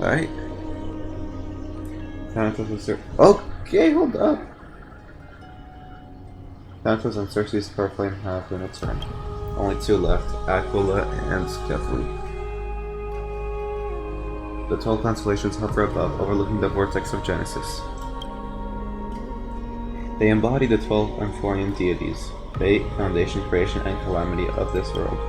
Alright. Okay, hold up. Thanatos and Circe's Flame have been returned. Only two left, Aquila and Skephaly. The 12 constellations hover above, overlooking the vortex of Genesis. They embody the 12 Amphorian deities, fate, foundation, creation, and calamity of this world.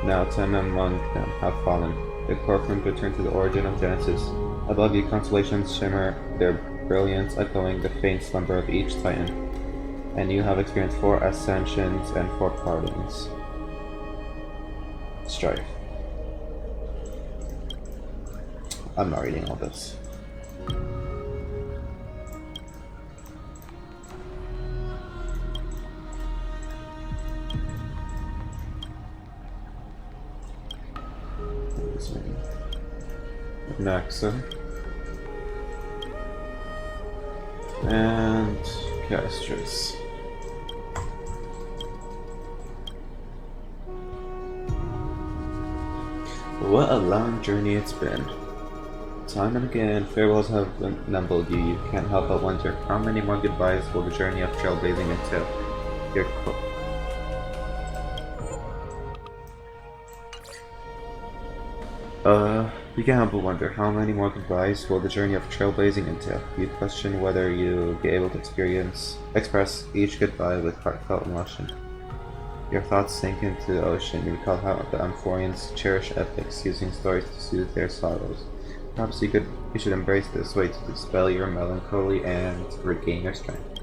Now 10 among them have fallen. The core flames return to the origin of Genesis. Above you, constellations shimmer, their brilliance echoing the faint slumber of each titan. And you have experienced 4 ascensions and 4 partings. Strife. I'm not reading all this. Naxa. And Castris. What a long journey it's been. Time and again, farewells have numbed you. You can't help but wonder, how many more goodbyes will the journey of trailblazing entail? Your you can't help but wonder, how many more goodbyes will the journey of trailblazing entail? You question whether you'll be able to express each goodbye with heartfelt emotion. Your thoughts sink into the ocean. You recall how the Amphorians cherish epics, using stories to soothe their sorrows. Perhaps you should embrace this way to dispel your melancholy and regain your strength.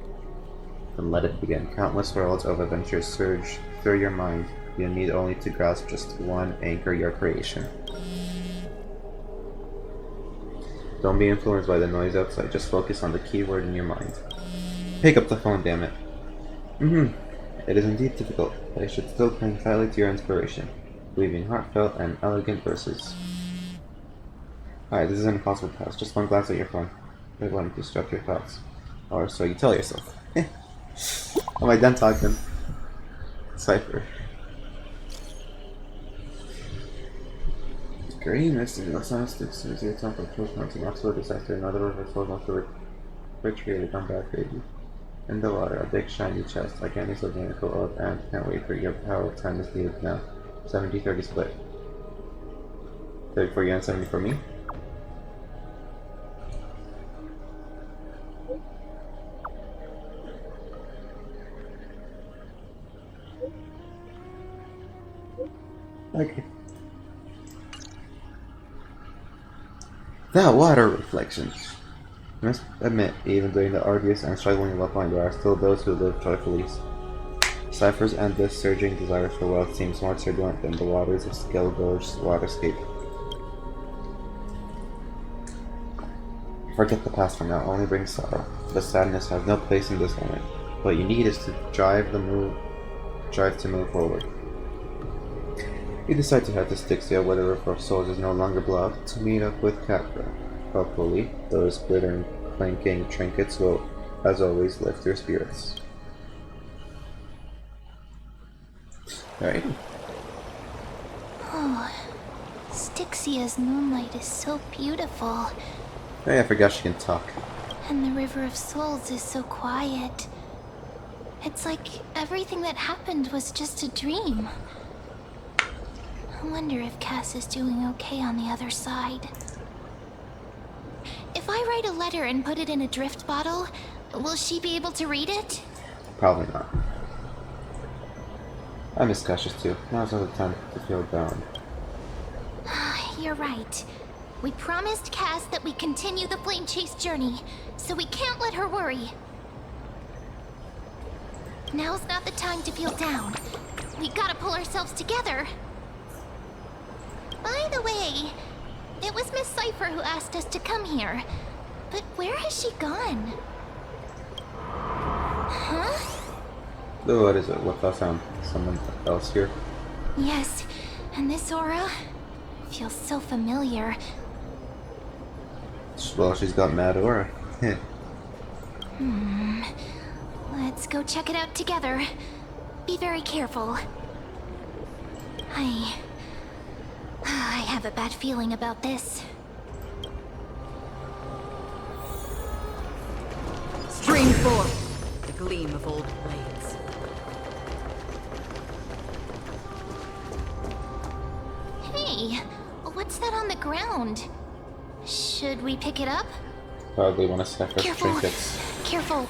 Then let it begin. Countless worlds of adventures surge through your mind. You need only to grasp just one, anchor your creation. Don't be influenced by the noise outside, just focus on the key word in your mind. Pick up the phone, damn it. It is indeed difficult, but I should still cling tightly to your inspiration, weaving heartfelt and elegant verses. Alright, this is an impossible task. Just one glance at your phone. I want to disrupt your thoughts. Or so you tell yourself. Am I done talking? Cypher. Green missing no scientists is your temple proton to Oxford is after another reversal of the recreated come back baby. In the water, a big shiny chest, I can't use organical orb and can't wait for your power. Time is needed now. 70-30 split. 30 for you and 70 for me. Okay. That water reflection. I must admit, even during the arduous and struggling love-line, there are still those who live joyfully. Cypher's endless surging desire for wealth seems more turbulent than the waters of Skelgorge's waterscape. Forget the past for now, only brings sorrow. The sadness has no place in this moment. What you need is to drive to move forward. You decide to head to Styxia, where the River of Souls is no longer blocked, to meet up with Capra. Hopefully, those glittering, clanking trinkets will, as always, lift your spirits. Alright. Oh, Styxia's moonlight is so beautiful. Hey, I forgot she can talk. And the River of Souls is so quiet. It's like everything that happened was just a dream. I wonder if Cass is doing okay on the other side. If I write a letter and put it in a drift bottle, will she be able to read it? Probably not. I miss Cassius too. Now's not the time to feel down. You're right. We promised Cass that we continue the flame chase journey, so we can't let her worry. Now's not the time to feel down. We gotta pull ourselves together. By the way, it was Miss Cypher who asked us to come here. But where has she gone? Huh? Oh, what is it? What that sound? Someone else here? Yes, and this aura feels so familiar. Well, she's got mad aura. Let's go check it out together. Be very careful. I have a bad feeling about this. before. The gleam of old blades. Hey, what's that on the ground? Should we pick it up? Probably want to stack our Careful. trinkets. Careful.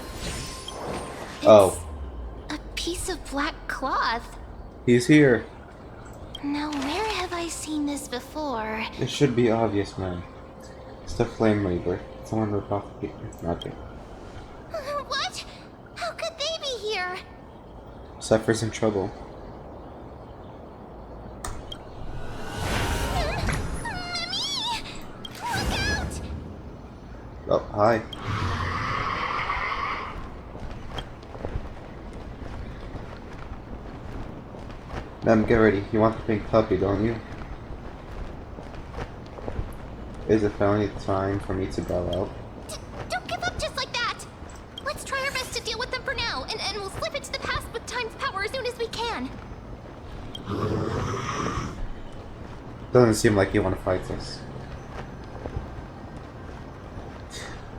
Oh, A piece of black cloth. he's here. Now, where have I seen this before? It should be obvious, man. It's the Flame Reaver. Someone ripped off the magic. What? How could they be here? Suffers in trouble. Mimi! Look out! Oh, hi. Ma'am, get ready. You want the pink puppy, don't you? Is it finally time for me to bow out? Don't give up just like that! Let's try our best to deal with them for now, and we'll slip into the past with time's power as soon as we can. Doesn't seem like you want to fight us.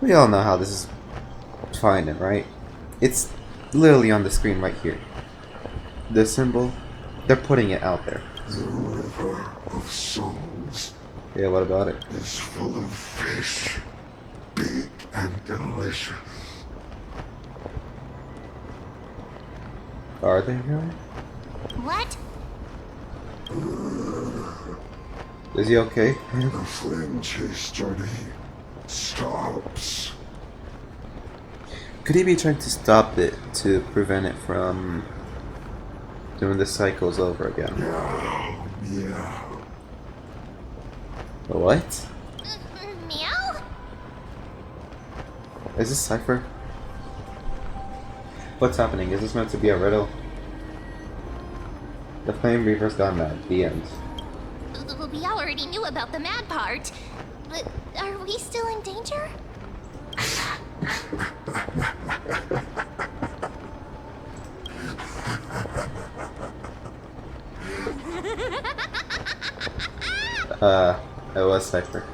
We all know how this is finding, right? It's literally on the screen right here. The symbol, they're putting it out there. The river of souls Yeah, what about it? is full of fish, big and delicious. Are they really? What? Is he okay? The flame chase journey stops. Could he be trying to stop it to prevent it from doing the cycles over again? Yeah. What? Meow? Is this Cypher? What's happening? Is this meant to be a riddle? The Flame Reaver's gone mad. The end. We already knew about the mad part, but are we still in danger? It was Cypher.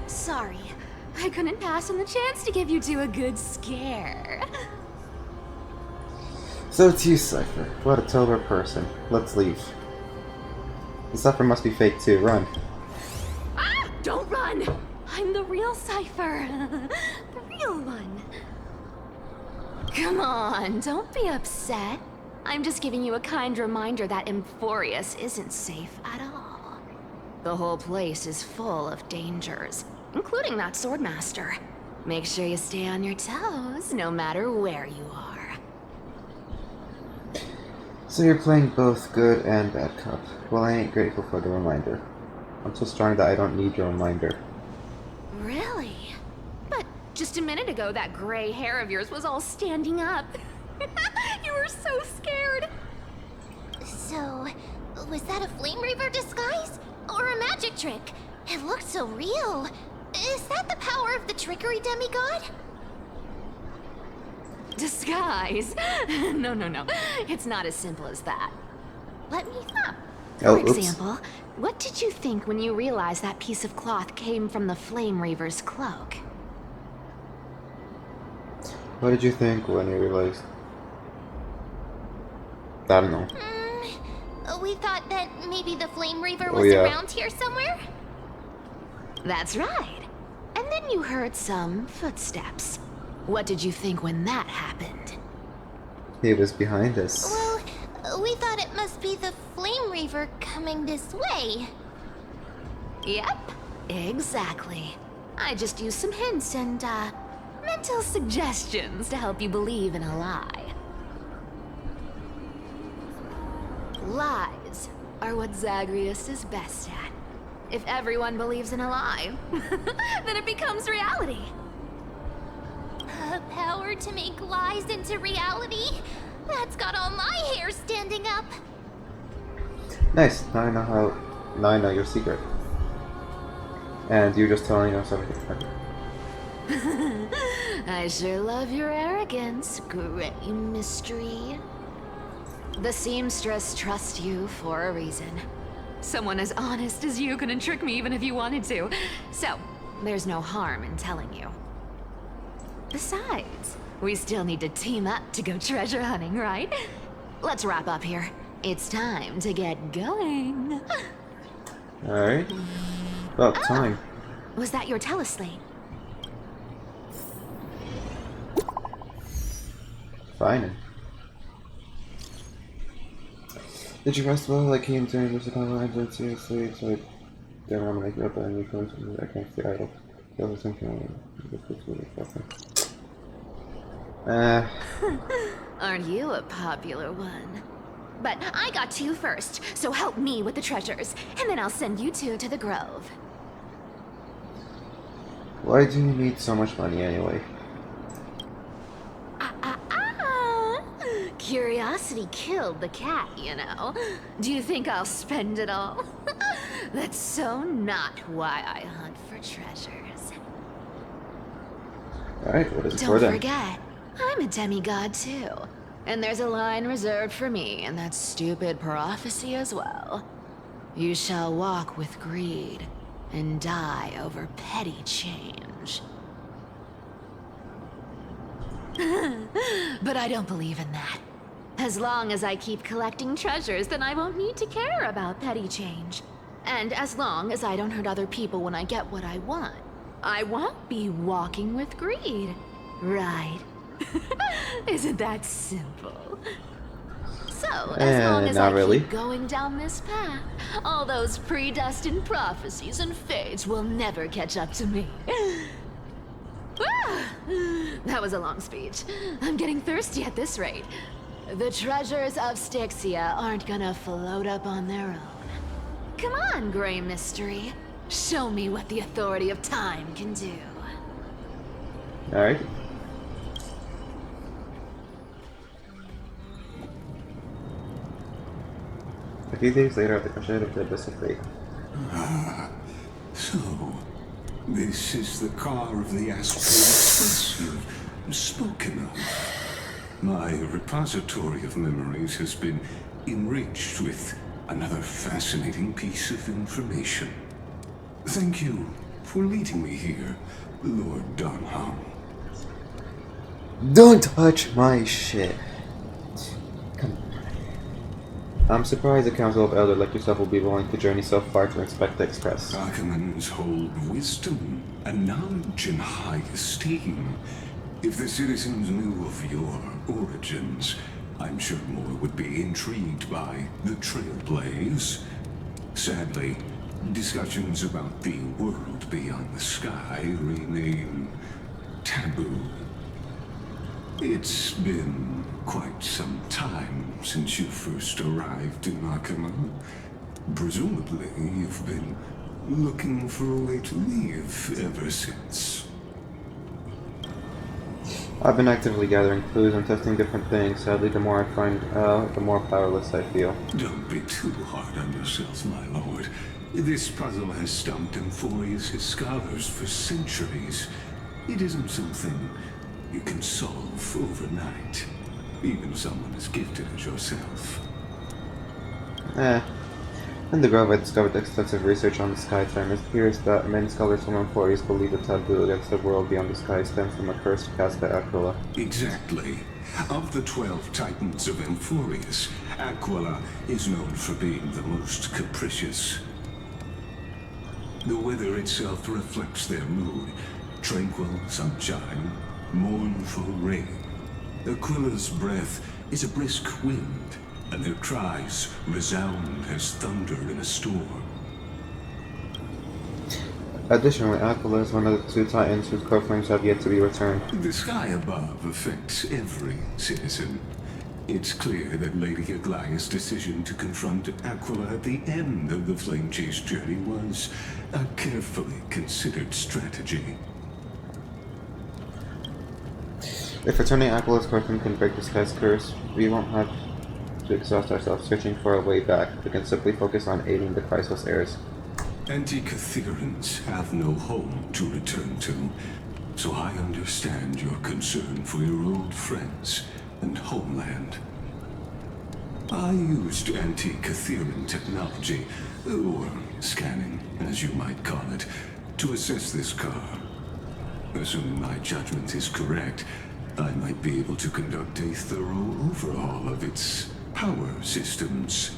Sorry, I couldn't pass on the chance to give you two a good scare. So it's you, Cypher. What a sober person. Let's leave. The Cypher must be fake too. Run. Ah, don't run! I'm the real Cypher. The real one. Come on, don't be upset. I'm just giving you a kind reminder that Emphorius isn't safe at all. The whole place is full of dangers, including that Swordmaster. Make sure you stay on your toes, no matter where you are. So you're playing both good and bad cop. Well, I ain't grateful for the reminder. I'm so strong that I don't need your reminder. Really? But just a minute ago, that gray hair of yours was all standing up. You were so scared. So, was that a Flame Reaver disguise? Or a magic trick? It looked so real. Is that the power of the trickery demigod? Disguise? No. It's not as simple as that. Let me know. Oh, For oops. example, what did you think when you realized that piece of cloth came from the Flame Reaver's cloak? What did you think when you realized? I don't know. We thought that maybe the Flame Reaver Oh, was yeah. around here somewhere? That's right. And then you heard some footsteps. What did you think when that happened? He was behind us. Well, we thought it must be the Flame Reaver coming this way. Yep, exactly. I just used some hints and, mental suggestions to help you believe in a lie. Lies are what Zagreus is best at. If everyone believes in a lie, then it becomes reality. A power to make lies into reality? That's got all my hair standing up. Nice. Now I know how. Now I know your secret. And you're just telling us everything. I sure love your arrogance, Grey Mystery. The seamstress trusts you for a reason. Someone as honest as you couldn't trick me even if you wanted to. So, there's no harm in telling you. Besides, we still need to team up to go treasure hunting, right? Let's wrap up here. It's time to get going. Alright. About time. Was that your teleslate? Fine. Did you rest well? I came during this account seriously, so I didn't want to make it up any points. I can't stay idle. That was something Aren't you a popular one? But I got to you first, so help me with the treasures, and then I'll send you two to the grove. Why do you need so much money anyway? Curiosity killed the cat, you know. Do you think I'll spend it all? That's so not why I hunt for treasures. Alright, what is it for Don't then? forget, I'm a demigod too. And there's a line reserved for me in that stupid prophecy as well. You shall walk with greed and die over petty change. But I don't believe in that. As long as I keep collecting treasures, then I won't need to care about petty change. And as long as I don't hurt other people when I get what I want, I won't be walking with greed. Right? Isn't that simple? So, as long as I not keep going down this path, all those predestined prophecies and fates will never catch up to me. That was a long speech. I'm getting thirsty at this rate. The treasures of Styxia aren't gonna float up on their own. Come on, Gray Mystery. Show me what the authority of time can do. Alright. A few days later, at the Crusade of the Abyss of Fate. So, this is the car of the Astral Express you've spoken of. My repository of memories has been enriched with another fascinating piece of information. Thank you for leading me here, Lord Donham. Don't touch my shit. Come on. I'm surprised a council of elders like yourself will be willing to journey so far to inspect the Express. Archimans hold wisdom and knowledge in high esteem. If the citizens knew of your origins, I'm sure more would be intrigued by the Trailblaze. Sadly, discussions about the world beyond the sky remain taboo. It's been quite some time since you first arrived in Akama. Presumably, you've been looking for a way to leave ever since. I've been actively gathering clues and testing different things. Sadly, the more I find out, the more powerless I feel. Don't be too hard on yourself, my lord. This puzzle has stumped Emphorius' scholars for centuries. It isn't something you can solve overnight. Even someone as gifted as yourself. In the Grove, I discovered extensive research on the sky time. It appears that many scholars from Emphorius believe the taboo against the world beyond the sky stems from a curse cast by Aquila. Exactly. Of the 12 titans of Emphorius, Aquila is known for being the most capricious. The weather itself reflects their mood. Tranquil sunshine, mournful rain. Aquila's breath is a brisk wind, and their cries resound as thunder in a storm. Additionally, Aquila is one of the 2 titans whose core flames have yet to be returned. The sky above affects every citizen. It's clear that Lady Aglaea's decision to confront Aquila at the end of the Flame Chase journey was a carefully considered strategy. If returning Aquila's core flame can break the sky's curse, we won't have to exhaust ourselves searching for a way back. We can simply focus on aiding the priceless heirs. Anti-Catherians have no home to return to, so I understand your concern for your old friends and homeland. I used anti-Catherian technology, or scanning, as you might call it, to assess this car. Assuming my judgment is correct, I might be able to conduct a thorough overhaul of its power systems.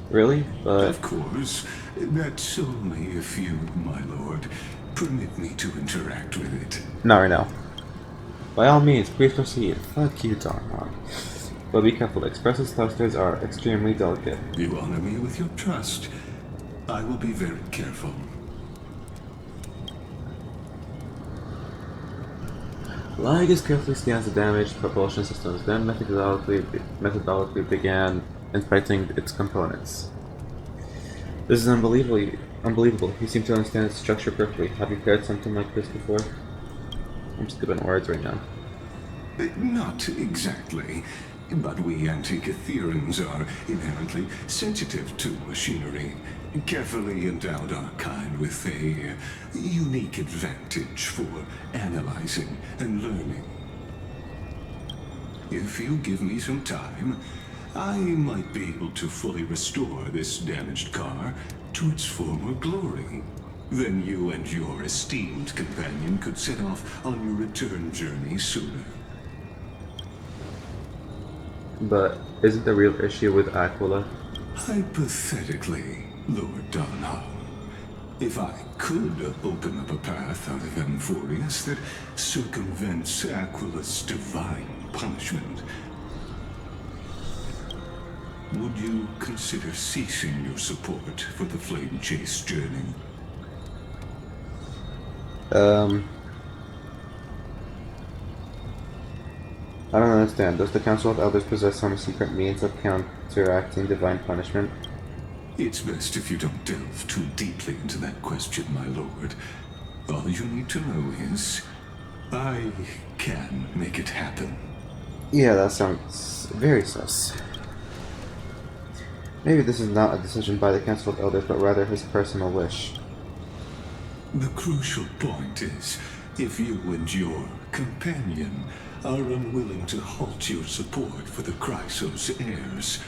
Really? But Of course, that's only if you, my lord, permit me to interact with it. not right now. By all means, please proceed. Fuck you, Don. But be careful, expressive thrusters are extremely delicate. You honor me with your trust. I will be very careful. Lygus carefully scans the damaged propulsion systems, then methodically began inspecting its components. This is unbelievable. You seem to understand its structure perfectly. Have you paired something like this before? I'm skipping words right now. Not exactly, but we anti-Catherians are inherently sensitive to machinery. Carefully endowed our kind with a unique advantage for analyzing and learning. If you give me some time, I might be able to fully restore this damaged car to its former glory. Then you and your esteemed companion could set off on your return journey sooner. But isn't the real issue with Aquila? Hypothetically, Lord Donham, if I could open up a path out of Amphorius that circumvents Aquila's divine punishment, would you consider ceasing your support for the Flame Chase journey? I don't understand. Does the Council of Elders possess some secret means of counteracting divine punishment? It's best if you don't delve too deeply into that question, my lord. All you need to know is, I can make it happen. Yeah, that sounds very sus. Maybe this is not a decision by the Council of Elders, but rather his personal wish. The crucial point is, if you and your companion are unwilling to halt your support for the Chrysos heirs,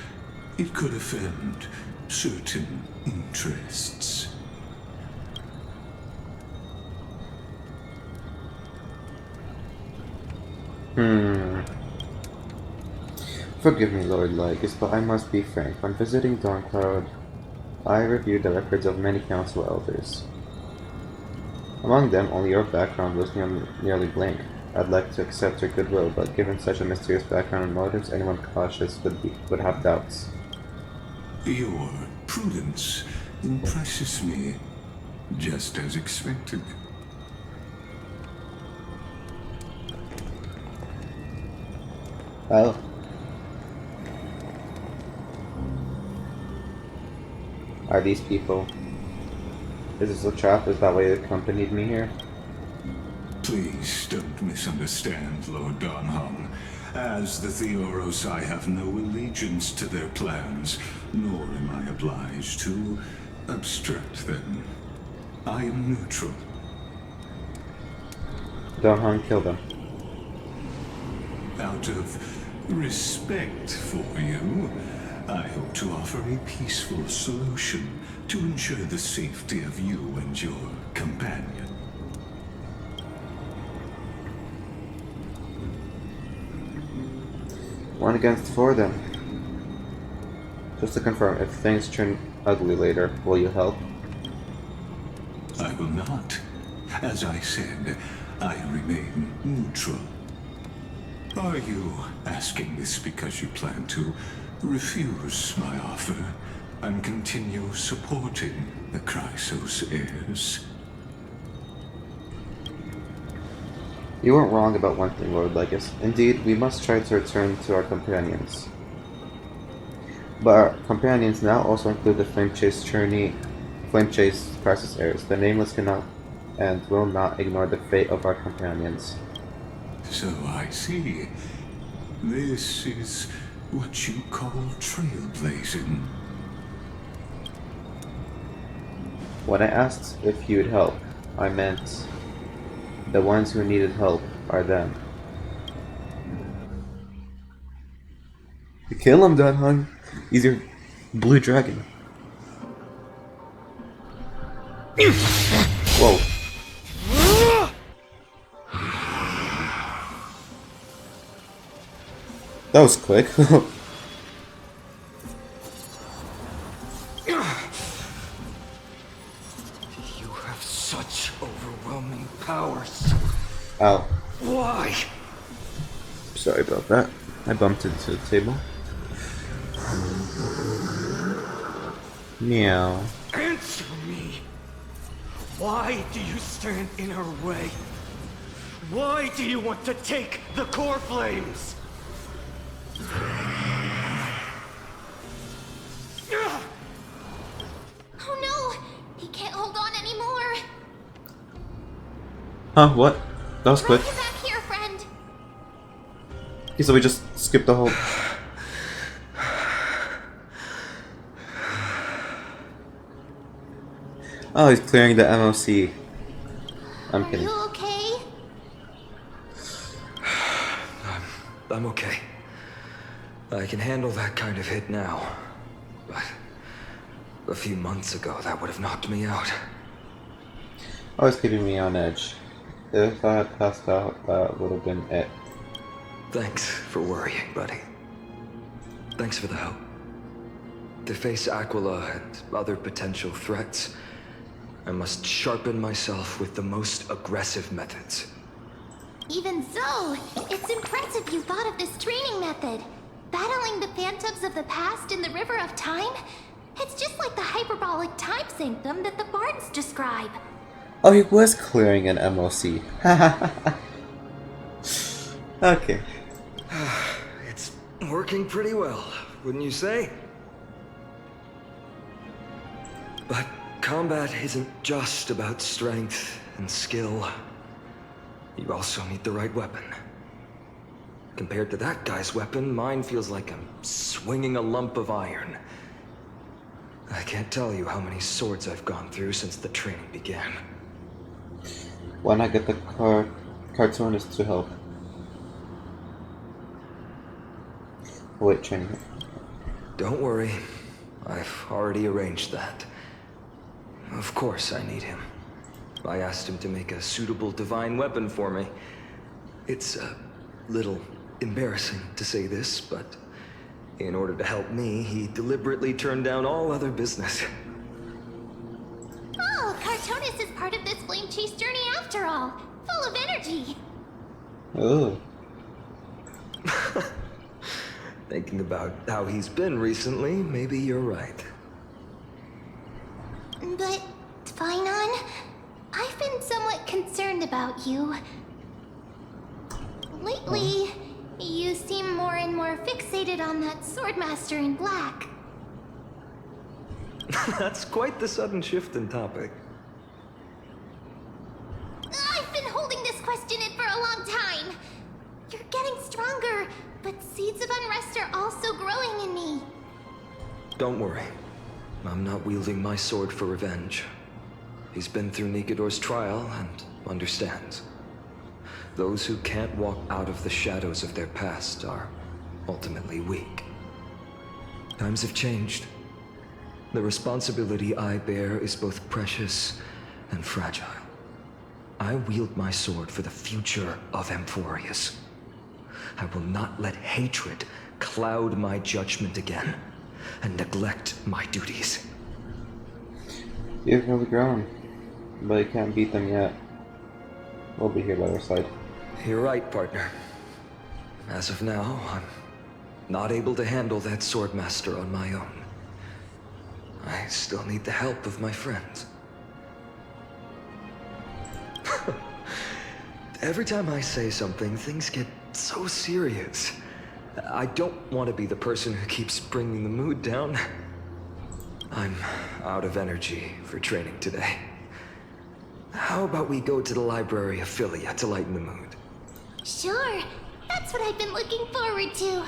it could offend certain interests. Forgive me, Lord Lygus, but I must be frank. When visiting Dawncloud, I reviewed the records of many council elders. Among them, only your background was nearly blank. I'd like to accept your goodwill, but given such a mysterious background and motives, anyone cautious would have doubts. Your prudence impresses me, just as expected. Oh. Are these people? Is this a trap? Is that why you accompanied me here? Please don't misunderstand, Lord Donham. As the Theoros, I have no allegiance to their plans, nor am I obliged to obstruct them. I am neutral. Donhan, kill them. Out of respect for you, I hope to offer a peaceful solution to ensure the safety of you and your companion. One against four, then. Just to confirm, if things turn ugly later, will you help? I will not. As I said, I remain neutral. Are you asking this because you plan to refuse my offer and continue supporting the Chrysos heirs? You weren't wrong about one thing, Lord Lygus. Indeed, we must try to return to our companions. But our companions now also include the Flame Chase Chrysos heirs. The Nameless cannot and will not ignore the fate of our companions. So I see. This is what you call trailblazing. When I asked if you'd help, I meant the ones who needed help are them. Kill him, Dan Hung. He's your blue dragon. Whoa. That was quick. You have such overwhelming powers. Ow. Why? Sorry about that. I bumped into the table. Meow. Answer me. Why do you stand in her way? Why do you want to take the core flames? Oh no! He can't hold on anymore! Huh, what? That was quick. Get back here, friend! Okay, so we just skipped the whole... Oh, he's clearing the MOC. I'm Are kidding. you okay? I'm okay. I can handle that kind of hit now. But a few months ago, that would have knocked me out. Always keeping me on edge. If I had passed out, that would have been it. Thanks for worrying, buddy. Thanks for the help. To face Aquila and other potential threats, I must sharpen myself with the most aggressive methods. Even so, it's impressive you thought of this training method. Battling the phantoms of the past in the River of Time? It's just like the hyperbolic time sanctum that the bards describe. Oh, he was clearing an MOC. Okay. It's working pretty well, wouldn't you say? But combat isn't just about strength and skill. You also need the right weapon. Compared to that guy's weapon, mine feels like I'm swinging a lump of iron. I can't tell you how many swords I've gone through since the training began. Why not get the cartoonist to help? Wait, training. Don't worry, I've already arranged that. Of course I need him. I asked him to make a suitable divine weapon for me. It's a little embarrassing to say this, but in order to help me, he deliberately turned down all other business. Oh, Cartonis is part of this flame chase journey after all. Full of energy. Oh. Thinking about how he's been recently, maybe you're right. But, Finon, I've been somewhat concerned about you. Lately, you seem more and more fixated on that Swordmaster in black. That's quite the sudden shift in topic. I've been holding this question in for a long time. You're getting stronger, but seeds of unrest are also growing in me. Don't worry. I'm not wielding my sword for revenge. He's been through Nikador's trial and understands. Those who can't walk out of the shadows of their past are ultimately weak. Times have changed. The responsibility I bear is both precious and fragile. I wield my sword for the future of Amphorius. I will not let hatred cloud my judgment again and neglect my duties. You've really grown, but you can't beat them yet. We'll be here by their side. You're right, partner. As of now, I'm not able to handle that Swordmaster on my own. I still need the help of my friends. Every time I say something, things get so serious. I don't want to be the person who keeps bringing the mood down. I'm out of energy for training today. How about we go to the library of Philia to lighten the mood? Sure, that's what I've been looking forward to.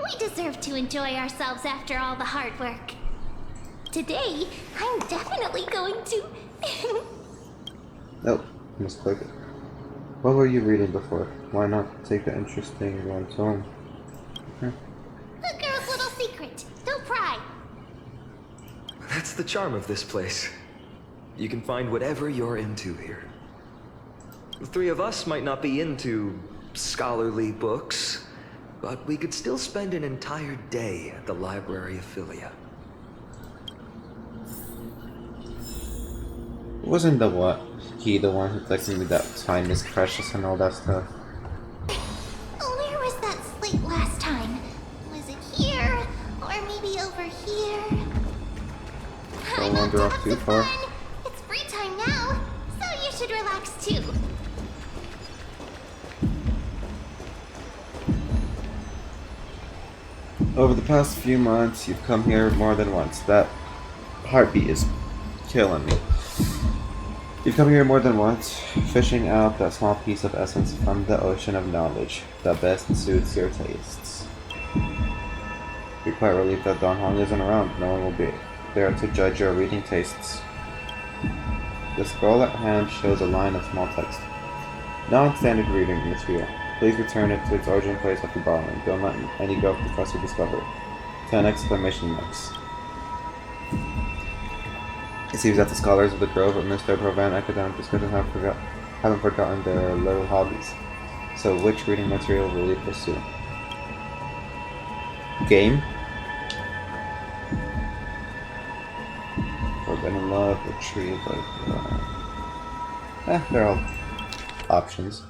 We deserve to enjoy ourselves after all the hard work. Today, I'm definitely going to... Oh, must click it. What were you reading before? Why not take the interesting one tone? The girl's little Don't pry! That's the charm of this place. You can find whatever you're into here. The three of us might not be into scholarly books, but we could still spend an entire day at the Library of Philia. Wasn't the what? He the one who texted me that time is precious and all that stuff? Where was that slate last time? Was it here? Or maybe over here? Don't wander off too far. It's free time now, so you should relax too. Over the past few months, you've come here more than once. That heartbeat is killing me. You've come here more than once, fishing out that small piece of essence from the ocean of knowledge that best suits your tastes. You're quite relieved that Don Hong isn't around. No one will be there to judge your reading tastes. The scroll at hand shows a line of small text. Non-standard reading material. Please return it to its origin place after borrowing. Don't let any growth professor discover it. 10 exclamation marks. It seems that the scholars of the Grove of Mr. Provan academic discussion haven't forgotten their little hobbies. So which reading material will you pursue? Game? Forbidden Love, The Tree of Life. They're all options.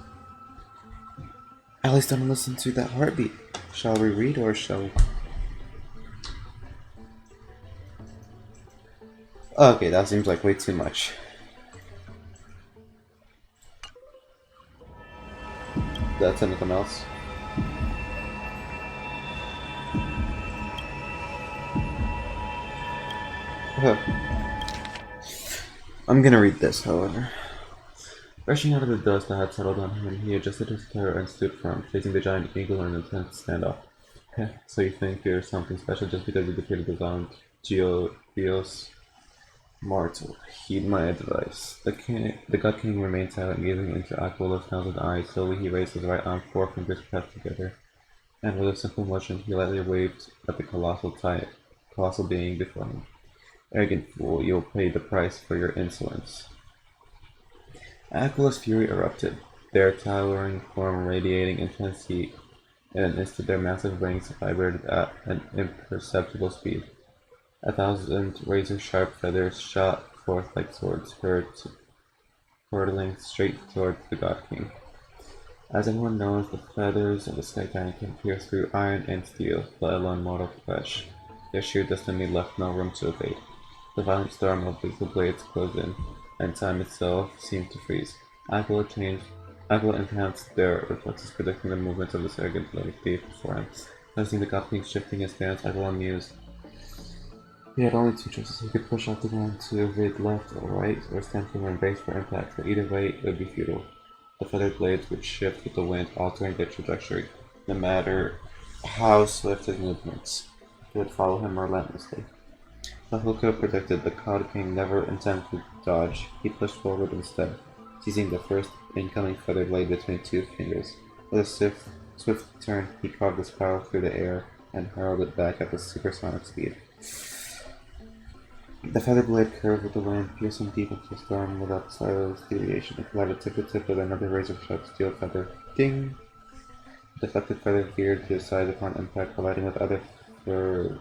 At least don't listen to that heartbeat. Shall we read or shall we? Okay, that seems like way too much. That's anything else? I'm gonna read this, however. Rushing out of the dust that had settled on him, he adjusted his terror and stood firm, facing the giant eagle in an intense standoff. Heh, so you think you're something special just because you defeated the violent Dios Mortal. Heed my advice. The God King remained silent, gazing into Aquala's thousand eyes. Slowly he raised his right arm, 4 fingers pressed together, and with a simple motion he lightly waved at the colossal being before him. Arrogant fool, you'll pay the price for your insolence. Aquala's fury erupted, their towering form radiating intense heat. In an instant their massive wings vibrated at an imperceptible speed. 1,000 razor-sharp feathers shot forth like swords, hurtling straight towards the God King. As everyone knows, the feathers of the Sky Titan can pierce through iron and steel, let alone mortal flesh. Their sheer destiny left no room to evade. The violent storm of lethal blades closed in, and time itself seemed to freeze. Aglaea enhanced their reflexes, predicting the movements of this arrogant bloody thief before him. Noticing the God King shifting his stance, Aglaea mused. He had only 2 choices. He could push off the ground to evade left or right, or stand firm and brace for impact, but either way it would be futile. The feathered blades would shift with the wind, altering their trajectory. No matter how swift his movements, they would follow him relentlessly. But who could have predicted the God King never intended to dodge? He pushed forward instead, seizing the first incoming feather blade between 2 fingers. With a swift turn, he carved his power through the air and hurled it back at a supersonic speed. The feather blade curved with the wind, piercing deep into the storm without the slightest deviation. It collided tip to tip with another razor-sharp steel feather. Ding! The deflected feather veered to the side upon impact, colliding with other further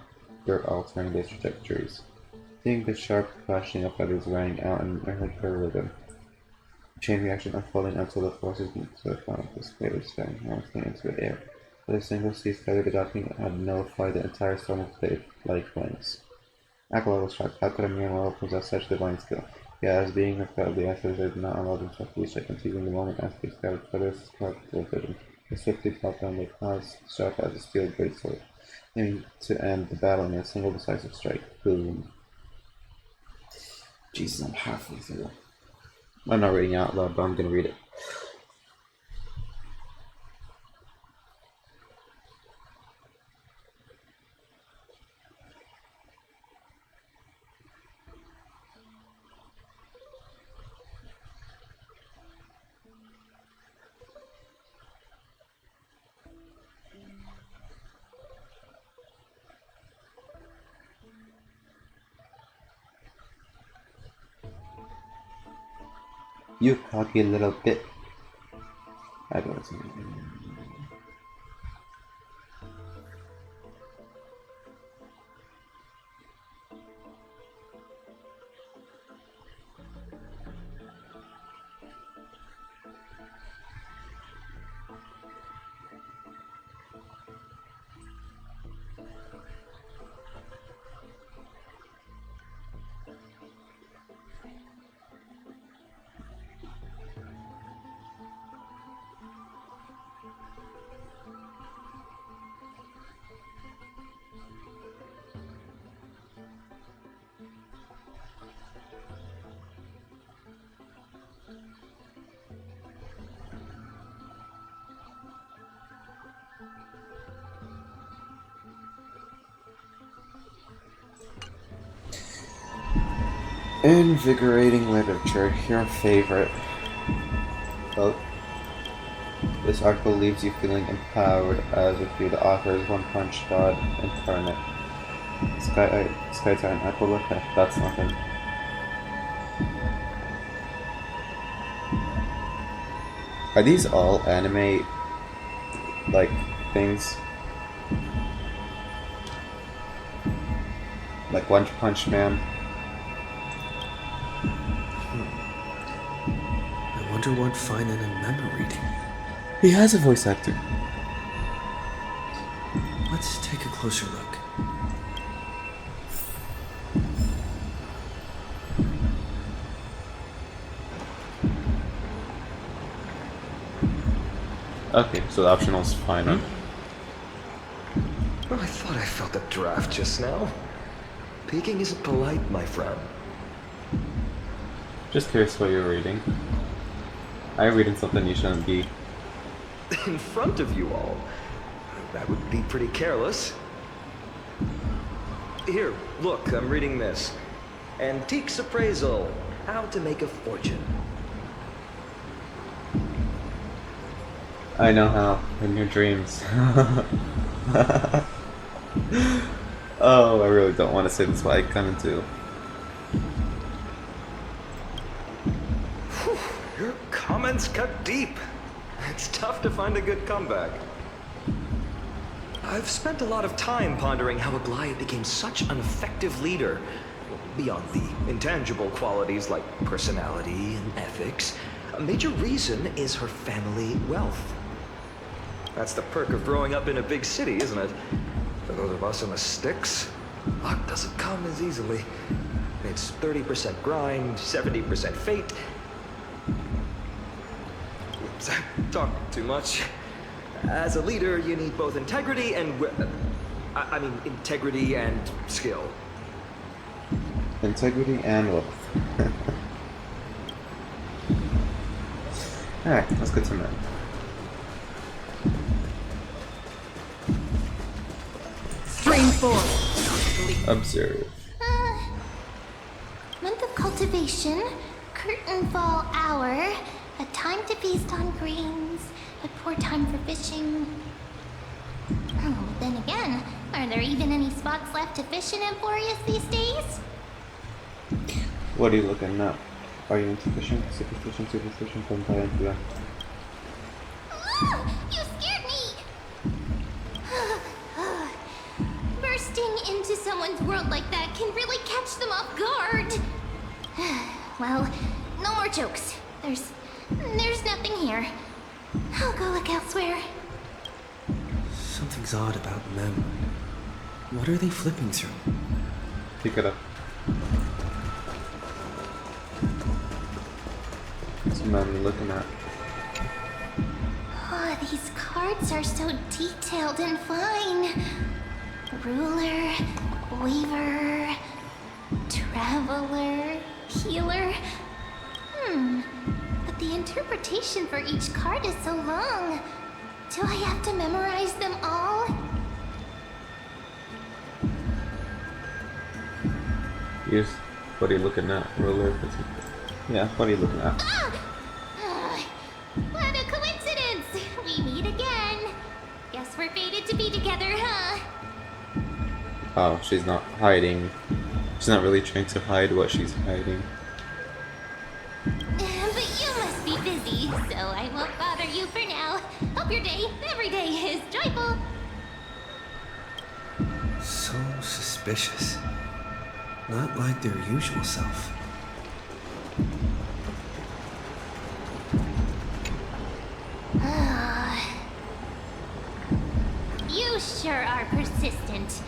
altering their trajectories. Ding! The sharp clashing of feathers rang out in a regular rhythm. Chain reaction unfolding until the forces meet to the front of the feather staring harmlessly into the air. With a single seized feather, the God King had nullified the entire storm of blade like wings. Aglaea was shocked. How could a mere mortal possess such divine skill? Yet, as being of the Ancestors, did not allow themselves to be shaken, seizing the moment as they scattered feathers, carved with vision. They swiftly dropped down their claws, sharp as a steel greatsword, aiming to end the battle in a single decisive strike. Boom. Jesus, I'm halfway through. I'm not reading it out loud, but I'm gonna read it. You cocky little bit. I don't know. Invigorating literature, your favorite. Well, this article leaves you feeling empowered as if you're the author's one-punch god incarnate. Sky Titan Aquila? That's nothing. Are these all anime, like, things? Like One Punch Man? I wonder what Finan and Mem are reading. He has a voice actor. Let's take a closer look. Okay, so the optional is fine. Oh, I thought I felt a draft just now. Peeking isn't polite, my friend. Just curious what you're reading. I'm reading something you shouldn't be. In front of you all? That would be pretty careless. Here, look, I'm reading this. Antiques Appraisal. How to Make a Fortune. I know how. In your dreams. Oh, I really don't want to say this, but I kind of do. Your comments cut deep. It's tough to find a good comeback. I've spent a lot of time pondering how Aglaea became such an effective leader. Beyond the intangible qualities like personality and ethics, a major reason is her family wealth. That's the perk of growing up in a big city, isn't it? For those of us in the sticks, luck doesn't come as easily. It's 30% grind, 70% fate. Oops, I talked too much. As a leader, you need both integrity and integrity and skill. Integrity and wealth. Alright, let's get to men. Frame 4. Observe. Month of cultivation, curtain fall hour, a time to feast on grains, a poor time for fishing. Oh, then again, are there even any spots left to fish in Emporius these days? What are you looking at? Are you into fishing? Superstition, come by and do that. You scared me! Bursting into someone's world like that can really catch them off guard. Well, no more jokes. There's nothing here. I'll go look elsewhere. Something's odd about Mem. What are they flipping through? Pick it up. What's the man you're looking at? Oh, these cards are so detailed and fine. Ruler, weaver, traveler, healer. But the interpretation for each card is so long. Do I have to memorize them all? Yes. What are you looking at? Ruler? Yeah, what are you looking at? What a coincidence! We meet again. Guess we're fated to be together, huh? Oh, she's not hiding. She's not really trying to hide what she's hiding. But you your day. Every day is joyful. So suspicious. Not like their usual self. You sure are persistent.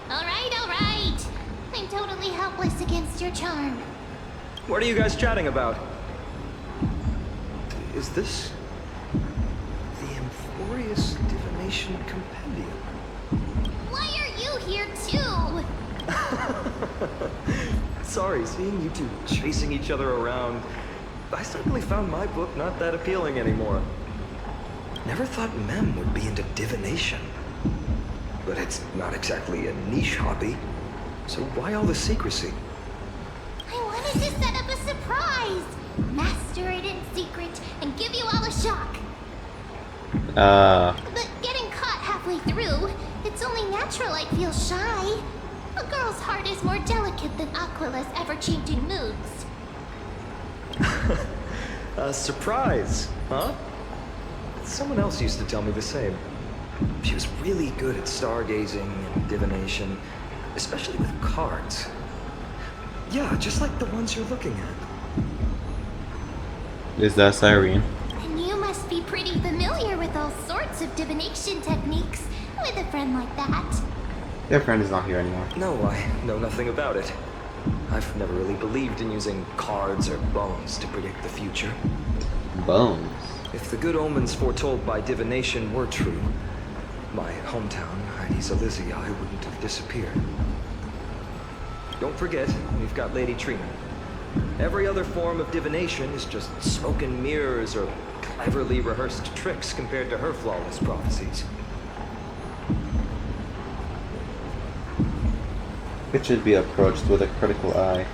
Alright, alright. I'm totally helpless against your charm. What are you guys chatting about? Is this the Amphorius Divination Compendium? Why are you here too? Sorry, seeing you two chasing each other around, I suddenly found my book not that appealing anymore. Never thought Mem would be into divination. But it's not exactly a niche hobby, so why all the secrecy? I wanted to set up a surprise. Master it in secret and give you all a shock. But getting caught halfway through, it's only natural I'd feel shy. A girl's heart is more delicate than Aquila's ever-changing moods. A surprise, huh? Someone else used to tell me the same. She was really good at stargazing and divination, especially with cards. Yeah, just like the ones you're looking at. Is that Cyrene? And you must be pretty familiar with all sorts of divination techniques with a friend like that. Their friend is not here anymore. No, I know nothing about it. I've never really believed in using cards or bones to predict the future. Bones. If the good omens foretold by divination were true, my hometown, Heidi's Elysiae, wouldn't have disappeared. Don't forget, we've got Lady Trina. Every other form of divination is just smoke and mirrors or cleverly rehearsed tricks compared to her flawless prophecies. It should be approached with a critical eye.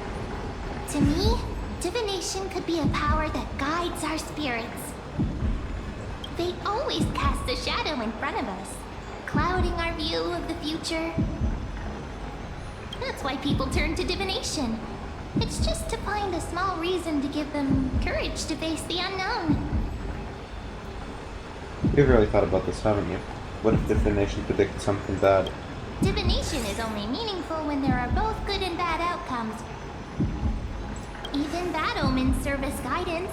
To me, divination could be a power that guides our spirits. They always cast a shadow in front of us, clouding our view of the future. That's why people turn to divination. It's just to find a small reason to give them courage to face the unknown. You've really thought about this, haven't you? What if divination predicted something bad? Divination is only meaningful when there are both good and bad outcomes. Even bad omens serve as guidance.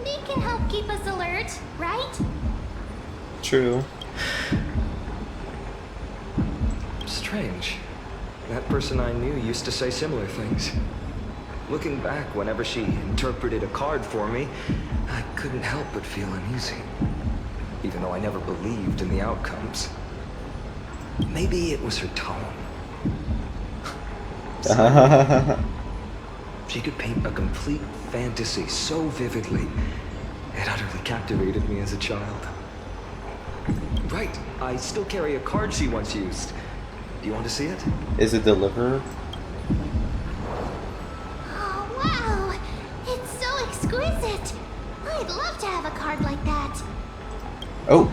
They can help keep us alert, right? True. Strange. That person I knew used to say similar things. Looking back, whenever she interpreted a card for me, I couldn't help but feel uneasy. Even though I never believed in the outcomes. Maybe it was her tone. She could paint a complete fantasy so vividly, it utterly captivated me as a child. Right, I still carry a card she once used. Do you want to see it? Is it Deliverer? Oh, wow! It's so exquisite! I'd love to have a card like that. Oh!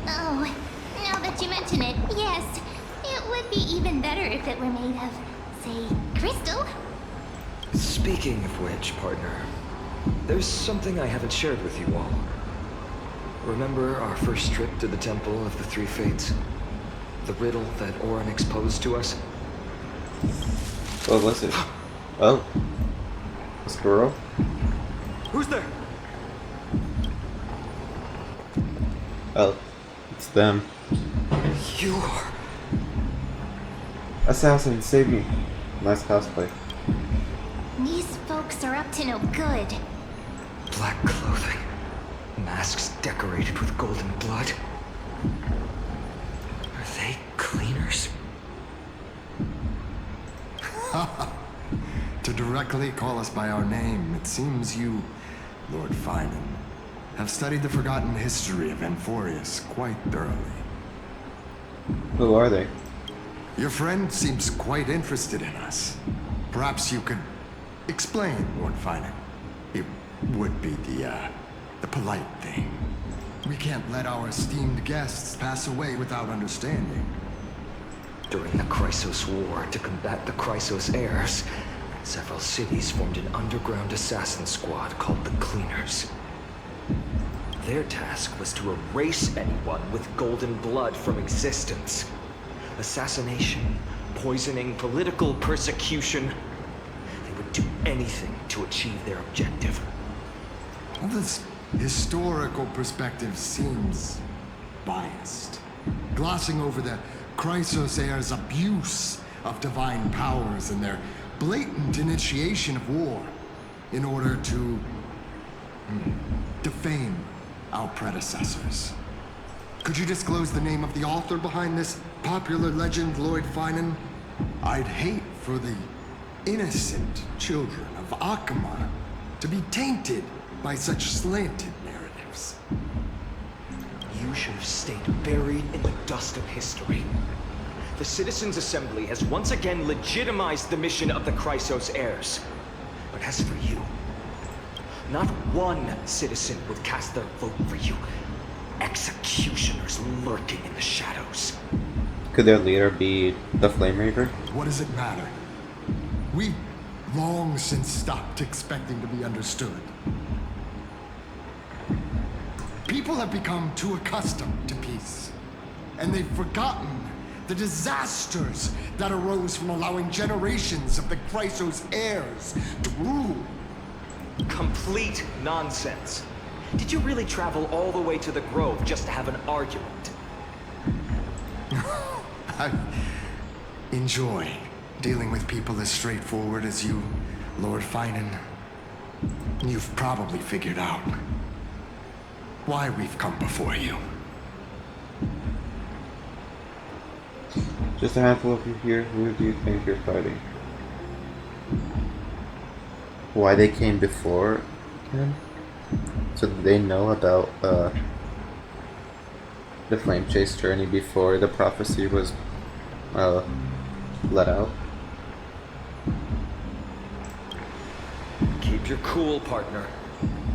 Oh, now that you mention it, yes. It would be even better if it were made of, say, crystal. Speaking of which, partner, there's something I haven't shared with you all. Remember our first trip to the Temple of the Three Fates? The riddle that Orynyx posed to us? What was it? Oh. A squirrel? Who's there? Oh. It's them. You are... Assassin, save me. Nice cosplay. These folks are up to no good. Black clothing. Masks decorated with golden blood. Are they cleaners? To directly call us by our name, it seems you, Lord Finan, have studied the forgotten history of Amphorius quite thoroughly. Who are they? Your friend seems quite interested in us. Perhaps you could explain, Lord Finan. It would be the polite thing. We can't let our esteemed guests pass away without understanding. During the Chrysos War, to combat the Chrysos heirs, several cities formed an underground assassin squad called the Cleaners. Their task was to erase anyone with golden blood from existence. Assassination, poisoning, political persecution. They would do anything to achieve their objective. Well, this historical perspective seems biased, glossing over the Chrysos heirs' abuse of divine powers and their blatant initiation of war in order to defame our predecessors. Could you disclose the name of the author behind this popular legend, Lord Finan? I'd hate for the innocent children of Akama to be tainted by such slanted narratives. You should have stayed buried in the dust of history. The Citizens' Assembly has once again legitimized the mission of the Chrysos heirs. But as for you, not one citizen would cast their vote for you. Executioners lurking in the shadows. Could their leader be the Flame Reaver? What does it matter? We've long since stopped expecting to be understood. People have become too accustomed to peace, and they've forgotten the disasters that arose from allowing generations of the Chrysos heirs to rule. Complete nonsense. Did you really travel all the way to the Grove just to have an argument? I enjoy dealing with people as straightforward as you, Lord Finan. You've probably figured out why we've come before you. Just a handful of you here. Who do you think you're fighting? Why they came before him? So they know about the Flame Chase journey before the prophecy was let out. Keep your cool, partner.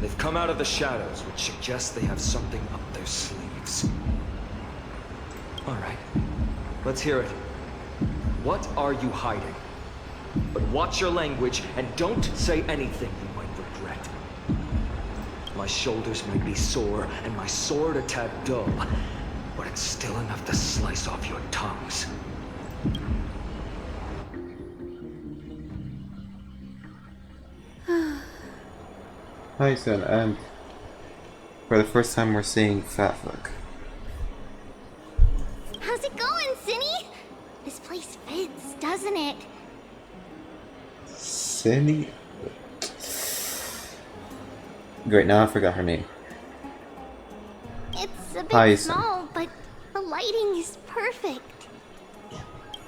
They've come out of the shadows, which suggests they have something up their sleeves. Alright, let's hear it. What are you hiding? But watch your language and don't say anything you might regret. My shoulders might be sore and my sword a tad dull, but it's still enough to slice off your tongues. Hi, son, and for the first time we're seeing Fatfuck. How's it going, Cinny? This place fits, doesn't it? Cindy? Great, now I forgot her name. It's a bit Hi, Cindy. small, but the lighting is perfect.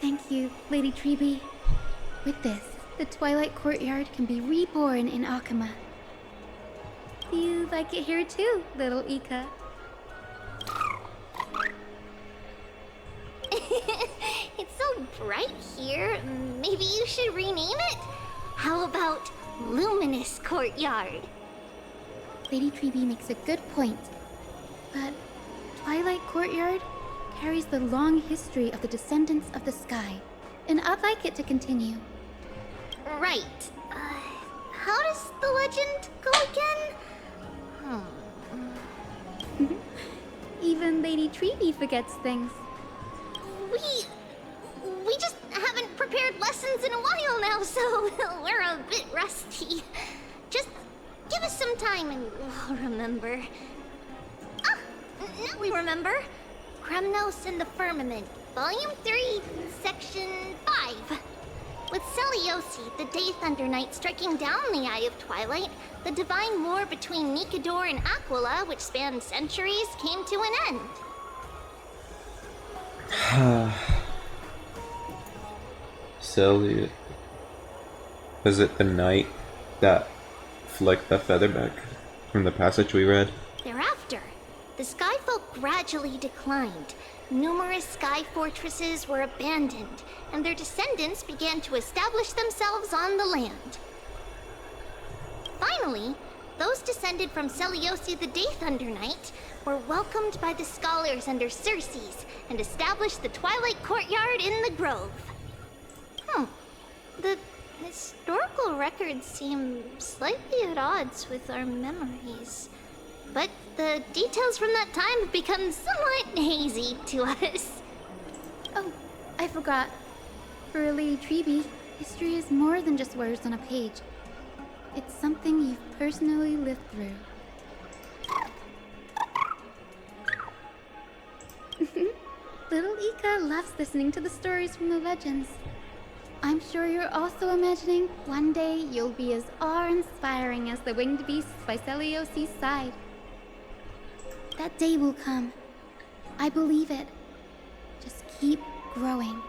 Thank you, Lady Treeby. With this, the Twilight Courtyard can be reborn in Akama. Do you like it here too, little Ika? It's so bright here. Maybe you should rename it? How about Luminous Courtyard? Lady Treeby makes a good point. But Twilight Courtyard carries the long history of the descendants of the sky, and I'd like it to continue. Right. How does the legend go again? Even Lady Treeby forgets things. We just haven't prepared lessons in a while now, so we're a bit rusty. Just give us some time and we'll remember. Ah, now we remember. Kremnos and the Firmament, Volume 3, Section 5. With Seliosi, the Day Thunder Knight, striking down the Eye of Twilight, the divine war between Nikador and Aquila, which spanned centuries, came to an end. So, was it the knight that flicked the feather back from the passage we read? Thereafter, the Skyfolk gradually declined. Numerous sky fortresses were abandoned, and their descendants began to establish themselves on the land. Finally, those descended from Seliosi the Day Thunder Knight were welcomed by the scholars under Circes and established the Twilight Courtyard in the Grove. The historical records seem slightly at odds with our memories. But the details from that time have become somewhat hazy to us. Oh, I forgot. For Lady Treby, history is more than just words on a page. It's something you've personally lived through. Little Ika loves listening to the stories from the legends. I'm sure you're also imagining one day you'll be as awe-inspiring as the winged beasts by Celiosi's side. That day will come. I believe it. Just keep growing.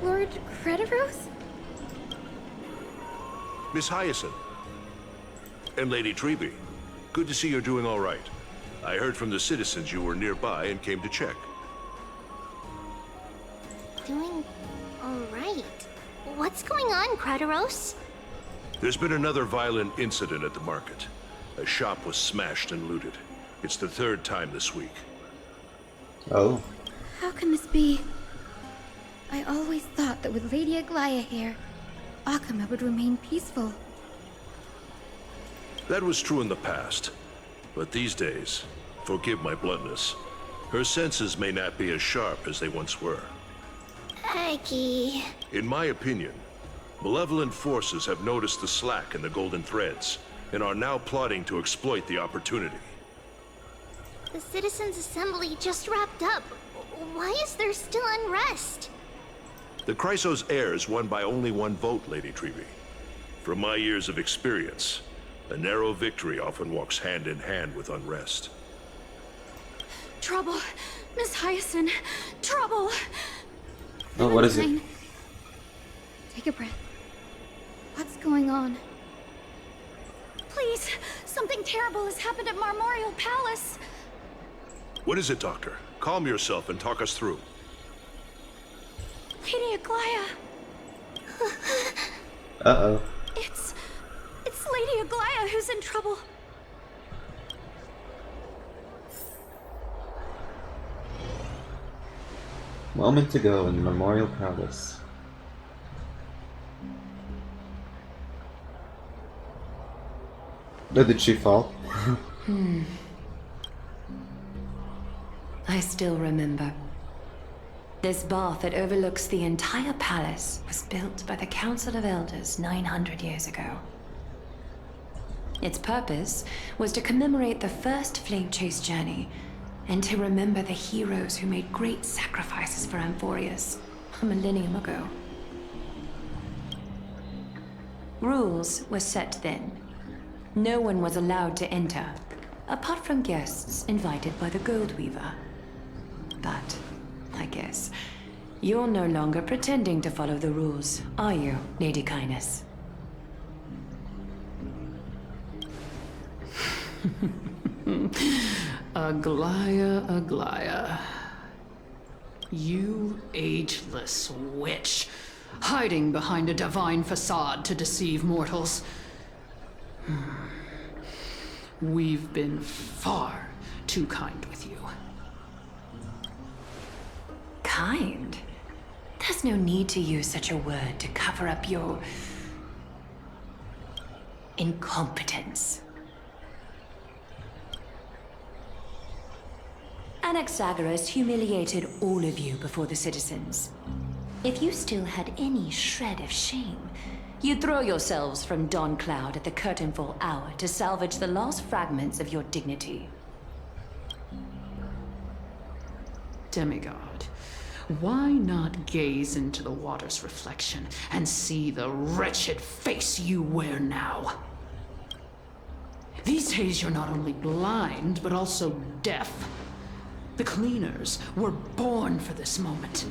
Lord Crediros? Miss Hyacinth. And Lady Treby. Good to see you're doing all right. I heard from the citizens you were nearby and came to check. Doing alright. What's going on, Crediros? There's been another violent incident at the market. A shop was smashed and looted. It's the third time this week. Oh. How can this be? I always thought that with Lady Aglaea here, Akama would remain peaceful. That was true in the past. But these days, forgive my bluntness, her senses may not be as sharp as they once were. Aki. In my opinion, malevolent forces have noticed the slack in the golden threads and are now plotting to exploit the opportunity. The Citizens' Assembly just wrapped up. Why is there still unrest? The Chrysos heirs won by only one vote, Lady Treby. From my years of experience, a narrow victory often walks hand in hand with unrest. Trouble. Miss Hyacinth. Trouble. Oh, what is it? Fine. Take a breath. What's going on? Please, something terrible has happened at Marmorial Palace. What is it, Doctor? Calm yourself and talk us through. Lady Aglaea. Uh-oh. It's Lady Aglaea who's in trouble. Moment to go in the Memorial Palace. Did she fall? I still remember. This bath that overlooks the entire palace was built by the Council of Elders 900 years ago. Its purpose was to commemorate the first Flame Chase journey and to remember the heroes who made great sacrifices for Amphorius a millennium ago. Rules were set then. No one was allowed to enter, apart from guests invited by the Goldweaver. But, I guess, you're no longer pretending to follow the rules, are you, Lady Kindness? Aglaea. You ageless witch, hiding behind a divine facade to deceive mortals. We've been far too kind with you. Kind? There's no need to use such a word to cover up your incompetence. Anaxagoras humiliated all of you before the citizens. If you still had any shred of shame, you'd throw yourselves from Dawn Cloud at the curtainfall hour to salvage the last fragments of your dignity. Demigod, why not gaze into the water's reflection and see the wretched face you wear now? These days you're not only blind, but also deaf. The cleaners were born for this moment.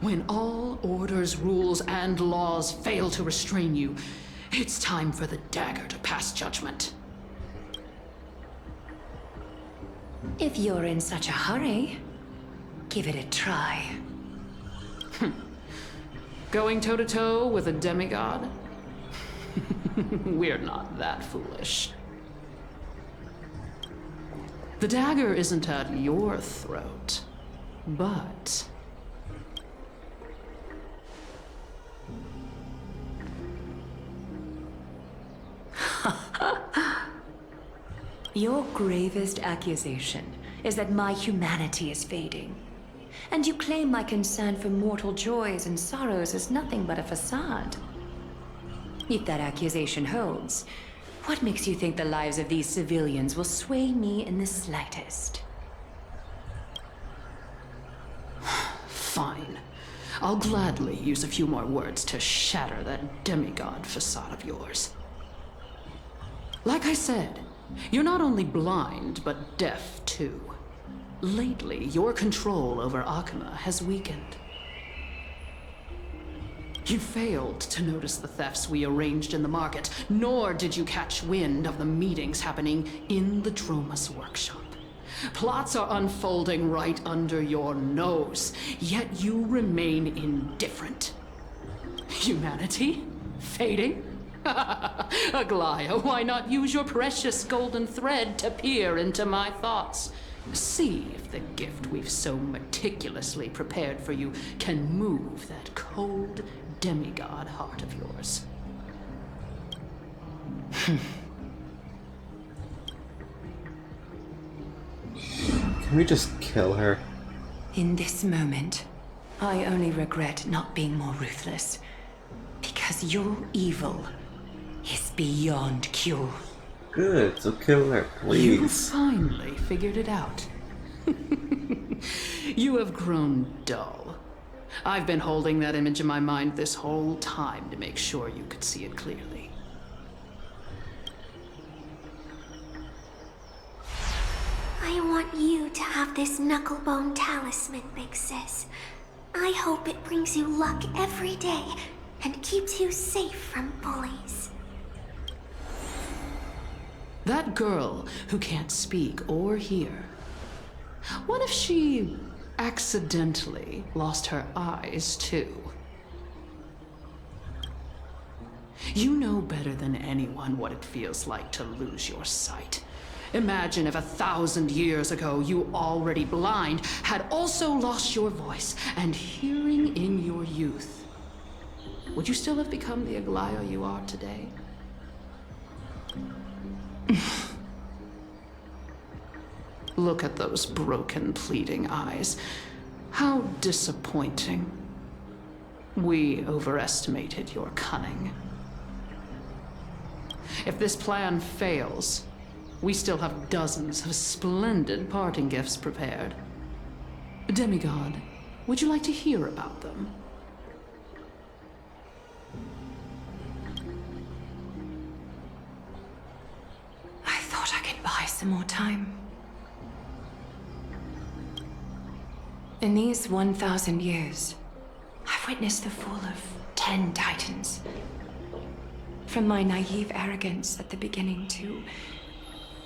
When all orders, rules, and laws fail to restrain you, it's time for the dagger to pass judgment. If you're in such a hurry, give it a try. Going toe-to-toe with a demigod? We're not that foolish. The dagger isn't at your throat, but... Your gravest accusation is that my humanity is fading. And you claim my concern for mortal joys and sorrows is nothing but a facade. If that accusation holds, what makes you think the lives of these civilians will sway me in the slightest? Fine. I'll gladly use a few more words to shatter that demigod facade of yours. Like I said, you're not only blind, but deaf too. Lately, your control over Akama has weakened. You failed to notice the thefts we arranged in the market, nor did you catch wind of the meetings happening in the Droma's workshop. Plots are unfolding right under your nose, yet you remain indifferent. Humanity? Fading? Aglaea, why not use your precious golden thread to peer into my thoughts? See if the gift we've so meticulously prepared for you can move that cold demigod heart of yours. Can we just kill her? In this moment, I only regret not being more ruthless. Because your evil is beyond cure. Good, so kill her, You please. finally figured it out. You have grown dull. I've been holding that image in my mind this whole time to make sure you could see it clearly. I want you to have this knucklebone talisman, Big Sis. I hope it brings you luck every day and keeps you safe from bullies. That girl who can't speak or hear. What if she accidentally lost her eyes too? You know better than anyone what it feels like to lose your sight. Imagine if 1,000 years ago you, already blind, had also lost your voice and hearing in your youth. Would you still have become the Aglaea you are today? Look at those broken, pleading eyes. How disappointing. We overestimated your cunning. If this plan fails, we still have dozens of splendid parting gifts prepared. Demigod, would you like to hear about them? I thought I could buy some more time. In these 1,000 years, I've witnessed the fall of 10 titans. From my naive arrogance at the beginning to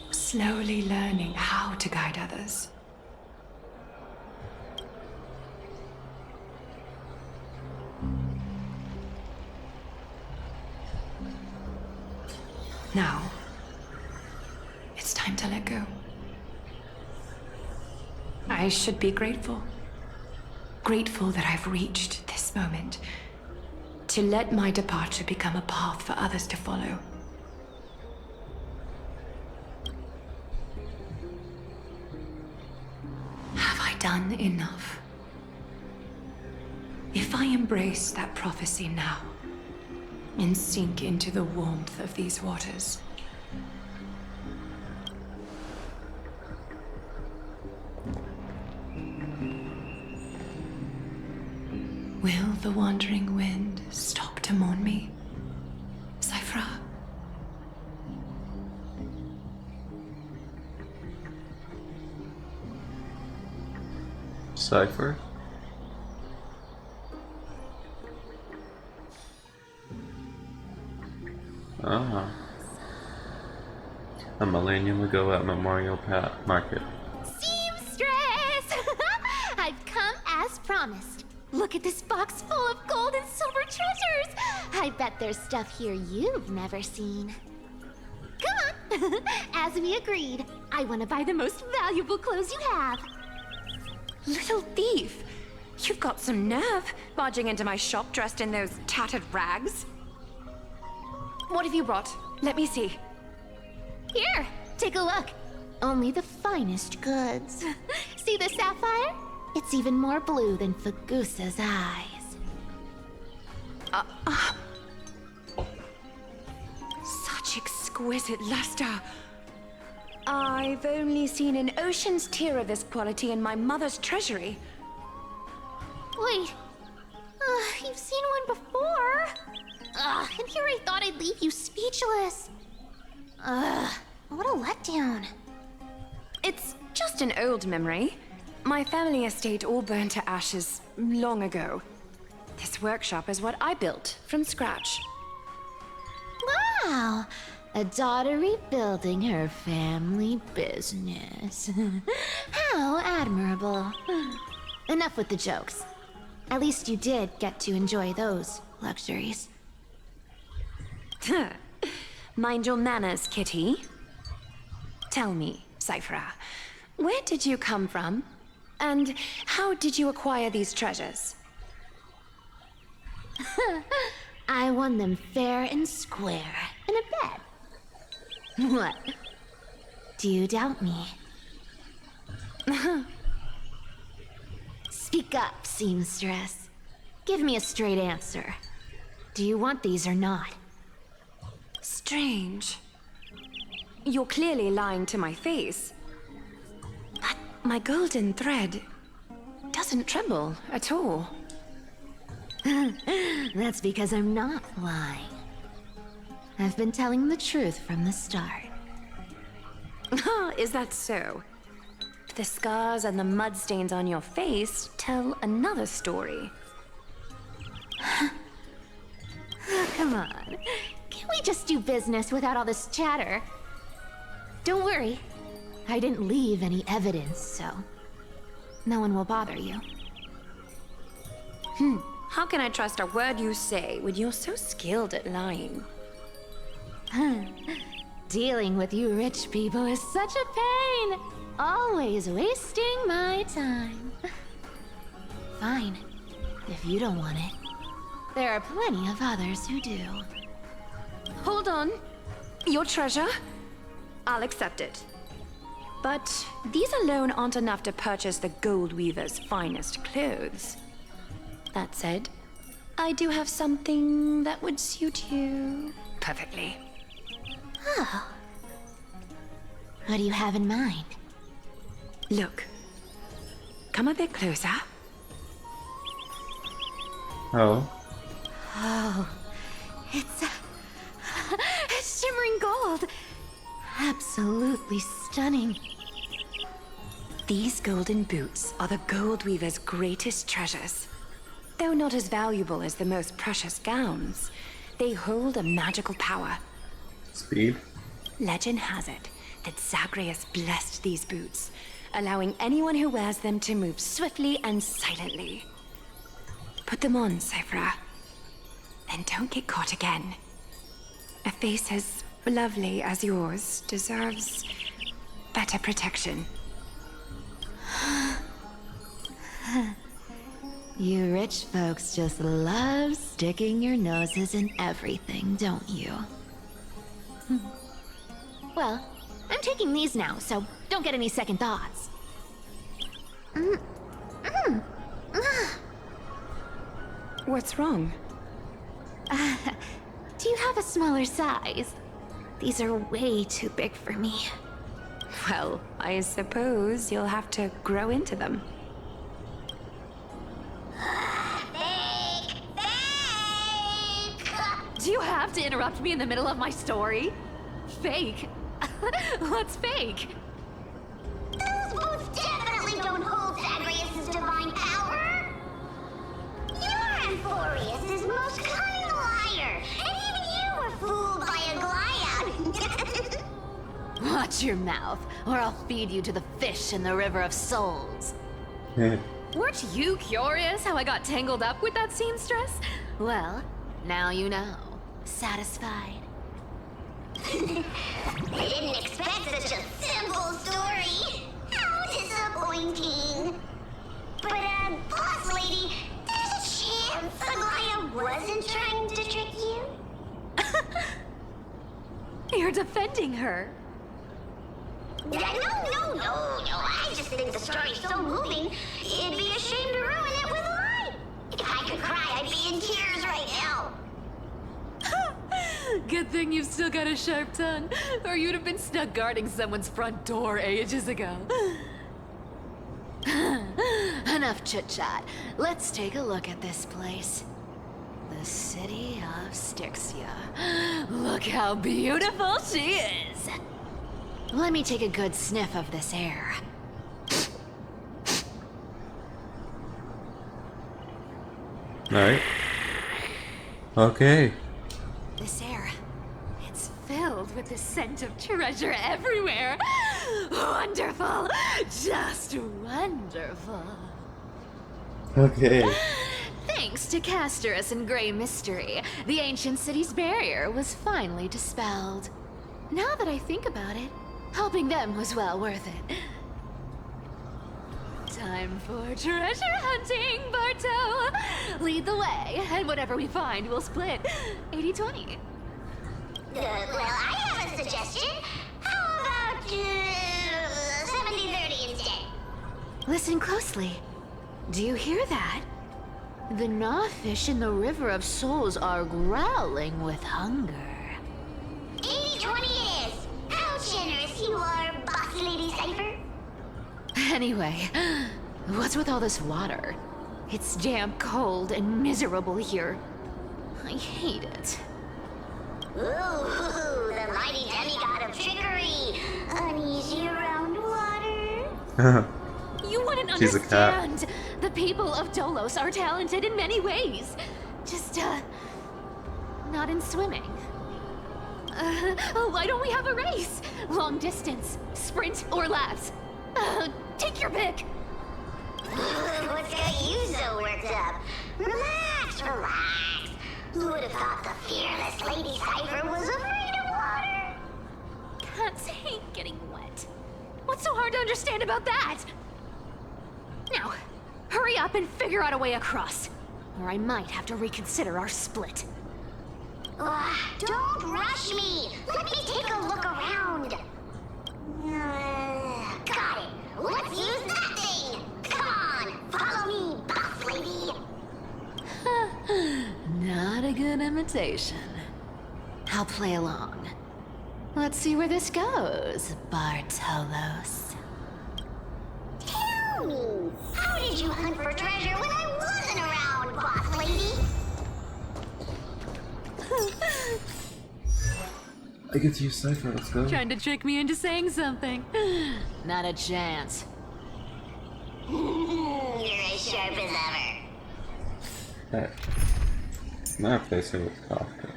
slowly learning how to guide others. Now, it's time to let go. I should be grateful. Grateful that I've reached this moment. To let my departure become a path for others to follow. Have I done enough? If I embrace that prophecy now, and sink into the warmth of these waters, will the wandering wind stop to mourn me, Cyphra? Cypher? Ah. A millennium ago at Memorial Market. Seamstress! I've come as promised. Look at this box full of gold and silver treasures. I bet there's stuff here you've never seen. Come on! As we agreed, I want to buy the most valuable clothes you have. Little thief! You've got some nerve, barging into my shop dressed in those tattered rags. What have you brought? Let me see. Here, take a look. only the finest goods. See the sapphire? It's even more blue than Fagusa's eyes. Such exquisite luster. I've only seen an ocean's tear of this quality in my mother's treasury. Wait, you've seen one before. And here I thought I'd leave you speechless. What a letdown. It's just an old memory. My family estate all burned to ashes long ago. This workshop is what I built from scratch. Wow, a daughter rebuilding her family business. How admirable. Enough with the jokes. At least you did get to enjoy those luxuries. Mind your manners, Kitty. Tell me, Cyphera, where did you come from? And how did you acquire these treasures? I won them fair and square in a bet. What? Do you doubt me? Speak up, seamstress. Give me a straight answer. Do you want these or not? Strange. You're clearly lying to my face. But my golden thread doesn't tremble at all. That's because I'm not lying. I've been telling the truth from the start. Is that so? The scars and the mud stains on your face tell another story. Come on. Can't we just do business without all this chatter? Don't worry. I didn't leave any evidence, so no one will bother you. How can I trust a word you say when you're so skilled at lying? Dealing with you rich people is such a pain. Always wasting my time. Fine, if you don't want it. There are plenty of others who do. Hold on. Your treasure? I'll accept it. But these alone aren't enough to purchase the gold weaver's finest clothes. That said, I do have something that would suit you perfectly. Oh. What do you have in mind? Look. Come a bit closer. Oh. Oh. It's shimmering gold. Absolutely stunning. These golden boots are the gold weaver's greatest treasures. Though not as valuable as the most precious gowns, they hold a magical power. Speed? Legend has it that Zagreus blessed these boots, allowing anyone who wears them to move swiftly and silently. Put them on, Cyphera. Then don't get caught again. A face as lovely as yours deserves better protection. You rich folks just love sticking your noses in everything, don't you? Well, I'm taking these now, so don't get any second thoughts. What's wrong? Do you have a smaller size? These are way too big for me. Well, I suppose you'll have to grow into them. Fake! Fake! Do you have to interrupt me in the middle of my story? Fake? What's fake? Those boots definitely don't hold Zagreus' divine power! You're Amphorius' most cunning liar, and even you were fooled by Aglaea! Watch your mouth, or I'll feed you to the fish in the River of Souls. Weren't you curious how I got tangled up with that seamstress? Well, now you know. Satisfied? I didn't expect such a simple story. How disappointing. But, boss lady, there's a chance Aglaea wasn't trying to trick you? You're defending her. No. I just think the story's so moving, it'd be a shame to ruin it with a lie. If I could cry, I'd be in tears right now. Good thing you've still got a sharp tongue, or you'd have been stuck guarding someone's front door ages ago. Enough chit-chat. Let's take a look at this place. The city of Styxia. Look how beautiful she is! Let me take a good sniff of this air. Alright. Okay. This air, it's filled with the scent of treasure everywhere. Wonderful! Just wonderful. Okay. Thanks to Castorus and Grey Mystery, the ancient city's barrier was finally dispelled. Now that I think about it, helping them was well worth it. Time for treasure hunting, Barto! Lead the way, and whatever we find, we'll split 80-20. Well, I have a suggestion. How about 70-30 instead? Listen closely. Do you hear that? The gnawfish in the River of Souls are growling with hunger. 80-20 it is. How generous you are, boss lady Cypher. Anyway, what's with all this water? It's damp, cold, and miserable here. I hate it. Ooh, the mighty demigod of trickery. Uneasy around water. You wouldn't She's a cat. understand. The people of Dolos are talented in many ways. Just, not in swimming. Why don't we have a race? Long distance, sprint, or laps? Take your pick. What's got you so worked up? Relax. Who would have thought the fearless Lady Cypher was afraid of water? Cats hate getting wet. What's so hard to understand about that? Now, hurry up and figure out a way across, or I might have to reconsider our split. Don't rush me. Let me take a look around. Got it. Let's use that thing. Come on, follow me, boss lady. Not a good imitation. I'll play along. Let's see where this goes, Bartolos. Tell me, how did you hunt for treasure when I wasn't around, boss lady? I get to use Cypher, let's go. Trying to trick me into saying something. Not a chance. You're as sharp as ever. Hey. Now replace her with coffee.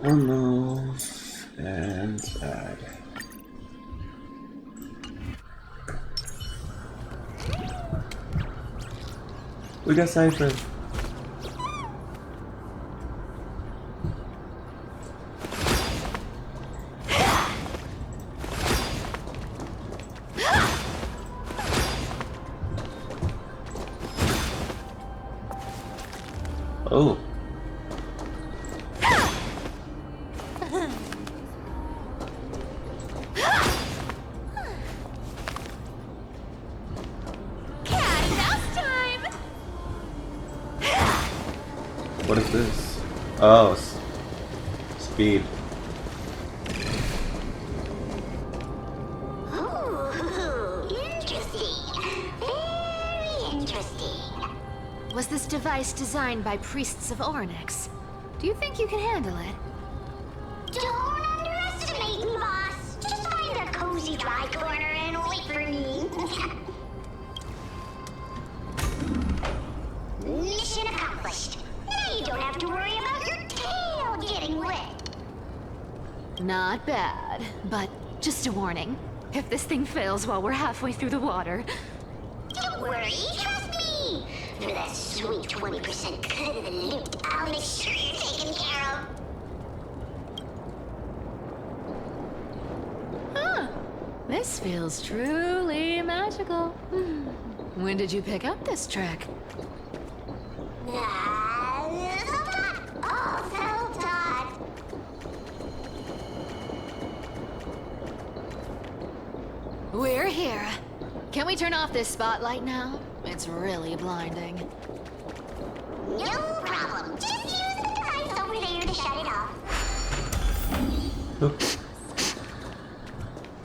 Remove and add. We got Cypher. Oh. What is this? Oh, speed. Ooh, interesting. Very interesting. Was this device designed by priests of Ornyx? Do you think you can handle it? Don't underestimate me, boss. Just find a cozy dry corner and wait for me. Mission accomplished. Now you don't have to worry about your tail getting wet. Not bad, but just a warning. If this thing fails while we're halfway through the water... Don't worry, trust me. For that sweet 20% cut of the loot, I'll make sure you're taken care of. Huh. This feels truly magical. When did you pick up this trick? Self-taught. We're here. Can we turn off this spotlight now? It's really blinding. No problem. Just use the device over there to shut it off. Oops.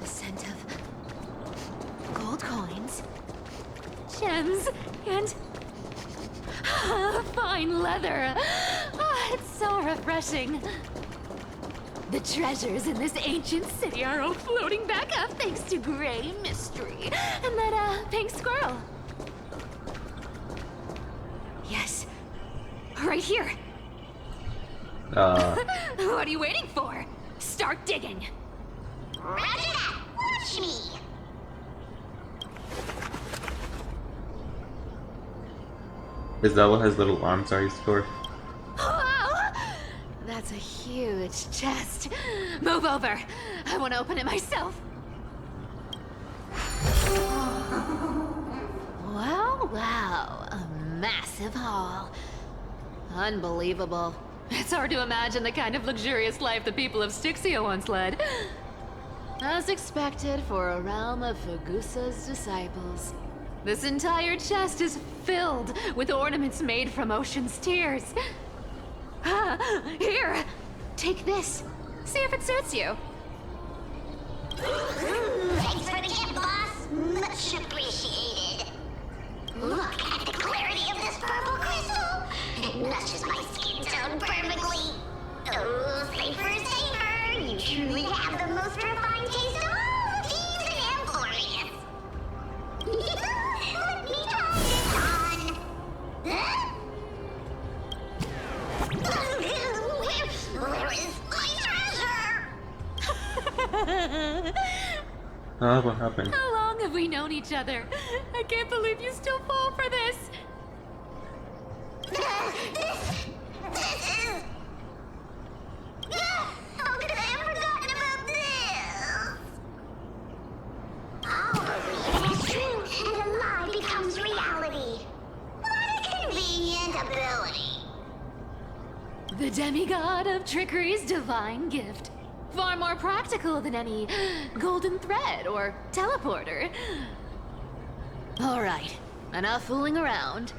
The scent of gold coins, gems, and fine leather. It's so refreshing. The treasures in this ancient city are all floating back up thanks to Grey Mystery and that pink squirrel. Yes, right here. What are you waiting for? Start digging. Roger that. Watch me. Is that what his little arms are used for? Wow! That's a huge chest. Move over. I want to open it myself. Wow, wow. A massive haul. Unbelievable. It's hard to imagine the kind of luxurious life the people of Styxia once led. As expected for a realm of Fagusa's disciples. This entire chest is filled with ornaments made from ocean's tears. Here, take this. See if it suits you. Thanks for the gift, boss. Much appreciated. Look at the clarity of this purple crystal. It matches my skin tone perfectly. Oh, safer, safer. You truly have the most refined taste of all thieves and employees. Let me try this on. Huh? Where is my treasure? What happened? How long have we known each other? I can't believe you still fall for this. This is... How could I have forgotten about this? Our belief is true, and a lie becomes reality. What a convenient ability. The demigod of trickery's divine gift. Far more practical than any golden thread or teleporter. All right, enough fooling around.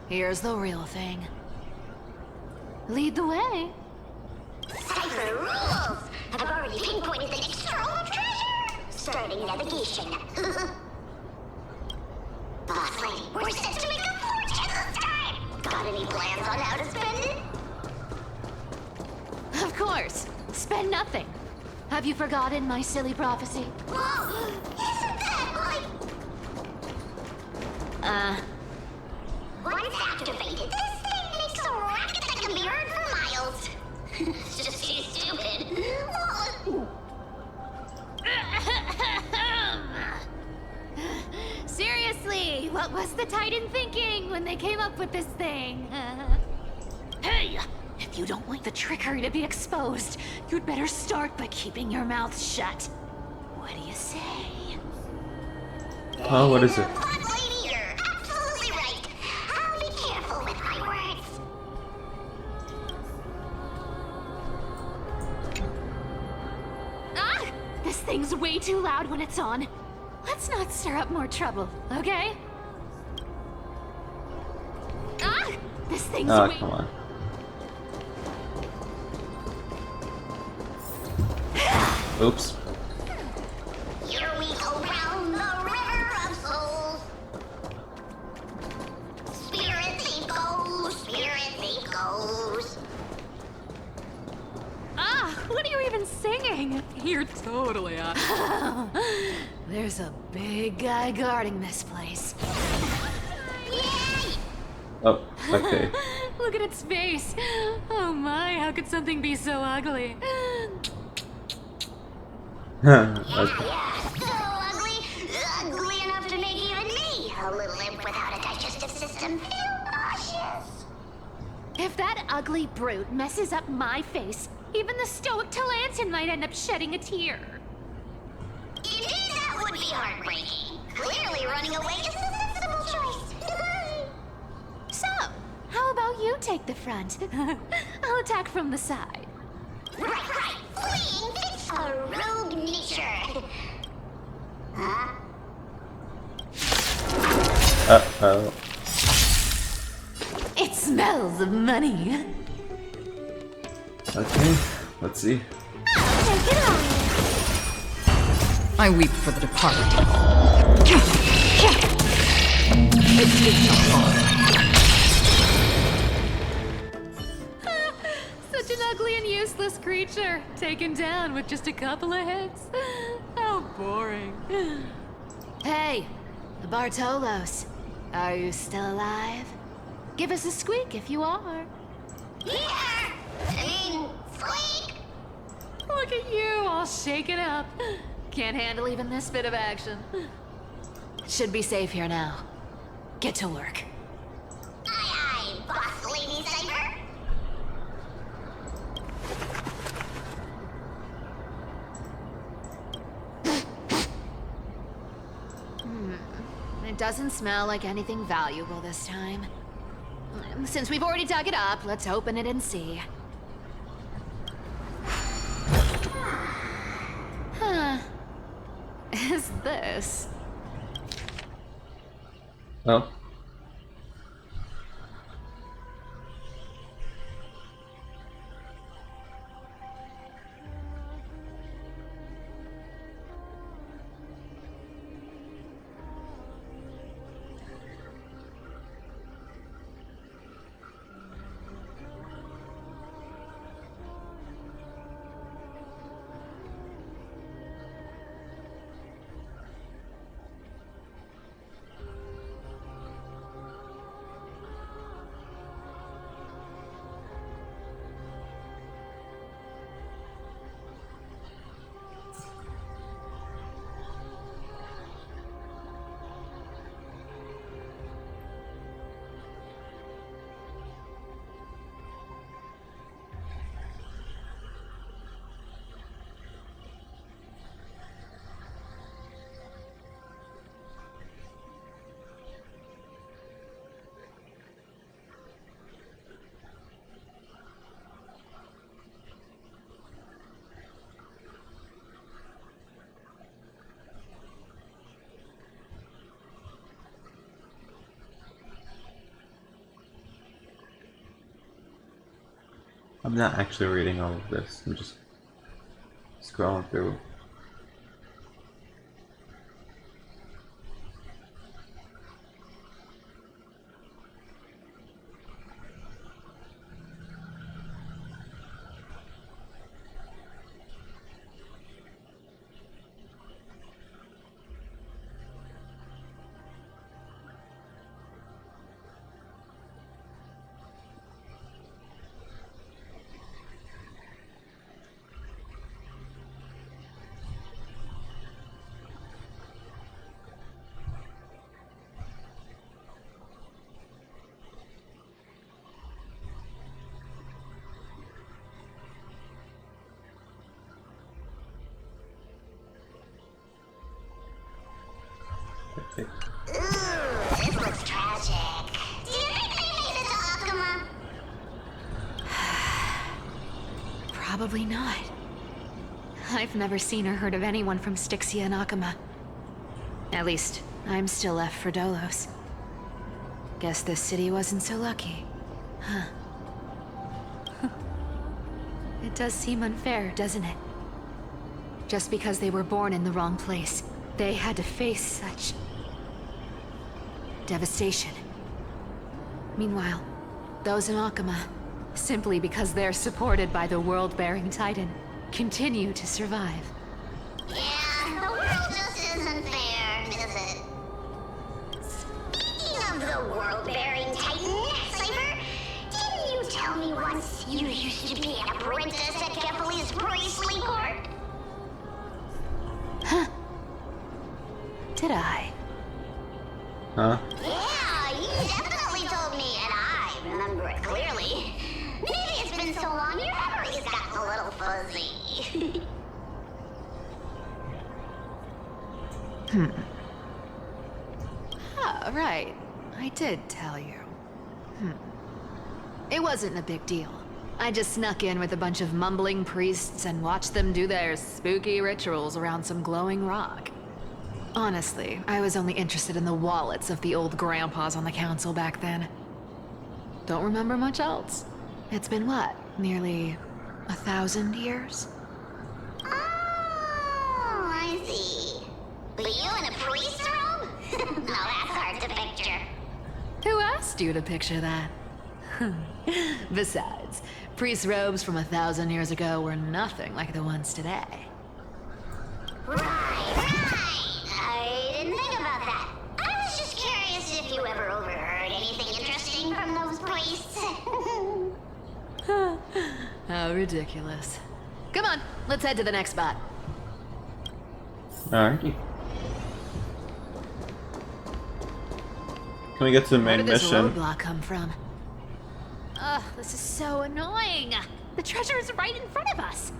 Here's the real thing. Lead the way. Cipher rules! I've already pinpointed the next trove of treasure! Starting navigation. Boss lady, we're set to make a fortune this time! Got any plans on how to spend it? Of course. Spend nothing. Have you forgotten my silly prophecy? Whoa! Isn't that like... Once activated, this thing makes a racket that can be heard for miles. It's just too stupid. Seriously, what was the Titan thinking when they came up with this thing? Hey! If you don't want the trickery to be exposed, you'd better start by keeping your mouth shut. What do you say? Oh, what is it? Boss lady, you're absolutely right. I'll be careful with my words. Ah! This thing's way too loud when it's on. Let's not stir up more trouble, okay? Ah! This thing's way... Come on. Oops. Here we go round the river of souls. Spirit thief goes, spirit thief goes. Ah! What are you even singing? You're totally off. There's a big guy guarding this place. Yay! Oh, okay. Look at its face. Oh my, how could something be so ugly? Okay. Yeah, so ugly. Ugly enough to make even me, a little imp without a digestive system, feel nauseous. If that ugly brute messes up my face, even the stoic Talantin might end up shedding a tear. Indeed, that would be heartbreaking. Clearly running away is the sensible choice. So, how about you take the front? I'll attack from the side. Right. Fleeing fits a rogue nature. Huh? Uh-oh. It smells of money. Okay, let's see. I weep for the departed. Such an ugly and useless creature, taken down with just a couple of hits. How boring. Hey, the Bartolos. Are you still alive? Give us a squeak if you are. Yeah! I mean, squeak! Look at you, all shaken up. Can't handle even this bit of action. Should be safe here now. Get to work. Aye, aye, boss lady Cypher. It doesn't smell like anything valuable this time. Since we've already dug it up, let's open it and see. Huh. Is this? Oh. I'm not actually reading all of this, I'm just scrolling through. Okay. Ooh, this looks tragic. Do you think they made it to Akuma? Probably not. I've never seen or heard of anyone from Styxia and Akuma. At least, I'm still left for Dolos. Guess this city wasn't so lucky. Huh. It does seem unfair, doesn't it? Just because they were born in the wrong place, they had to face such devastation. Meanwhile, those in Akuma, simply because they're supported by the world-bearing Titan, continue to survive. Yeah, the world just isn't fair, is it? Speaking of the world-bearing Titan, Cypher, didn't you tell me once you used to be an apprentice at Kepali's Bracelet Court? Huh? Did I? Huh? Yeah, you definitely told me, and I remember it clearly. Maybe it's been so long, your memory's gotten a little fuzzy. Oh, right. I did tell you. It wasn't a big deal. I just snuck in with a bunch of mumbling priests and watched them do their spooky rituals around some glowing rock. Honestly, I was only interested in the wallets of the old grandpas on the council back then. Don't remember much else. It's been what, nearly 1,000 years? Oh, I see. But you in a priest robe? No, that's hard to picture. Who asked you to picture that? Besides, priest robes from 1,000 years ago were nothing like the ones today. Right. I didn't think about that. I was just curious if you ever overheard anything interesting from those priests. How ridiculous. Come on, let's head to the next spot. Alrighty. Can we get to the Where main did this mission? roadblock come from? Ugh, this is so annoying. The treasure is right in front of us.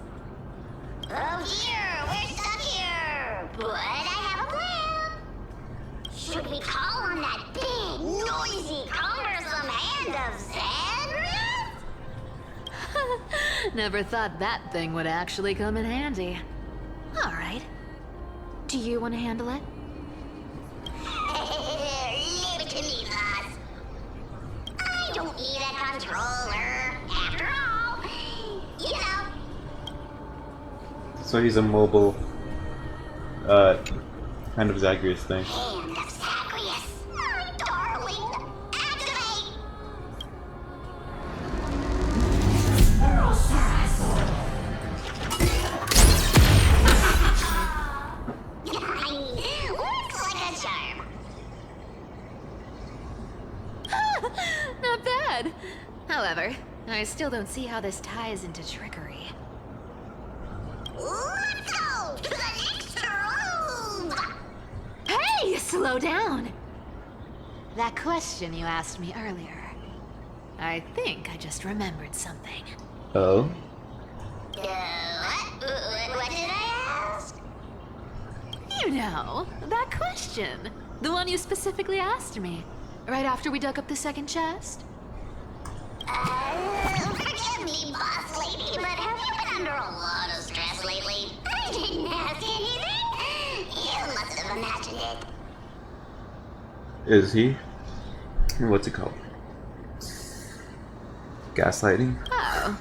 Oh dear, we're stuck here. But I have a plan. Should we call on that big, noisy, cumbersome hand of Xandrith? Never thought that thing would actually come in handy. All right. Do you want to handle it? Leave it to me, boss. I don't need a controller. After all, you know. So he's a mobile, kind of Zagreus thing. Hand of Zagreus. My darling. Activate. Looks like a charm. Not bad. However, I still don't see how this ties into trickery. Let's go to the next room. Hey, slow down. That question you asked me earlier. I think I just remembered something. Oh? What did I ask? You know, that question. The one you specifically asked me. Right after we dug up the second chest. Forgive me, boss lady, but have you been under a lot of stress lately? I didn't ask anything. You must have imagined it. Is he? What's it called? Gaslighting? Oh.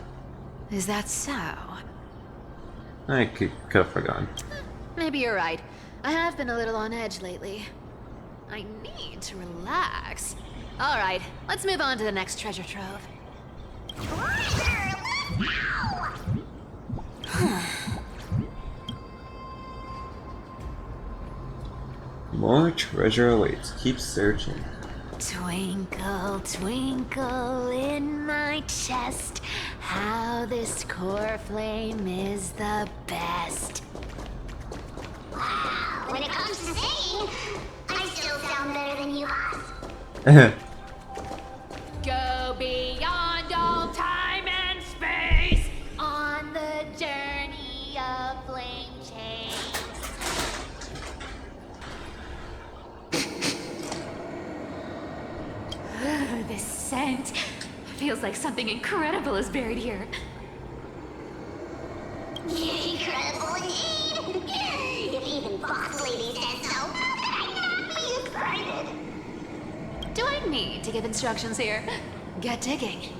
Is that so? I could have forgotten. Maybe you're right. I have been a little on edge lately. I need to relax. All right, let's move on to the next treasure trove. More treasure awaits. Keep searching. Twinkle, twinkle in my chest, how this core flame is the best. Wow, when it comes to singing, I still sound better than you, boss. Go beyond all time and space on the journey of flame change. This scent feels like something incredible is buried here. Incredible indeed. If even boss lady said so, how could I not be excited? Do I need to give instructions here? Get digging.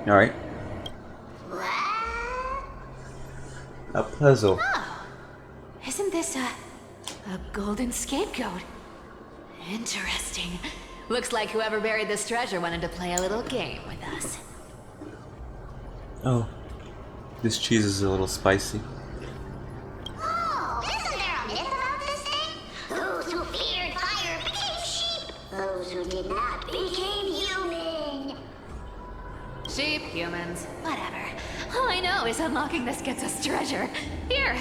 Alright. What? A puzzle. Oh, isn't this a golden scapegoat? Interesting. Looks like whoever buried this treasure wanted to play a little game with us. Oh. This cheese is a little spicy. Oh, isn't there a myth about this thing? Those who feared fire became sheep. Those who did not became human. Sheep, humans, whatever. All I know is unlocking this gets us treasure. Here.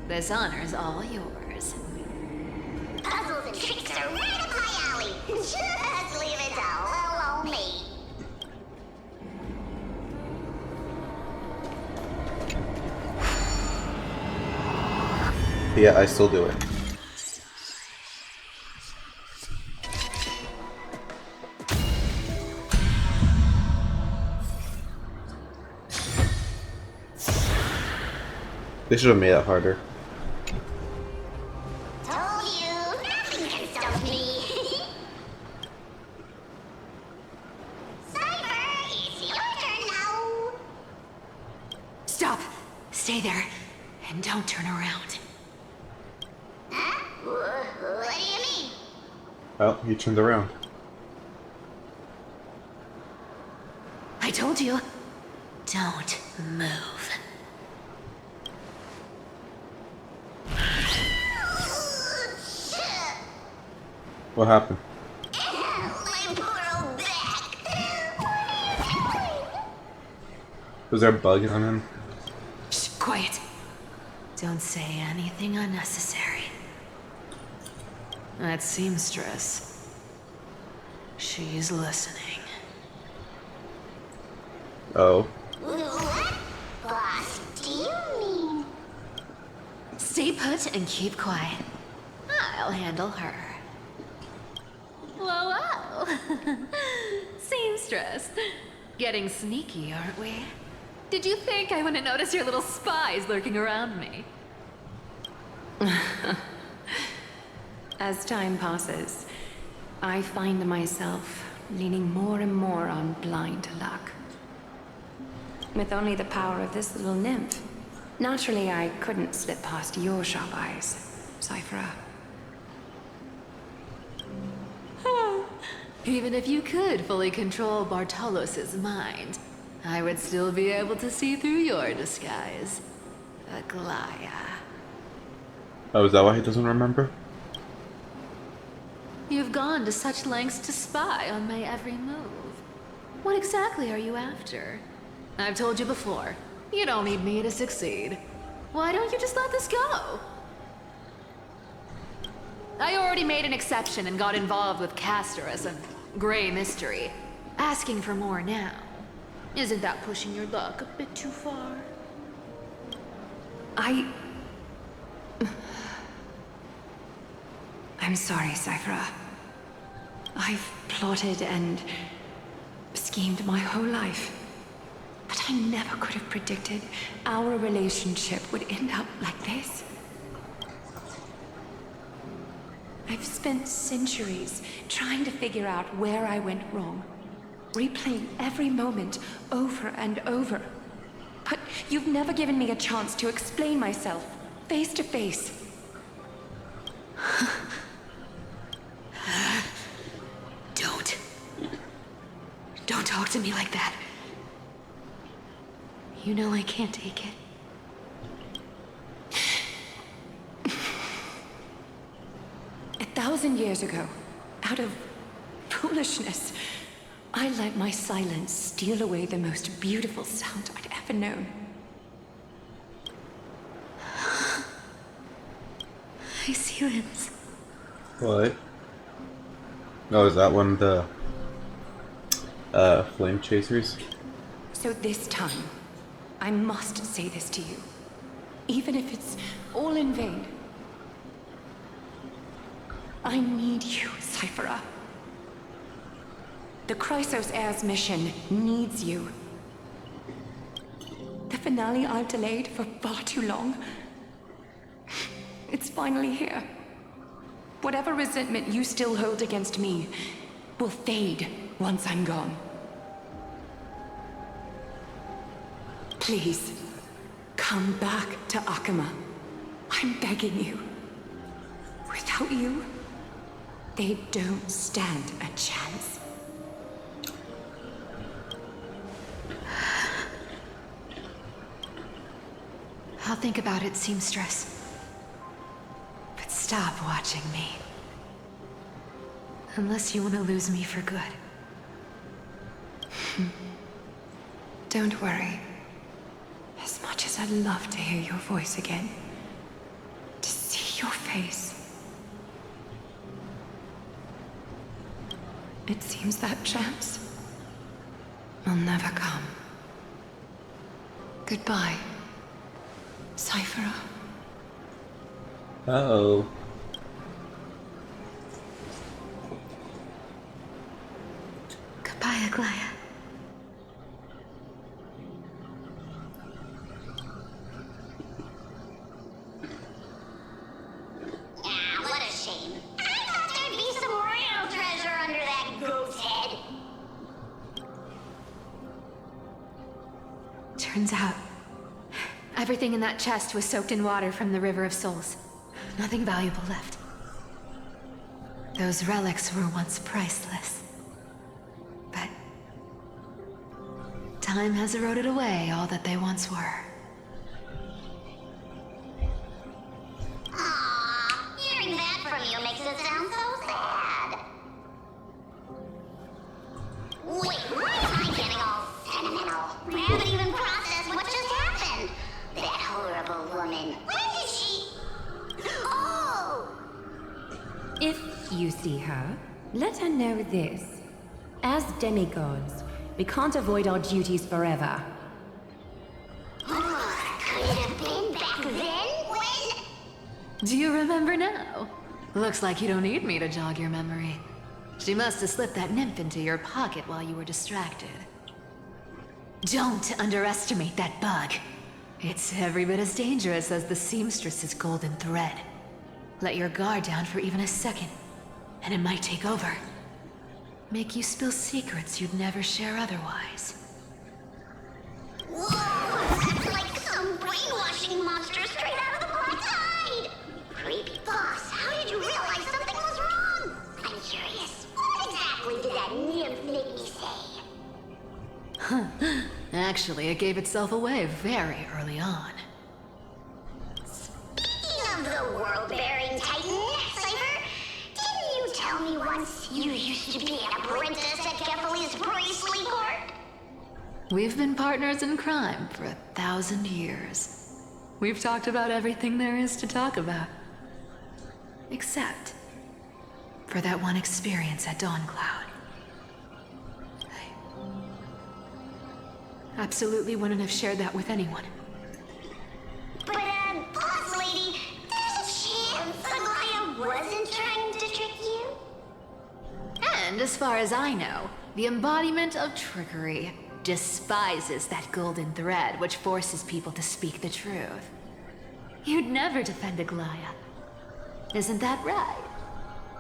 This honor's all yours. Puzzles and tricks are right up my alley. Just leave it all alone me. Yeah, I still do it. They should have made it harder. Told you, nothing can stop me. Cyber, it's your turn now. Stop! Stay there, and don't turn around. Huh? What do you mean? Oh, he turned around. I told you, don't move. What happened? My poor old back. Was there a bug on him? Shh, quiet. Don't say anything unnecessary. That seamstress. She's listening. Oh. What? Boss, do you mean? Stay put and keep quiet. I'll handle her. Whoa, whoa. Seamstress. Getting sneaky, aren't we? Did you think I wouldn't notice your little spies lurking around me? As time passes, I find myself leaning more and more on blind luck. With only the power of this little nymph, naturally I couldn't slip past your sharp eyes, Cyphera. Even if you could fully control Bartolos's mind, I would still be able to see through your disguise. Aglaea. Oh, is that why he doesn't remember? You've gone to such lengths to spy on my every move. What exactly are you after? I've told you before, you don't need me to succeed. Why don't you just let this go? I already made an exception and got involved with Castor as a gray mystery. Asking for more now. Isn't that pushing your luck a bit too far? I'm sorry, Cyphera. I've plotted and schemed my whole life. But I never could have predicted our relationship would end up like this. I've spent centuries trying to figure out where I went wrong, replaying every moment over and over. But you've never given me a chance to explain myself, face to face. Don't talk to me like that. You know I can't take it. 1,000 years ago, out of foolishness, I let my silence steal away the most beautiful sound I'd ever known. My silence. What? Oh, is that one of the flame chasers? So this time, I must say this to you, even if it's all in vain. I need you, Cyphera. The Chrysos Heir's mission needs you. The finale I've delayed for far too long. It's finally here. Whatever resentment you still hold against me will fade once I'm gone. Please, come back to Akama. I'm begging you. Without you, they don't stand a chance. I'll think about it, seamstress. But stop watching me. Unless you want to lose me for good. Don't worry. As much as I'd love to hear your voice again, to see your face, it seems that chance will never come. Goodbye, Cyphera. Uh-oh. Goodbye, Aglaea. Turns out, everything in that chest was soaked in water from the River of Souls. Nothing valuable left. Those relics were once priceless. But time has eroded away all that they once were. Aww, hearing that from you makes it sound so sad. Wait, why am I getting all sentimental? I haven't even processed what just happened. That horrible woman. Where is she? Oh! If you see her, let her know this. As demigods, we can't avoid our duties forever. Could it have been back then when... Do you remember now? Looks like you don't need me to jog your memory. She must have slipped that nymph into your pocket while you were distracted. Don't underestimate that bug. It's every bit as dangerous as the seamstress's golden thread. Let your guard down for even a second, and it might take over. Make you spill secrets you'd never share otherwise. Whoa! That's like some brainwashing monster straight out of the Black Tide! Creepy boss, how did you realize something was wrong? I'm curious, what exactly did that nymph make me say? Actually, it gave itself away very early on. Speaking of the world-bearing titan, Cypher, didn't you tell me once you used to be an apprentice at Kefali's priestly court? We've been partners in crime for 1,000 years. We've talked about everything there is to talk about. Except for that one experience at Dawncloud. I absolutely wouldn't have shared that with anyone. But, boss lady, there's a chance Aglaea wasn't trying to trick you? And as far as I know, the embodiment of trickery despises that golden thread which forces people to speak the truth. You'd never defend Aglaea. Isn't that right,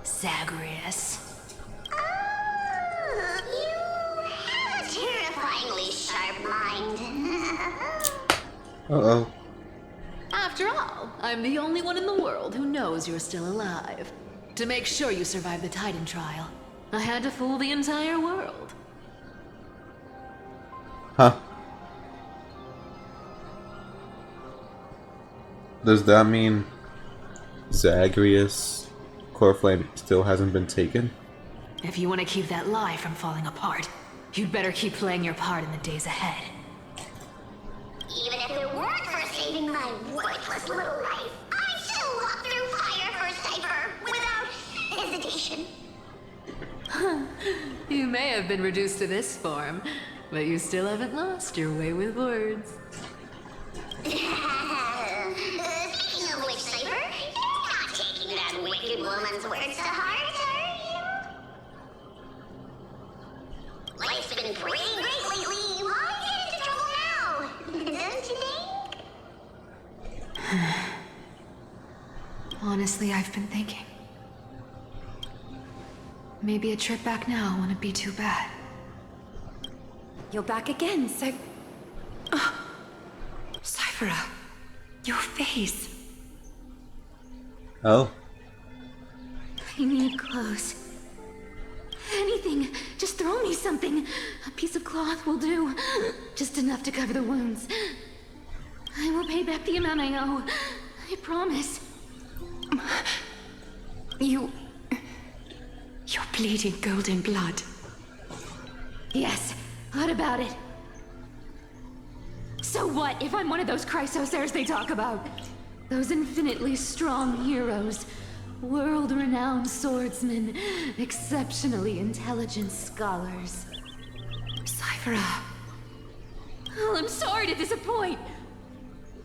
Zagreus? You have a terrifyingly sharp mind. Uh-oh. After all, I'm the only one in the world who knows you're still alive. To make sure you survive the Titan trial, I had to fool the entire world. Huh. Does that mean Zagreus' core flame still hasn't been taken? If you want to keep that lie from falling apart, you'd better keep playing your part in the days ahead. Even if it weren't for saving my worthless little life, I'd still walk through fire for Cypher without hesitation. You may have been reduced to this form, but you still haven't lost your way with words. Speaking of which, Cypher, you're not taking that wicked woman's words to heart, are you? Life's been pretty great lately. Why get into trouble now? Don't you think? Honestly, I've been thinking. Maybe a trip back now wouldn't be too bad. You're back again, so... Cyphera, your face. Oh. I need clothes. Anything. Just throw me something. A piece of cloth will do. Just enough to cover the wounds. I will pay back the amount I owe. I promise. You're bleeding golden blood. Yes. What about it? So what if I'm one of those Chrysosairs they talk about? Those infinitely strong heroes. World-renowned swordsmen. Exceptionally intelligent scholars. Cyphera. Oh, I'm sorry to disappoint.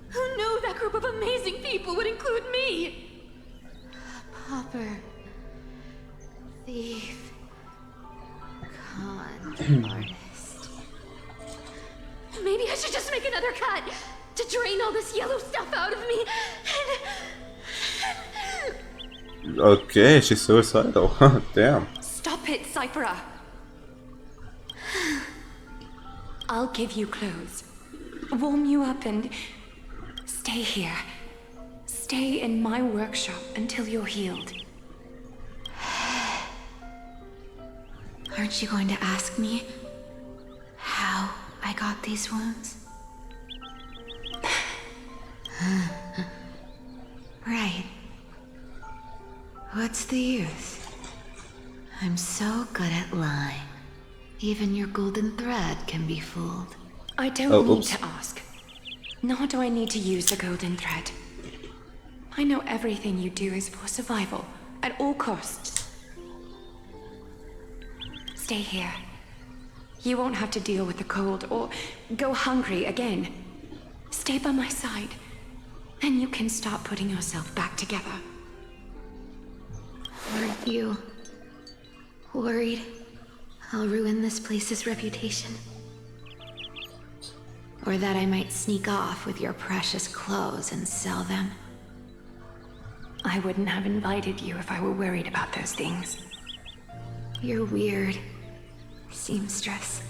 Who knew that group of amazing people would include me? A pauper. Thief. Con artist. Maybe I should just make another cut to drain all this yellow stuff out of me. Okay, she's suicidal. Damn. Stop it, Cyphera. I'll give you clothes. warm you up and stay here. Stay in my workshop until you're healed. Aren't you going to ask me how I got these wounds? Right. What's the use? I'm so good at lying. Even your golden thread can be fooled. I don't need to ask. Nor do I need to use the golden thread. I know everything you do is for survival, at all costs. Stay here. You won't have to deal with the cold or go hungry again. Stay by my side, and you can start putting yourself back together. Aren't you worried I'll ruin this place's reputation? Or that I might sneak off with your precious clothes and sell them? I wouldn't have invited you if I were worried about those things. You're weird, seamstress.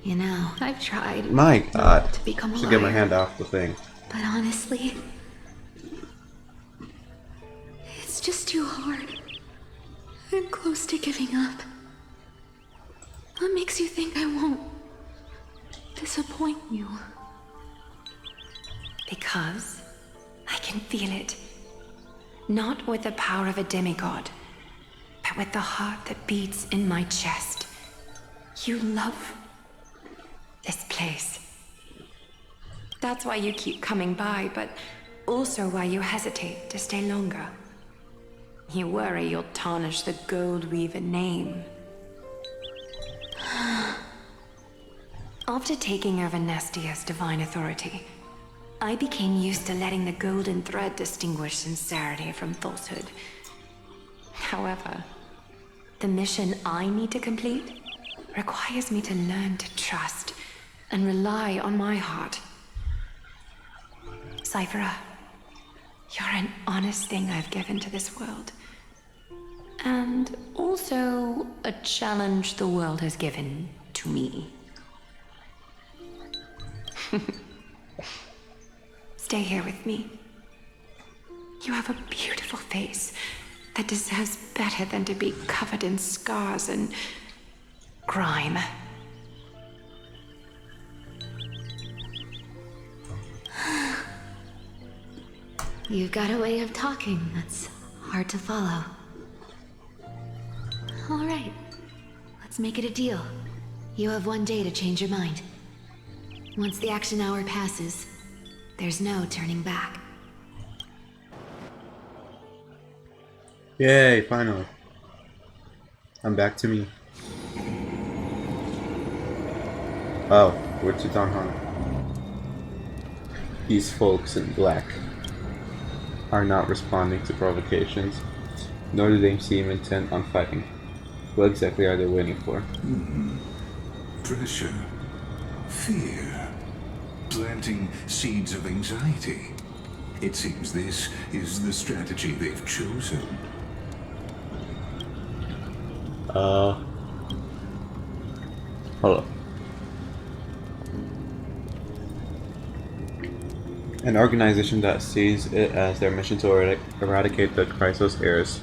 You know, I've tried My God. to become a Should get my liar, hand off the thing. but honestly, it's just too hard. I'm close to giving up. What makes you think I won't disappoint you? Because I can feel it. Not with the power of a demigod, but with the heart that beats in my chest. You love this place. That's why you keep coming by, but also why you hesitate to stay longer. You worry you'll tarnish the Gold Weaver name. After taking over Nestia's divine authority, I became used to letting the golden thread distinguish sincerity from falsehood. However, the mission I need to complete requires me to learn to trust and rely on my heart. Cyphera, you're an honest thing I've given to this world. And also a challenge the world has given to me. Stay here with me. You have a beautiful face that deserves better than to be covered in scars and grime. You've got a way of talking that's hard to follow. All right, let's make it a deal. You have 1 day to change your mind. Once the action hour passes, there's no turning back. Yay, finally. I'm back to me. Oh, we're Tutankhamun. These folks in black are not responding to provocations, nor do they seem intent on fighting. What exactly are they waiting for? Pressure. Fear. Planting seeds of anxiety. It seems this is the strategy they've chosen. Hold up. An organization that sees it as their mission to eradicate the Chrysos heirs.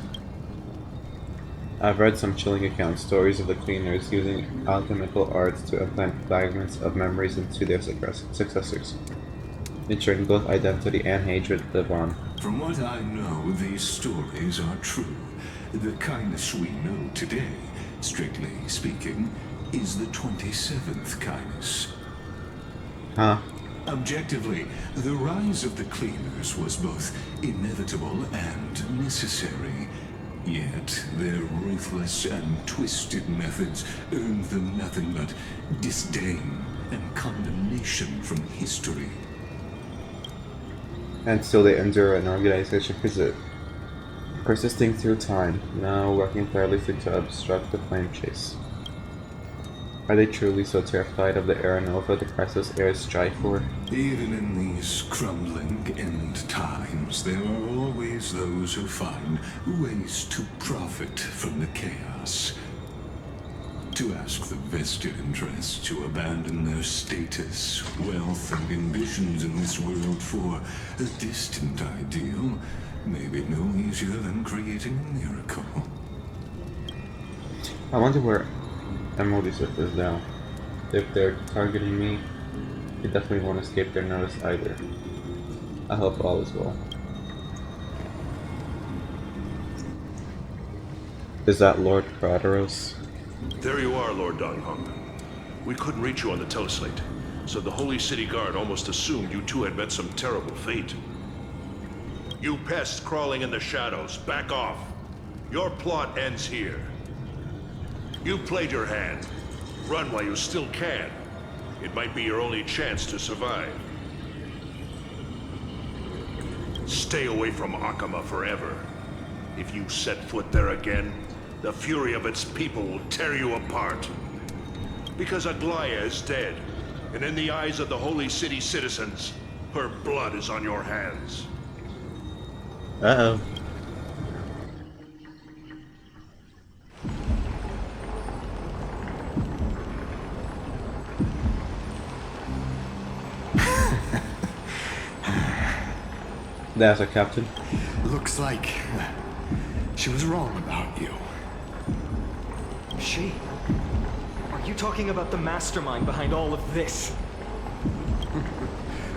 I've read some chilling account stories of the cleaners using alchemical arts to implant fragments of memories into their successors, ensuring both identity and hatred live on. From what I know, these stories are true. The kindness we know today, strictly speaking, is the 27th kindness. Huh? Objectively, the rise of the cleaners was both inevitable and necessary. Yet, their ruthless and twisted methods earned them nothing but disdain and condemnation from history. And still they endure an organization persisting through time, now working tirelessly to obstruct the flame chase. Are they truly so terrified of the era nova the Chrysos heirs strive for? Even in these crumbling end times, there are always those who find ways to profit from the chaos. To ask the vested interests to abandon their status, wealth, and ambitions in this world for a distant ideal may be no easier than creating a miracle. I wonder where Emerald Yusuf is now. If they're targeting me, they definitely won't escape their notice either. I hope all is well. Is that Lord Kratos? There you are, Lord Donghong. We couldn't reach you on the teleslate, so the Holy City Guard almost assumed you two had met some terrible fate. You pests crawling in the shadows, back off. Your plot ends here. You played your hand. Run while you still can. It might be your only chance to survive. Stay away from Akama forever. If you set foot there again, the fury of its people will tear you apart. Because Aglaea is dead, and in the eyes of the Holy City citizens, her blood is on your hands. Uh-oh. That's our captain. Looks like she was wrong about you. She? Are you talking about the mastermind behind all of this?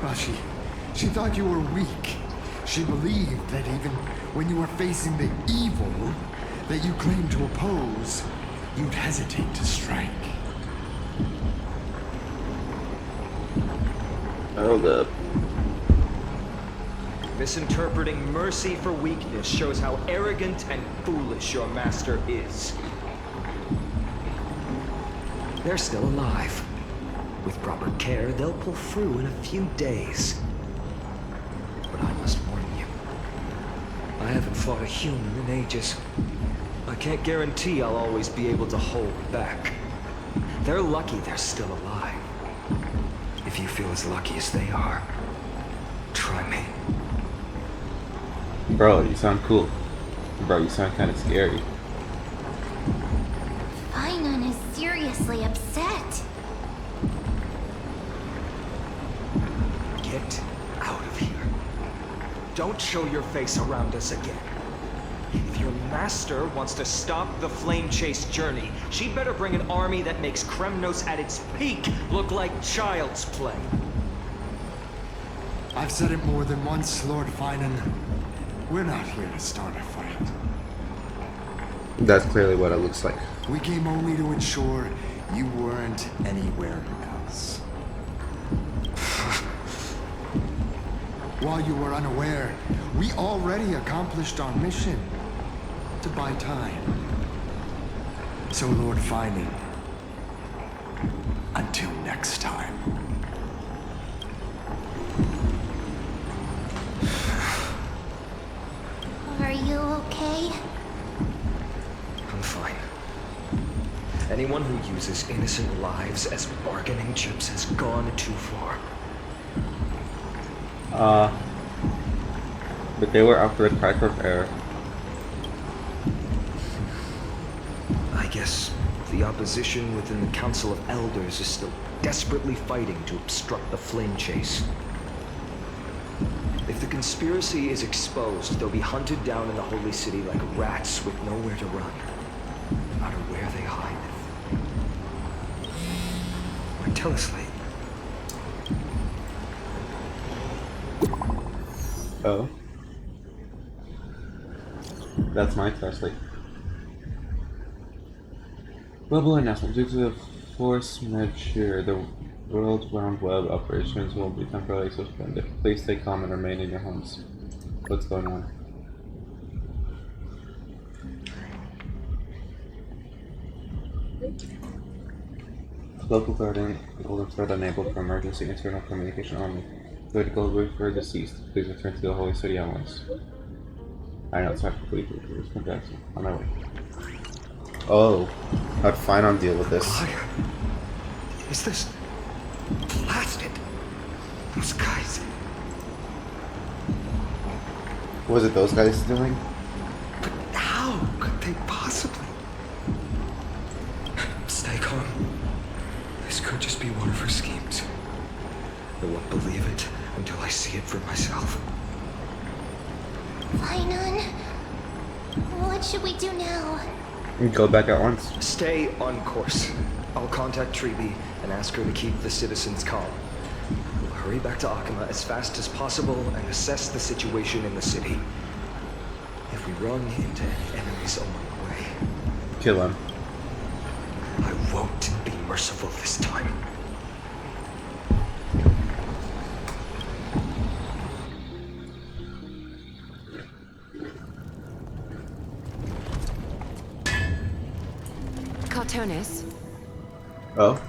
Well, she thought you were weak. She believed that even when you were facing the evil that you claimed to oppose, you'd hesitate to strike. Hold up. Misinterpreting mercy for weakness shows how arrogant and foolish your master is. They're still alive. With proper care, they'll pull through in a few days. But I must warn you, I haven't fought a human in ages. I can't guarantee I'll always be able to hold back. They're lucky they're still alive. If you feel as lucky as they are, try me. Bro, you sound cool. Bro, you sound kind of scary. Finon is seriously upset. Get out of here. Don't show your face around us again. If your master wants to stop the flame chase journey, she'd better bring an army that makes Kremnos at its peak look like child's play. I've said it more than once, Lord Finon. We're not here to start a fight. That's clearly what it looks like. We came only to ensure you weren't anywhere else. While you were unaware, we already accomplished our mission to buy time. So, Lord Finon, until next time. Are you okay? I'm fine. Anyone who uses innocent lives as bargaining chips has gone too far. But they were after a cracker of air. I guess the opposition within the Council of Elders is still desperately fighting to obstruct the flame chase. If the conspiracy is exposed, they'll be hunted down in the Holy City like rats with nowhere to run, no matter where they hide. My teleslate. Oh. That's my Tesla. Global announcement. Due to the force majeure, the world round web operations will be temporarily suspended. Please stay calm and remain in your homes. What's going on? Local guardian, golden thread enabled for emergency internal communication only. Critical for deceased. Please return to the Holy City at once. I know it's hard to believe it. Congrats. On my way. Oh, how'd Finon deal with this? Is this blasted? Those guys. Was it those guys doing? But how could they possibly? Stay could just be one of her schemes. I won't believe it until I see it for myself. Fainan, what should we do now? Go back at once. Stay on course. I'll contact Treeby and ask her to keep the citizens calm. We'll hurry back to Akima as fast as possible and assess the situation in the city. If we run into any enemies along the way, Kill him. I won't be merciful this time. Cartonis? Oh?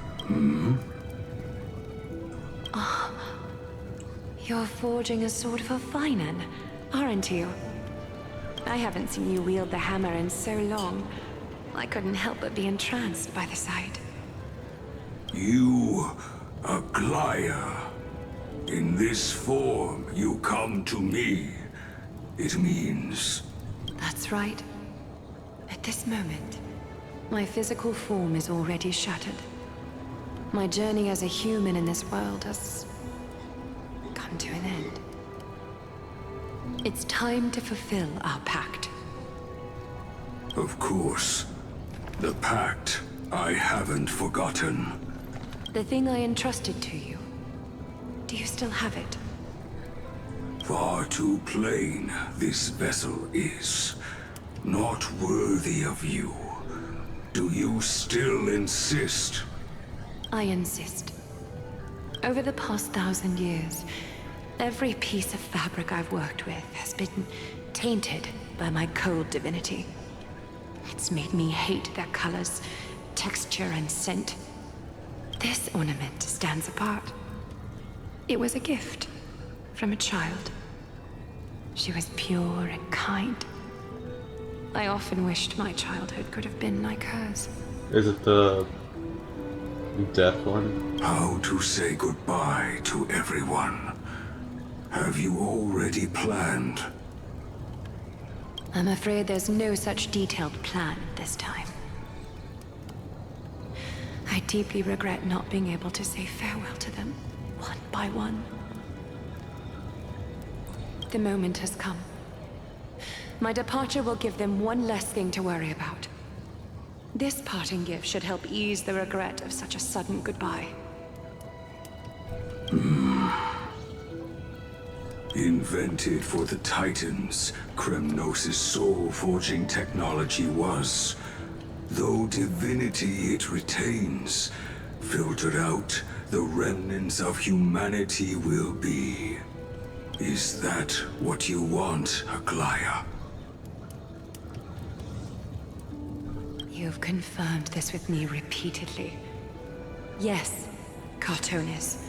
You're forging a sword for Fainan, aren't you? I haven't seen you wield the hammer in so long. I couldn't help but be entranced by the sight. You, Aglaea. In this form, you come to me. It means... That's right. At this moment, my physical form is already shattered. My journey as a human in this world has come to an end. It's time to fulfill our pact. Of course. The pact I haven't forgotten. The thing I entrusted to you. Do you still have it? Far too plain this vessel is. Not worthy of you. Do you still insist? I insist. Over the past 1,000 years, every piece of fabric I've worked with has been tainted by my cold divinity. It's made me hate their colors, texture, and scent. This ornament stands apart. It was a gift from a child. She was pure and kind. I often wished my childhood could have been like hers. Is it the death one? How to say goodbye to everyone? Have you already planned? I'm afraid there's no such detailed plan this time. I deeply regret not being able to say farewell to them, one by one. The moment has come. My departure will give them one less thing to worry about. This parting gift should help ease the regret of such a sudden goodbye. Invented for the Titans, Kremnos' soul-forging technology was. Though divinity it retains, filtered out, the remnants of humanity will be. Is that what you want, Aglaea? You've confirmed this with me repeatedly. Yes, Cartonis.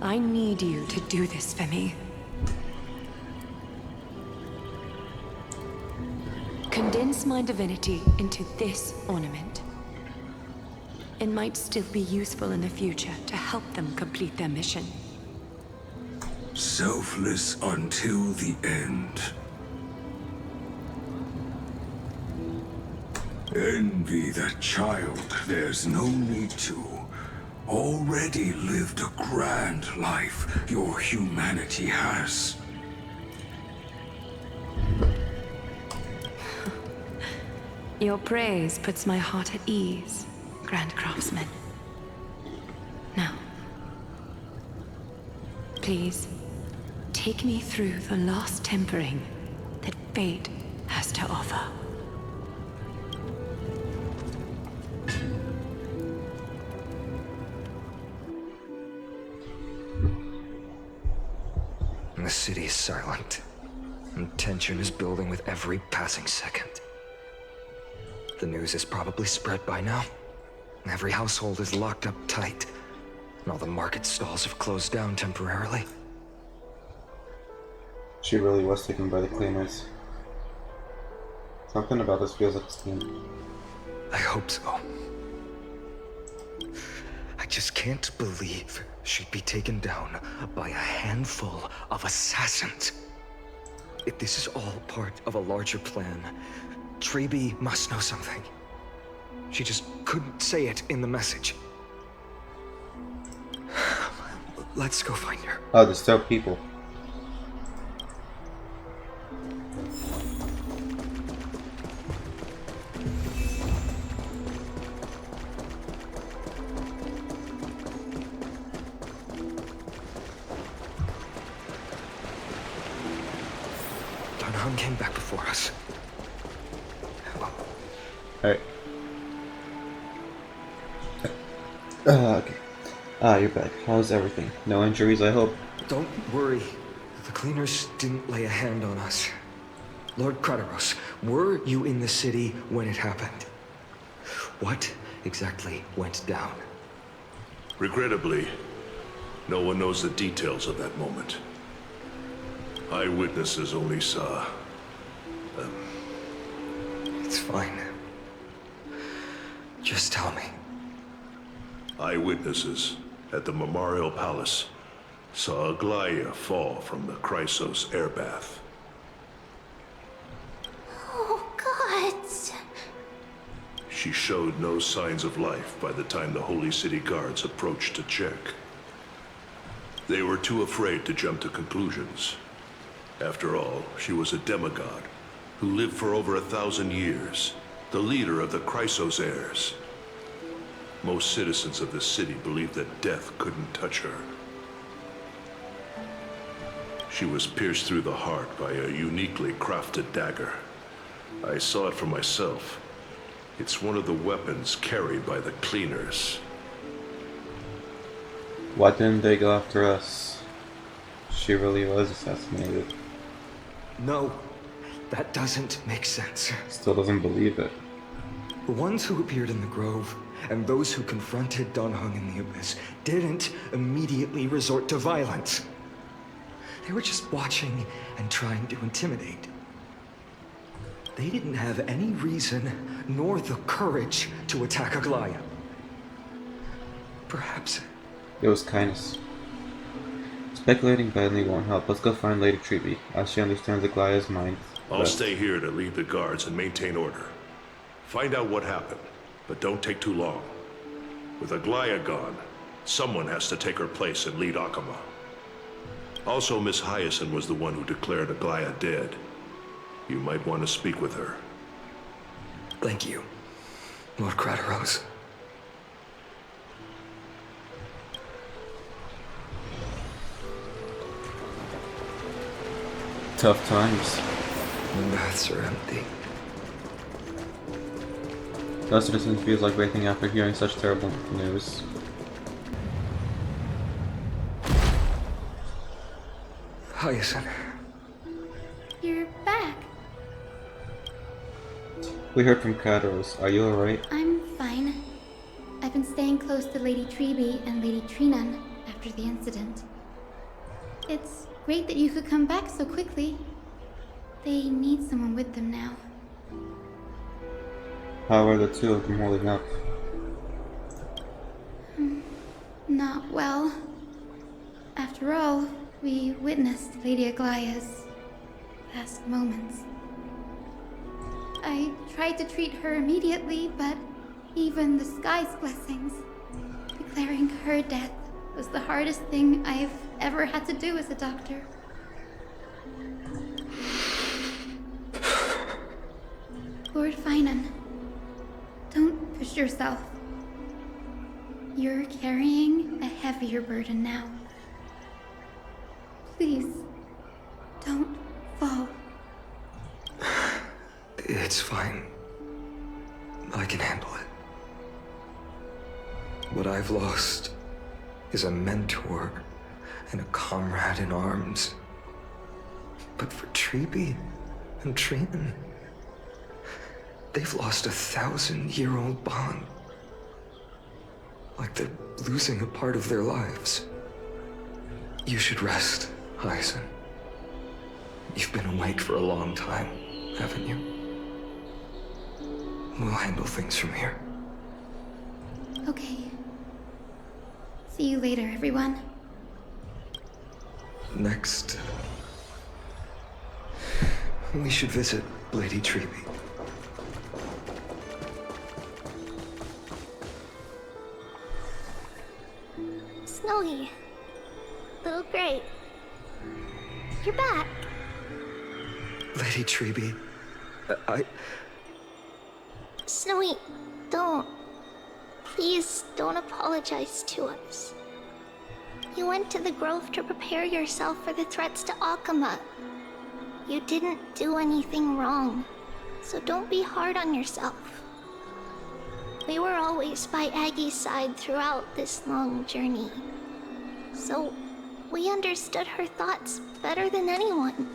I need you to do this for me. Condense my divinity into this ornament. It might still be useful in the future to help them complete their mission. Selfless until the end. Envy that child, there's no need to. Already lived a grand life your humanity has. Your praise puts my heart at ease, Grand Craftsman. Now, please, take me through the last tempering that fate has to offer. The city is silent, and tension is building with every passing second. The news is probably spread by now. Every household is locked up tight, and all the market stalls have closed down temporarily. She really was taken by the cleaners. Something about this feels like a scheme. I hope so. I just can't believe she'd be taken down by a handful of assassins. If this is all part of a larger plan, Treeby must know something. She just couldn't say it in the message. Let's go find her. Oh, there's still people. Danhong came back before us. Alright. Okay. You're back. How's everything? No injuries, I hope? Don't worry. The cleaners didn't lay a hand on us. Lord Kratos, were you in the city when it happened? What exactly went down? Regrettably, no one knows the details of that moment. Eyewitnesses only saw... It's fine. Just tell me. Eyewitnesses at the Memorial Palace saw Aglaea fall from the Chrysos air bath. Oh, God. She showed no signs of life by the time the Holy City guards approached to check. They were too afraid to jump to conclusions. After all, she was a demigod who lived for over 1,000 years, the leader of the Chrysos heirs. Most citizens of the city believed that death couldn't touch her. She was pierced through the heart by a uniquely crafted dagger. I saw it for myself. It's one of the weapons carried by the cleaners. Why didn't they go after us? She really was assassinated. No, that doesn't make sense. Still doesn't believe it. The ones who appeared in the grove and those who confronted Danhong in the Abyss didn't immediately resort to violence. They were just watching and trying to intimidate. They didn't have any reason nor the courage to attack Aglaea. Perhaps It was kindness. Speculating badly won't help. Let's go find Lady Treby, as she understands Aglaea's mind. I'll stay here to lead the guards and maintain order. Find out what happened, but don't take too long. With Aglaea gone, someone has to take her place and lead Akama. Also, Miss Hyacinth was the one who declared Aglaea dead. You might want to speak with her. Thank you, Lord Kratos. Tough times. The baths are empty. No citizen feels like breathing after hearing such terrible news. Hyacinth. You're back. We heard from Kratos. Are you alright? I'm fine. I've been staying close to Lady Treby and Lady Trinan after the incident. It's great that you could come back so quickly. They need someone with them now. How are the two of them holding up? Not well. After all, we witnessed Lady Aglaea's last moments. I tried to treat her immediately, but even the sky's blessings, declaring her death was the hardest thing I've ever had to do as a doctor. Lord Finan, don't push yourself. You're carrying a heavier burden now. Please, don't fall. It's fine. I can handle it. What I've lost is a mentor and a comrade in arms. But for Treby and Trinan, they've lost a 1,000-year-old bond. Like they're losing a part of their lives. You should rest, Hyacinth. You've been awake for a long time, haven't you? We'll handle things from here. Okay. See you later, everyone. Next, we should visit Lady Treby. Snowy, Little Gray. You're back. Lady Treby, Snowy, don't. Please don't apologize to us. You went to the Grove to prepare yourself for the threats to Akama. You didn't do anything wrong, so don't be hard on yourself. We were always by Aggie's side throughout this long journey, so we understood her thoughts better than anyone.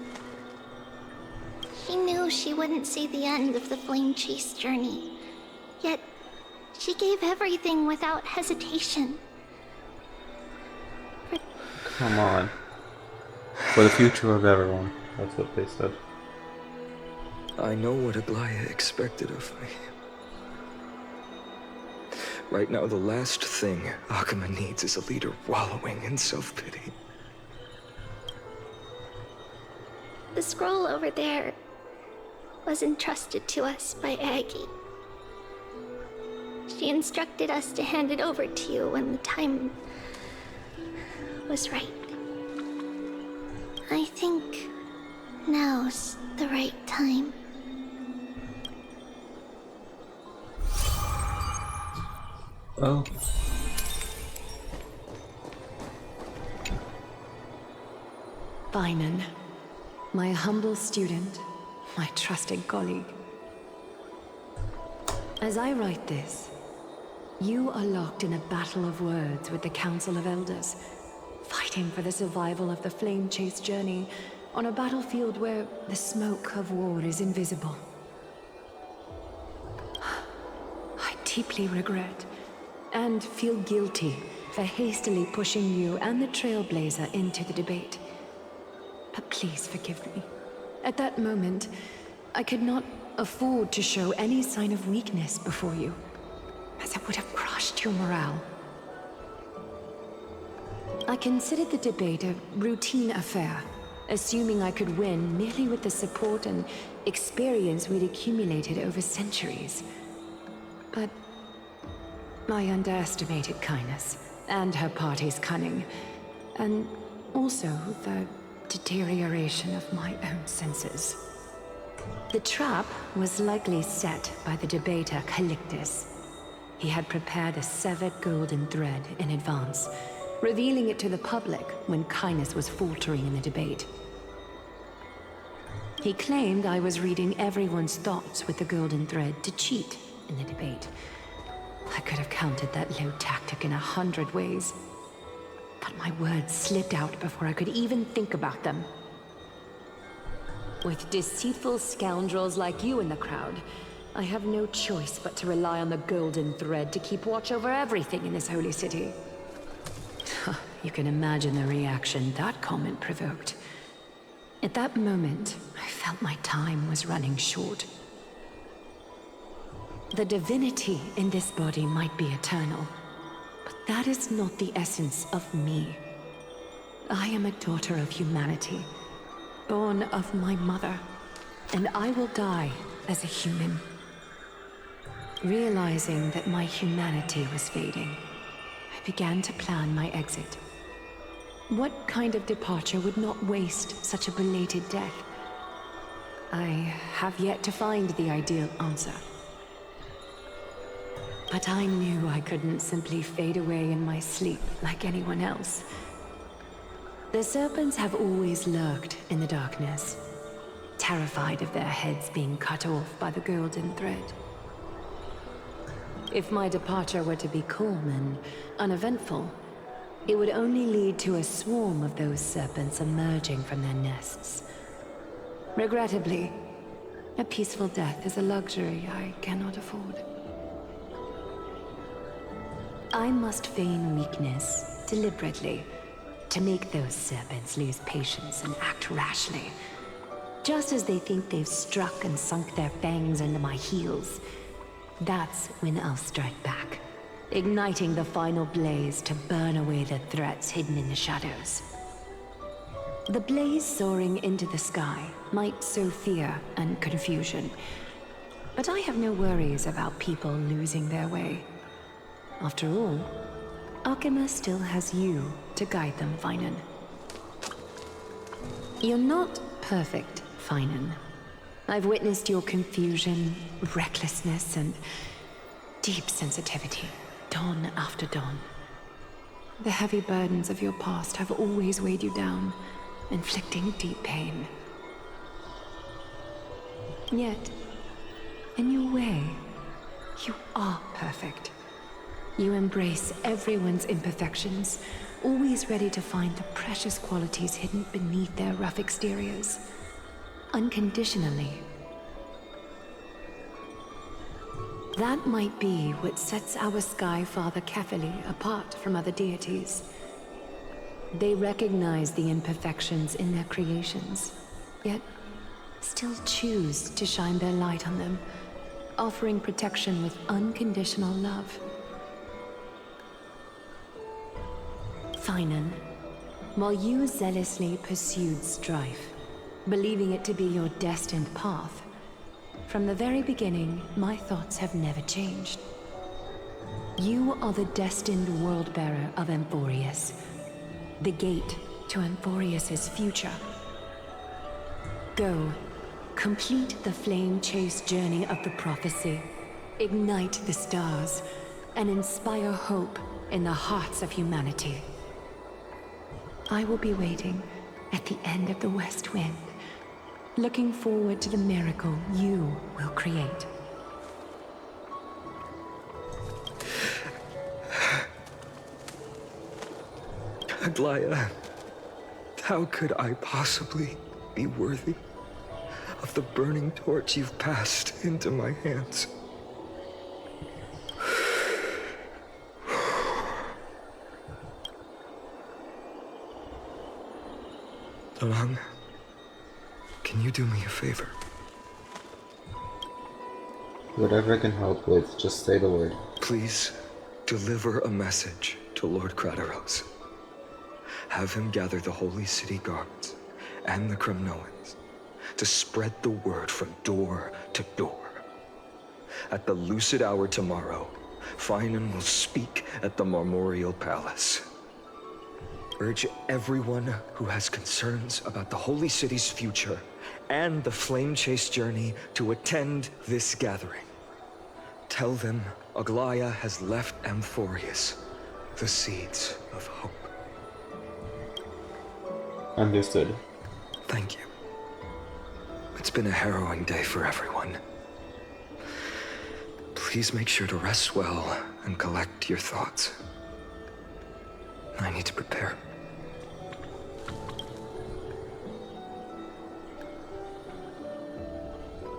She knew she wouldn't see the end of the Flame Chase journey, yet she gave everything without hesitation. Come on. For the future of everyone. That's what they said. I know what Aglaea expected of me. Right now, the last thing Akama needs is a leader wallowing in self-pity. The scroll over there was entrusted to us by Aggie. She instructed us to hand it over to you when the time was right. I think now's the right time. Oh. Bainan, my humble student, my trusted colleague. As I write this, you are locked in a battle of words with the Council of Elders, fighting for the survival of the Flame Chase journey on a battlefield where the smoke of war is invisible. I deeply regret and feel guilty for hastily pushing you and the Trailblazer into the debate. But please forgive me. At that moment, I could not afford to show any sign of weakness before you, as it would have crushed your morale. I considered the debate a routine affair, assuming I could win merely with the support and experience we'd accumulated over centuries. But I underestimated Kindness and her party's cunning, and also the deterioration of my own senses. The trap was likely set by the debater Calictus. He had prepared a severed golden thread in advance, revealing it to the public when Kindness was faltering in the debate. He claimed I was reading everyone's thoughts with the golden thread to cheat in the debate. I could have countered that low tactic in 100 ways, but my words slipped out before I could even think about them. With deceitful scoundrels like you in the crowd, I have no choice but to rely on the golden thread to keep watch over everything in this holy city. You can imagine the reaction that comment provoked. At that moment, I felt my time was running short. The divinity in this body might be eternal, but that is not the essence of me. I am a daughter of humanity, born of my mother, and I will die as a human. Realizing that my humanity was fading, I began to plan my exit. What kind of departure would not waste such a belated death? I have yet to find the ideal answer. But I knew I couldn't simply fade away in my sleep like anyone else. The serpents have always lurked in the darkness, terrified of their heads being cut off by the golden thread. If my departure were to be calm and uneventful, it would only lead to a swarm of those serpents emerging from their nests. Regrettably, a peaceful death is a luxury I cannot afford. I must feign weakness deliberately to make those serpents lose patience and act rashly. Just as they think they've struck and sunk their fangs into my heels, that's when I'll strike back, igniting the final blaze to burn away the threats hidden in the shadows. The blaze soaring into the sky might sow fear and confusion, but I have no worries about people losing their way. After all, Akama still has you to guide them, Vinan. You're not perfect, Finan. I've witnessed your confusion, recklessness, and deep sensitivity, dawn after dawn. The heavy burdens of your past have always weighed you down, inflicting deep pain. Yet, in your way, you are perfect. You embrace everyone's imperfections, always ready to find the precious qualities hidden beneath their rough exteriors. Unconditionally. That might be what sets our Sky Father Kefili apart from other deities. They recognize the imperfections in their creations, yet still choose to shine their light on them, offering protection with unconditional love. Finan, while you zealously pursued strife, believing it to be your destined path, from the very beginning, my thoughts have never changed. You are the destined world-bearer of Amphorius, the gate to Amphorius's future. Go, complete the flame-chased journey of the prophecy, ignite the stars, and inspire hope in the hearts of humanity. I will be waiting at the end of the West Wind, looking forward to the miracle you will create. Aglaea, how could I possibly be worthy of the burning torch you've passed into my hands? Dalang, can you do me a favor? Whatever I can help with, just say the word. Please deliver a message to Lord Crateros. Have him gather the Holy City guards and the Kremnoans to spread the word from door to door. At the lucid hour tomorrow, Finan will speak at the Marmorial Palace. Urge everyone who has concerns about the Holy City's future and the Flame Chase journey to attend this gathering. Tell them Aglaea has left Amphorius the seeds of hope. Understood. Thank you. It's been a harrowing day for everyone. Please make sure to rest well and collect your thoughts. I need to prepare.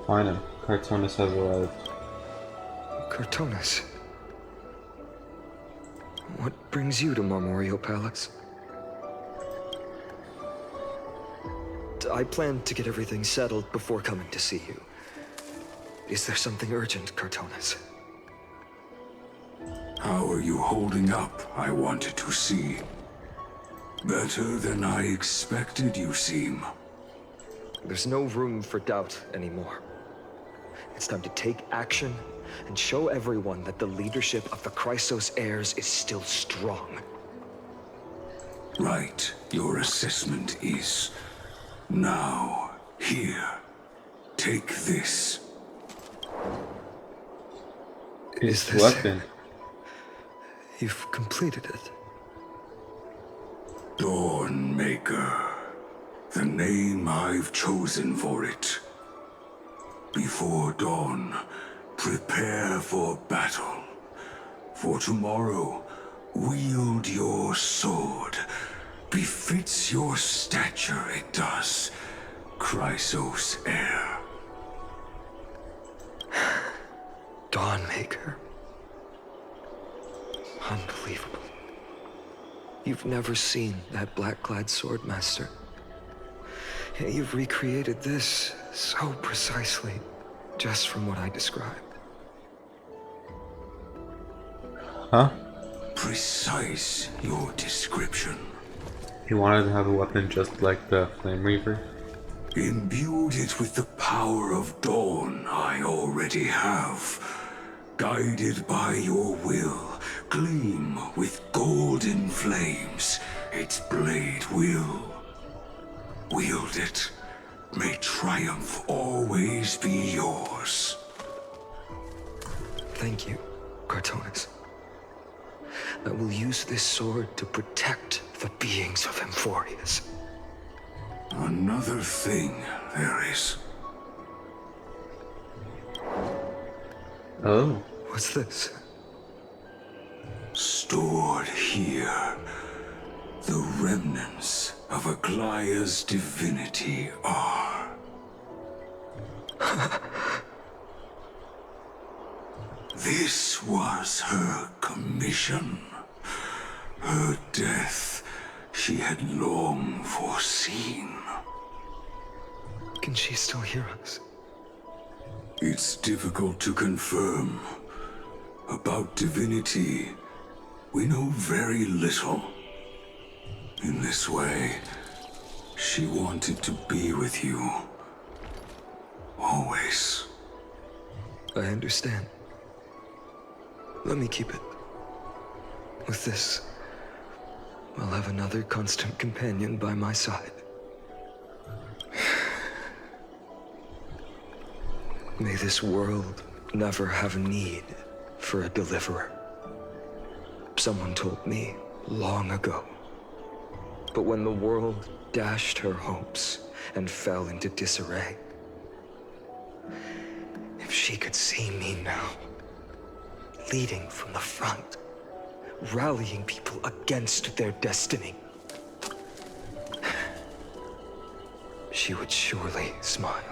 Fine, Cartonus has arrived. Cartonus? What brings you to Marmorial Palace? I planned to get everything settled before coming to see you. Is there something urgent, Cartonus? How are you holding up, I wanted to see. Better than I expected, you seem. There's no room for doubt anymore. It's time to take action and show everyone that the leadership of the Chrysos heirs is still strong. Right. Your assessment is... Now, here. Take this. Is this... weapon? You've completed it. Dawnmaker. The name I've chosen for it. Before dawn, prepare for battle. For tomorrow, wield your sword. Befits your stature, it does. Chrysos heir. Dawnmaker. Unbelievable. You've never seen that black-clad swordmaster. You've recreated this so precisely, just from what I described. Huh? Precise, your description. You wanted to have a weapon just like the Flame Reaver? Imbued it with the power of dawn I already have. Guided by your will, gleam with golden flames, its blade will. Wield it. May triumph always be yours. Thank you, Cartonis. I will use this sword to protect the beings of Emphorius. Another thing there is. Oh. What's this? Stored here, the remnants of Aglaea's divinity are. This was her commission. Her death she had long foreseen. Can she still hear us? It's difficult to confirm. About divinity, we know very little. In this way, she wanted to be with you. Always. I understand. Let me keep it. With this, I'll have another constant companion by my side. May this world never have need for a deliverer. Someone told me long ago. But when the world dashed her hopes and fell into disarray, if she could see me now, leading from the front, rallying people against their destiny, she would surely smile.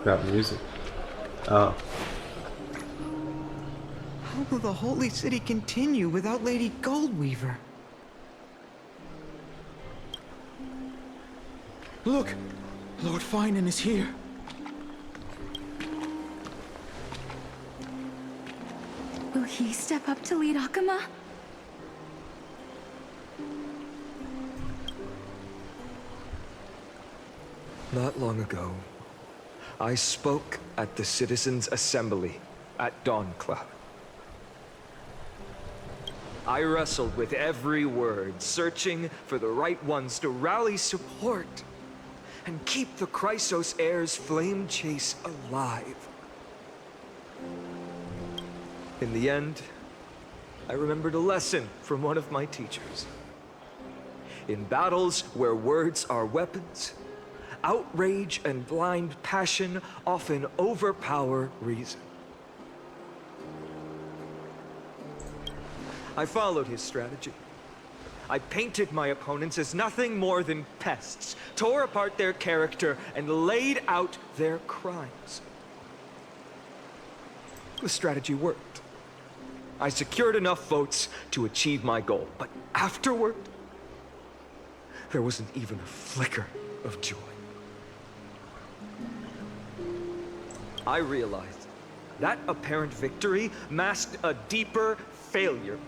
Got music. Oh. How will the Holy City continue without Lady Goldweaver? Look! Lord Finan is here. Will he step up to lead Akama? Not long ago, I spoke at the Citizens' Assembly at Dawncloud. I wrestled with every word, searching for the right ones to rally support and keep the Chrysos heir's flame chase alive. In the end, I remembered a lesson from one of my teachers. In battles where words are weapons, outrage and blind passion often overpower reason. I followed his strategy. I painted my opponents as nothing more than pests, tore apart their character, and laid out their crimes. The strategy worked. I secured enough votes to achieve my goal, but afterward, there wasn't even a flicker of joy. I realized that apparent victory masked a deeper failure.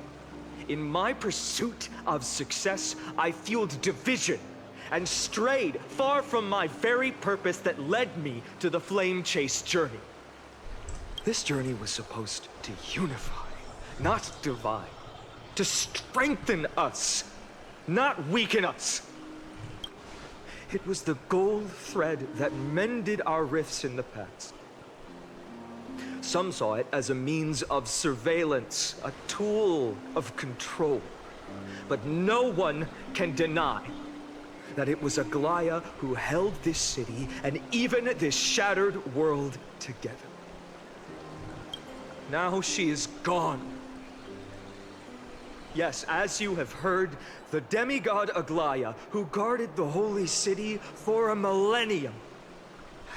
In my pursuit of success, I fueled division and strayed far from my very purpose that led me to the Flame Chase journey. This journey was supposed to unify, not divide. To strengthen us, not weaken us. It was the gold thread that mended our rifts in the past. Some saw it as a means of surveillance, a tool of control. But no one can deny that it was Aglaea who held this city and even this shattered world together. Now she is gone. Yes, as you have heard, the demigod Aglaea, who guarded the holy city for a millennium,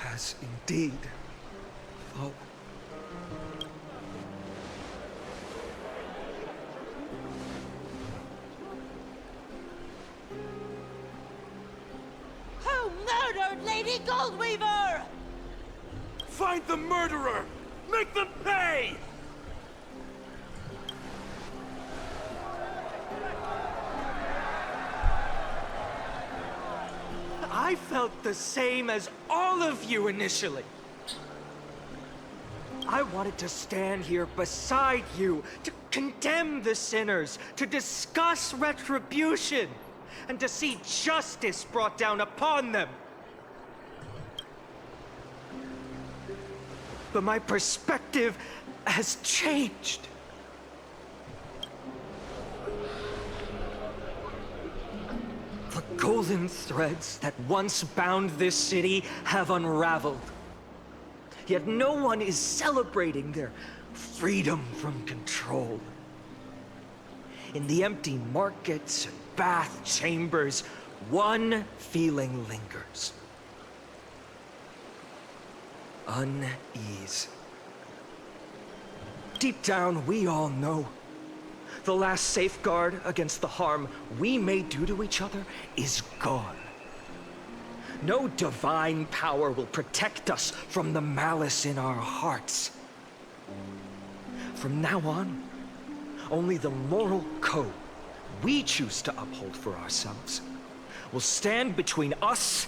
has indeed fallen. Who murdered Lady Goldweaver? Find the murderer! Make them pay! I felt the same as all of you initially. I wanted to stand here beside you, to condemn the sinners, to discuss retribution, and to see justice brought down upon them. But my perspective has changed. The golden threads that once bound this city have unraveled. Yet no one is celebrating their freedom from control. In the empty markets and bath chambers, one feeling lingers. Unease. Deep down, we all know the last safeguard against the harm we may do to each other is gone. No divine power will protect us from the malice in our hearts. From now on, only the moral code we choose to uphold for ourselves will stand between us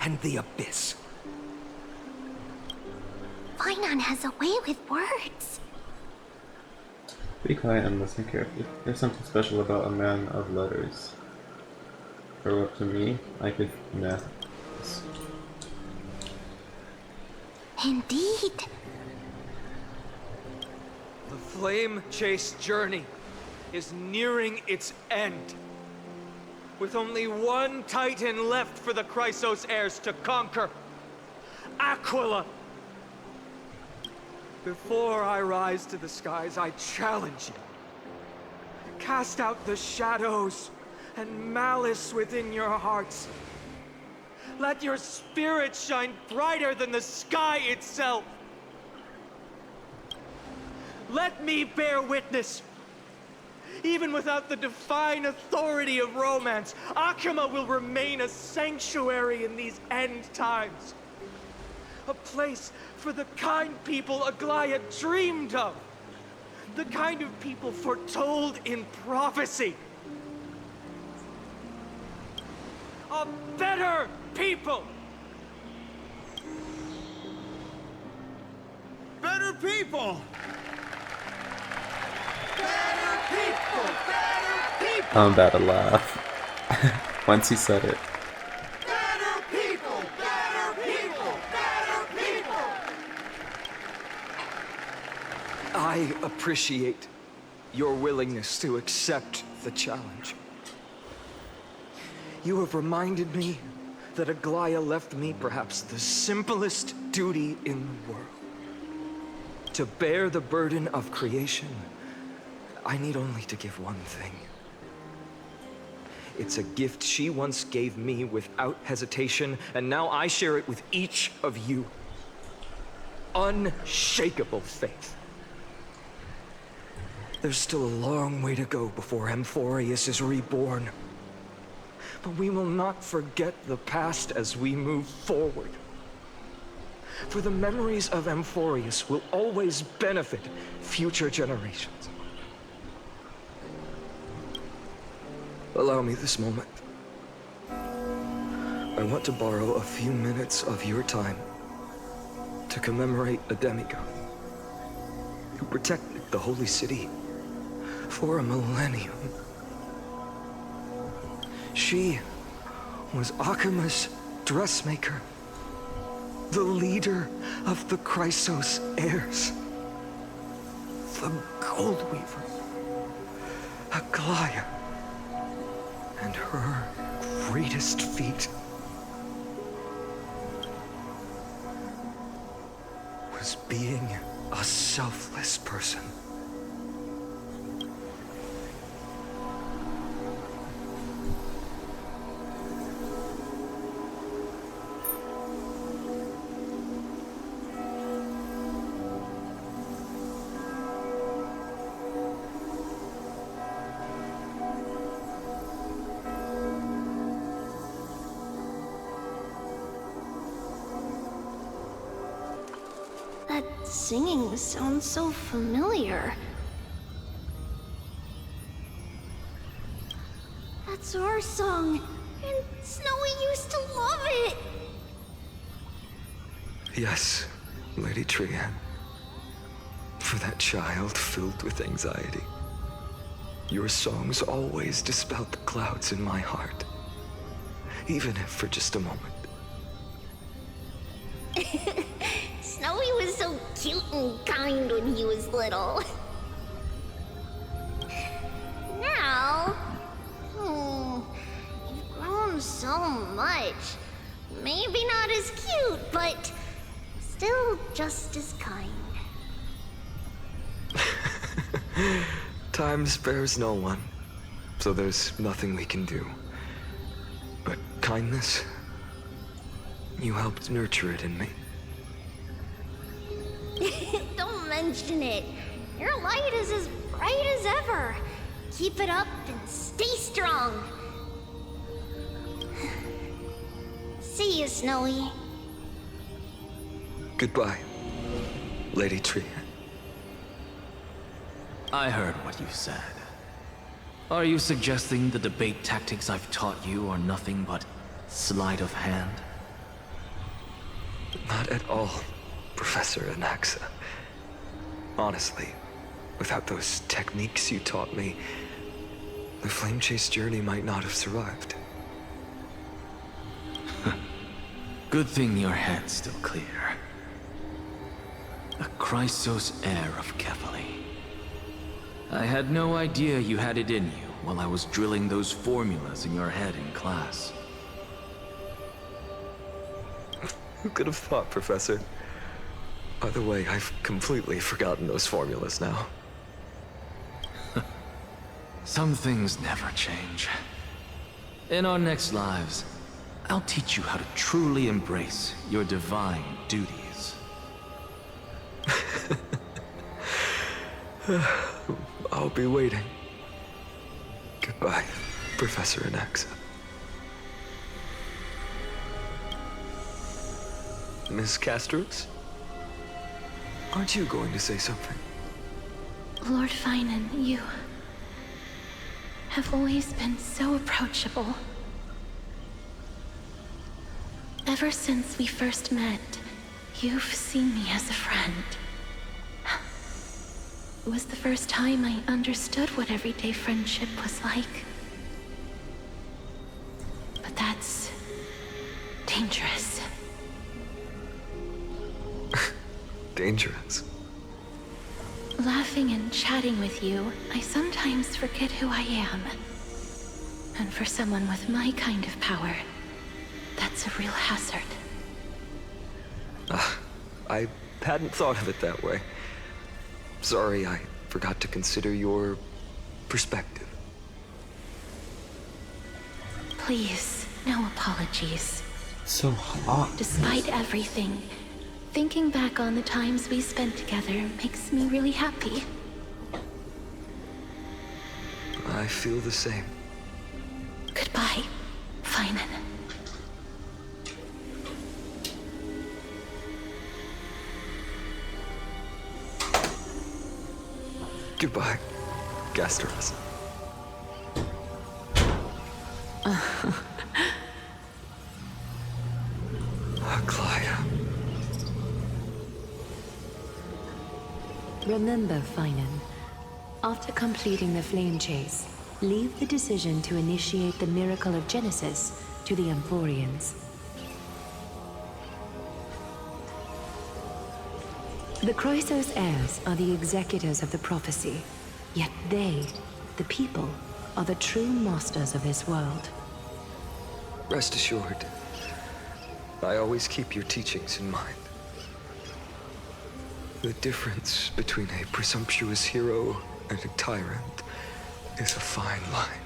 and the abyss. Finon has a way with words. Be quiet and listen carefully. There's something special about a man of letters. For up to me, I could math. Indeed. The flame-chased journey is nearing its end. With only one Titan left for the Chrysos heirs to conquer. Aquila! Before I rise to the skies, I challenge you. Cast out the shadows and malice within your hearts. Let your spirit shine brighter than the sky itself. Let me bear witness. Even without the divine authority of romance, Akima will remain a sanctuary in these end times. A place for the kind people Aglaea dreamed of. The kind of people foretold in prophecy. A better people! Better people! Better people! Better people! I'm about to laugh. Once he said it. Better people! Better people! Better people! I appreciate your willingness to accept the challenge. You have reminded me that Aglaea left me perhaps the simplest duty in the world. To bear the burden of creation, I need only to give one thing. It's a gift she once gave me without hesitation, and now I share it with each of you. Unshakable faith. There's still a long way to go before Amphorius is reborn. But we will not forget the past as we move forward. For the memories of Amphorius will always benefit future generations. Allow me this moment. I want to borrow a few minutes of your time to commemorate a demigod who protected the Holy City for a millennium. She was Akima's dressmaker, the leader of the Chrysos heirs, the Gold Weaver, Aglaea, and her greatest feat was being a selfless person. That singing sounds so familiar. That's our song, and Snowy used to love it! Yes, Lady Trian. For that child filled with anxiety, your songs always dispelled the clouds in my heart. Even if for just a moment. Snowy was so cute and kind when he was little. Now, you've grown so much. Maybe not as cute, but still just as kind. Time spares no one, so there's nothing we can do. But kindness, you helped nurture it in me. Don't mention it. Your light is as bright as ever. Keep it up and stay strong. See you, Snowy. Goodbye, Lady Tree. I heard what you said. Are you suggesting the debate tactics I've taught you are nothing but sleight of hand? Not at all, Professor Anaxa. Honestly, without those techniques you taught me, the flame chase journey might not have survived. Good thing your head's still clear. A Chrysos heir of Kefali. I had no idea you had it in you while I was drilling those formulas in your head in class. Who could have thought, Professor? By the way, I've completely forgotten those formulas now. Some things never change. In our next lives, I'll teach you how to truly embrace your divine duties. I'll be waiting. Goodbye, Professor Anaxa. Miss Castrix? Aren't you going to say something? Lord Finan, you have always been so approachable. Ever since we first met, you've seen me as a friend. It was the first time I understood what everyday friendship was like. But that's dangerous. Dangerous? Laughing and chatting with you, I sometimes forget who I am. And for someone with my kind of power, that's a real hazard. I hadn't thought of it that way. Sorry, I forgot to consider your perspective. Please, no apologies. So hot. Despite everything, thinking back on the times we spent together makes me really happy. I feel the same. Goodbye, Finan. Goodbye, Gastros. Aglaea. Remember, Finan, after completing the flame chase, leave the decision to initiate the miracle of Genesis to the Emphorians. The Chrysos heirs are the executors of the prophecy, yet they, the people, are the true masters of this world. Rest assured, I always keep your teachings in mind. The difference between a presumptuous hero and a tyrant is a fine line.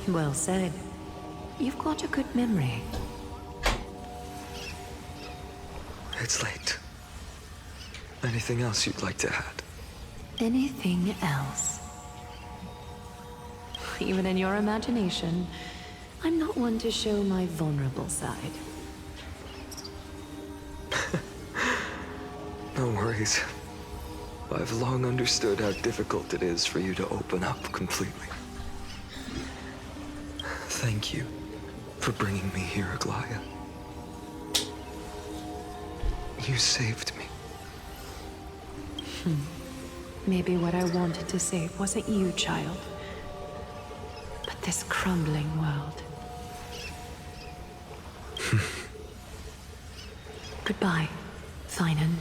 Well said. You've got a good memory. It's late. Anything else you'd like to add? Anything else? even in your imagination, I'm not one to show my vulnerable side. No worries. I've long understood how difficult it is for you to open up completely. Thank you for bringing me here, Aglaea. You saved me. Maybe what I wanted to save wasn't you, child, but this crumbling world. Goodbye, Finan.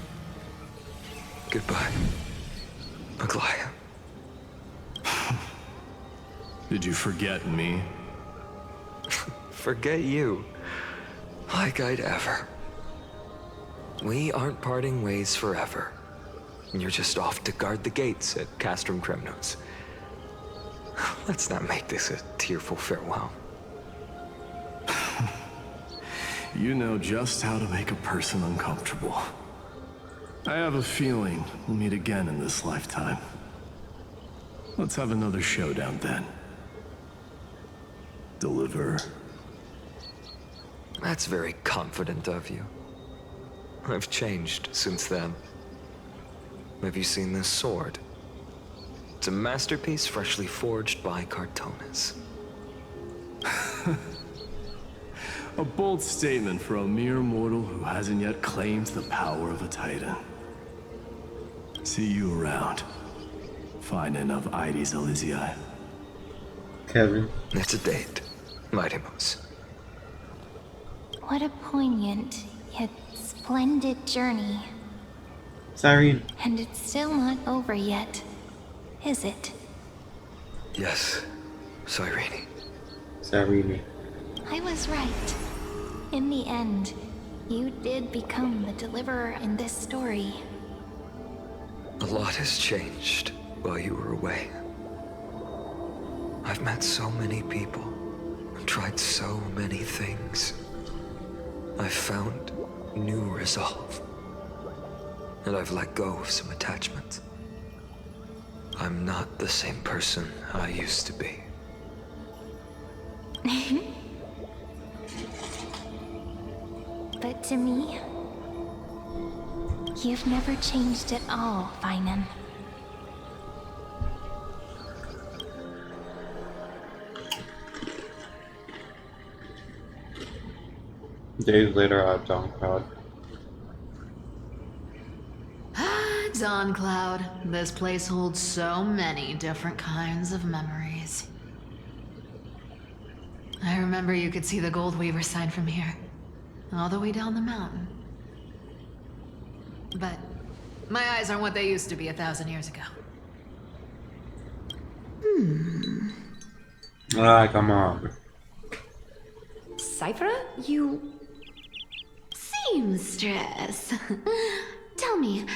Goodbye, Aglaea. Did you forget me? Forget you. Like I'd ever. We aren't parting ways forever. You're just off to guard the gates at Castrum Kremnos. Let's not make this a tearful farewell. You know just how to make a person uncomfortable. I have a feeling we'll meet again in this lifetime. Let's have another showdown then. Deliver. That's very confident of you. I've changed since then. Have you seen this sword? It's a masterpiece freshly forged by Cartonis. A bold statement for a mere mortal who hasn't yet claimed the power of a titan. See you around. Finan of Ides Elysiae. Kevin. It's a date, Mightymoose. What a poignant, yet splendid journey. Cyrene. And it's still not over yet, is it? Yes, Cyrene. Cyrene. I was right. In the end, you did become the deliverer in this story. A lot has changed while you were away. I've met so many people and tried so many things. I've found new resolve. And I've let go of some attachments. I'm not the same person I used to be. But to me, you've never changed at all, Finan. Days later at Dawncloud. Dawn Cloud. This place holds so many different kinds of memories. I remember you could see the Gold Weaver sign from here, all the way down the mountain. But my eyes aren't what they used to be 1,000 years ago. Ah, come on. Cyphera, you... Seamstress. Tell me,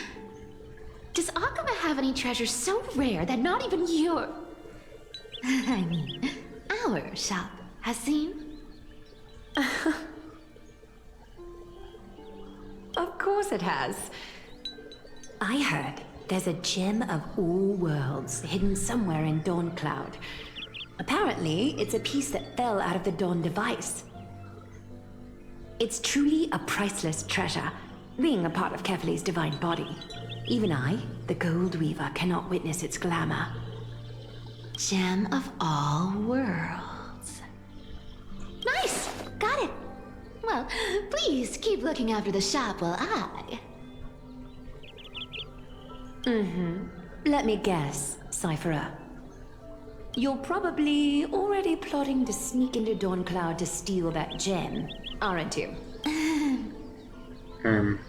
does Aglaea have any treasures so rare that not even your... I mean, our shop has seen? Of course it has. I heard there's a gem of all worlds hidden somewhere in Dawncloud. Apparently, it's a piece that fell out of the Dawn device. It's truly a priceless treasure, being a part of Kefali's divine body. Even I, the Gold Weaver, cannot witness its glamour. Gem of all worlds. Nice! Got it! Well, please keep looking after the shop while I... Let me guess, Cyphera. You're probably already plotting to sneak into Dawncloud to steal that gem, aren't you?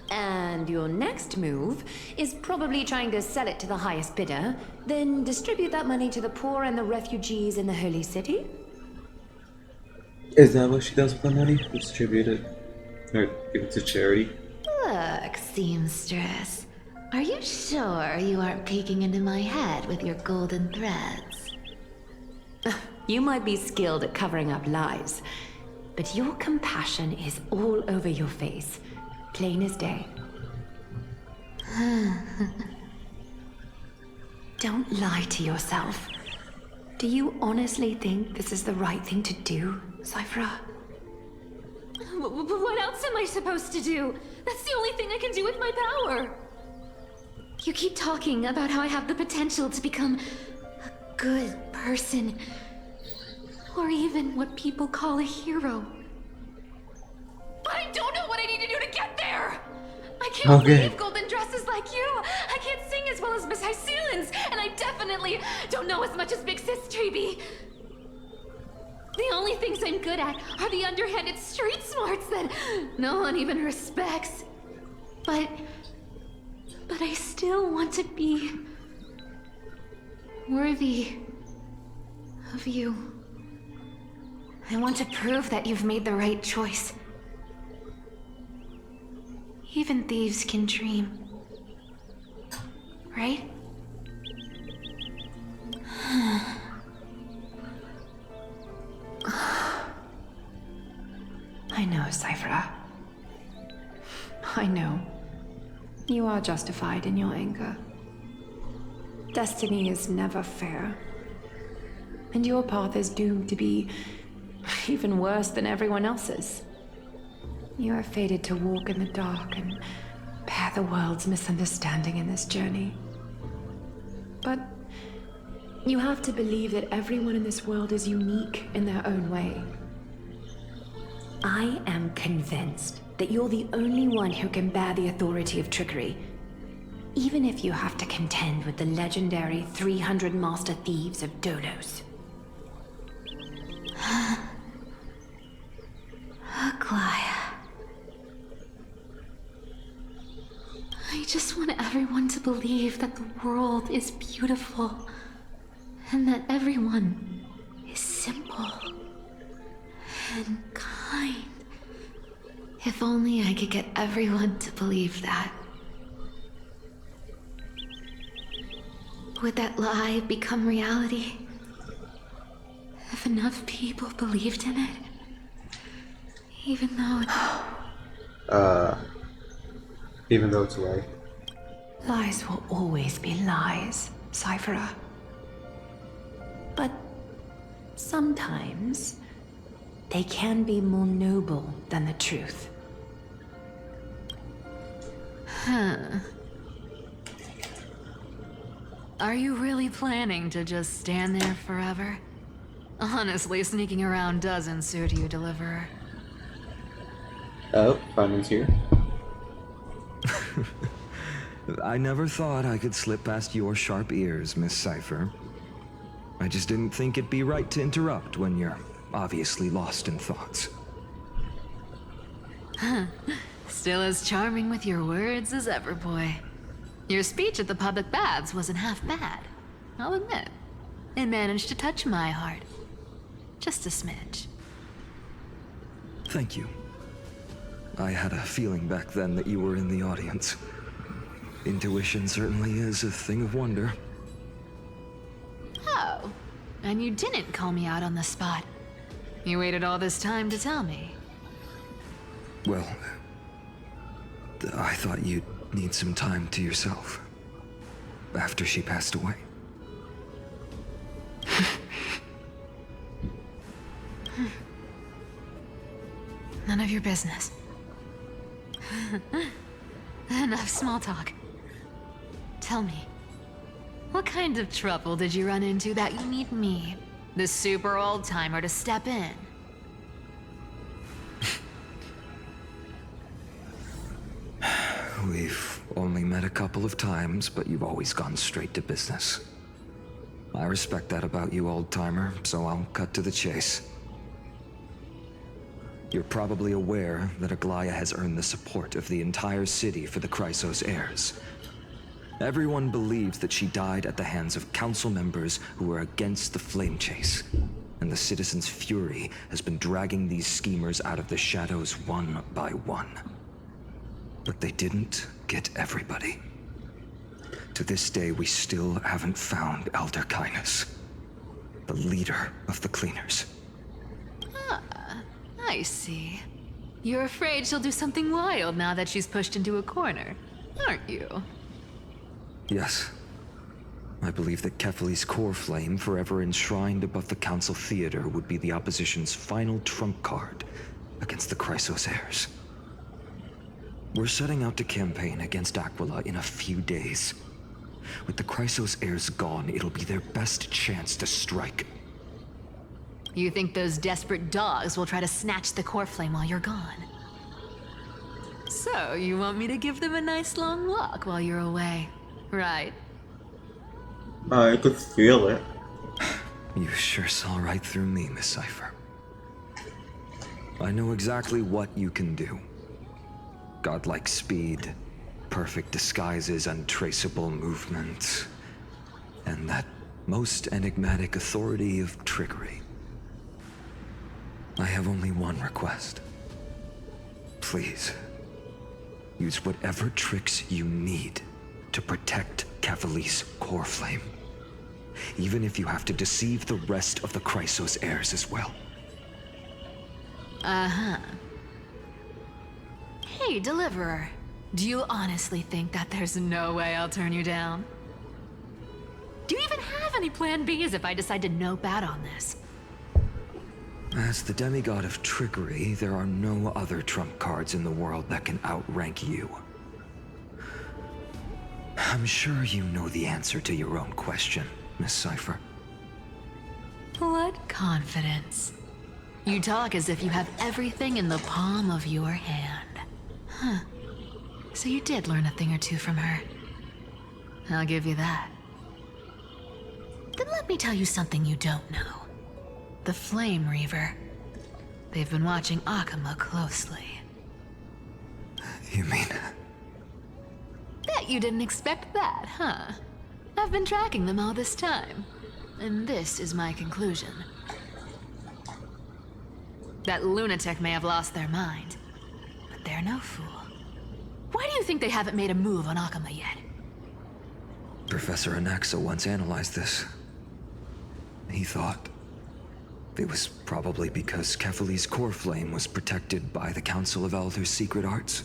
And your next move is probably trying to sell it to the highest bidder, then distribute that money to the poor and the refugees in the Holy City? Is that what she does with the money? Distribute it? Or give it to charity? Look, seamstress. Are you sure you aren't peeking into my head with your golden threads? You might be skilled at covering up lies, but your compassion is all over your face, plain as day. Don't lie to yourself. Do you honestly think this is the right thing to do, Cypher? What else am I supposed to do? That's the only thing I can do with my power. You keep talking about how I have the potential to become a good person. Or even what people call a hero. But I don't know what I need to do to get there! I can't weave golden dresses like you! I can't sing as well as Miss Hyceelens! And I definitely don't know as much as Big Sis Treby! The only things I'm good at are the underhanded street smarts that no one even respects. But I still want to be worthy of you. I want to prove that you've made the right choice. Even thieves can dream. Right? I know, Cypher. I know. You are justified in your anger. Destiny is never fair. And your path is doomed to be even worse than everyone else's. You are fated to walk in the dark and bear the world's misunderstanding in this journey. But you have to believe that everyone in this world is unique in their own way. I am convinced that you're the only one who can bear the authority of trickery. Even if you have to contend with the legendary 300 master thieves of Dolos. Aglaea. I just want everyone to believe that the world is beautiful. And that everyone is simple. And kind. If only I could get everyone to believe that. Would that lie become reality? If enough people believed in it? Even though even though it's a lie. Lies will always be lies, Cypher. But sometimes they can be more noble than the truth. Huh. Are you really planning to just stand there forever? Honestly, sneaking around doesn't suit you, Deliverer. Oh, Funny's here. I never thought I could slip past your sharp ears, Miss Cypher. I just didn't think it'd be right to interrupt when you're obviously lost in thoughts. Still as charming with your words as ever, boy. Your speech at the public baths wasn't half bad. I'll admit. It managed to touch my heart. Just a smidge. Thank you. I had a feeling back then that you were in the audience. Intuition certainly is a thing of wonder. Oh, and you didn't call me out on the spot. You waited all this time to tell me. Well, I thought you'd need some time to yourself. After she passed away. None of your business. Enough small talk. Tell me, what kind of trouble did you run into that you need me, the super old-timer, to step in? We've only met a couple of times, but you've always gone straight to business. I respect that about you, old-timer, so I'll cut to the chase. You're probably aware that Aglaea has earned the support of the entire city for the Chrysos heirs. Everyone believes that she died at the hands of council members who were against the flame chase. And the citizens' fury has been dragging these schemers out of the shadows one by one. But they didn't get everybody. To this day, we still haven't found Elder Kynus, the leader of the cleaners. I see. You're afraid she'll do something wild now that she's pushed into a corner, aren't you? Yes. I believe that Kefali's core flame, forever enshrined above the Council Theater, would be the opposition's final trump card against the Chrysos heirs. We're setting out to campaign against Aquila in a few days. With the Chrysos heirs gone, it'll be their best chance to strike. You think those desperate dogs will try to snatch the core flame while you're gone? So, you want me to give them a nice long walk while you're away, right? I could feel it. You sure saw right through me, Miss Cipher. I know exactly what you can do. Godlike speed, perfect disguises, untraceable movements, and that most enigmatic authority of trickery. I have only one request. Please, use whatever tricks you need to protect Kefali's core flame. Even if you have to deceive the rest of the Chrysos heirs as well. Uh-huh. Hey, Deliverer. Do you honestly think that there's no way I'll turn you down? Do you even have any plan Bs if I decide to nope out on this? As the demigod of trickery, there are no other trump cards in the world that can outrank you. I'm sure you know the answer to your own question, Miss Cipher. What confidence. You talk as if you have everything in the palm of your hand. Huh. So you did learn a thing or two from her. I'll give you that. Then let me tell you something you don't know. The Flame Reaver. They've been watching Akama closely. You mean... Bet you didn't expect that, huh? I've been tracking them all this time. And this is my conclusion. That lunatic may have lost their mind, but they're no fool. Why do you think they haven't made a move on Akama yet? Professor Anaxa once analyzed this. He thought it was probably because Kefali's core flame was protected by the Council of Elders' secret arts.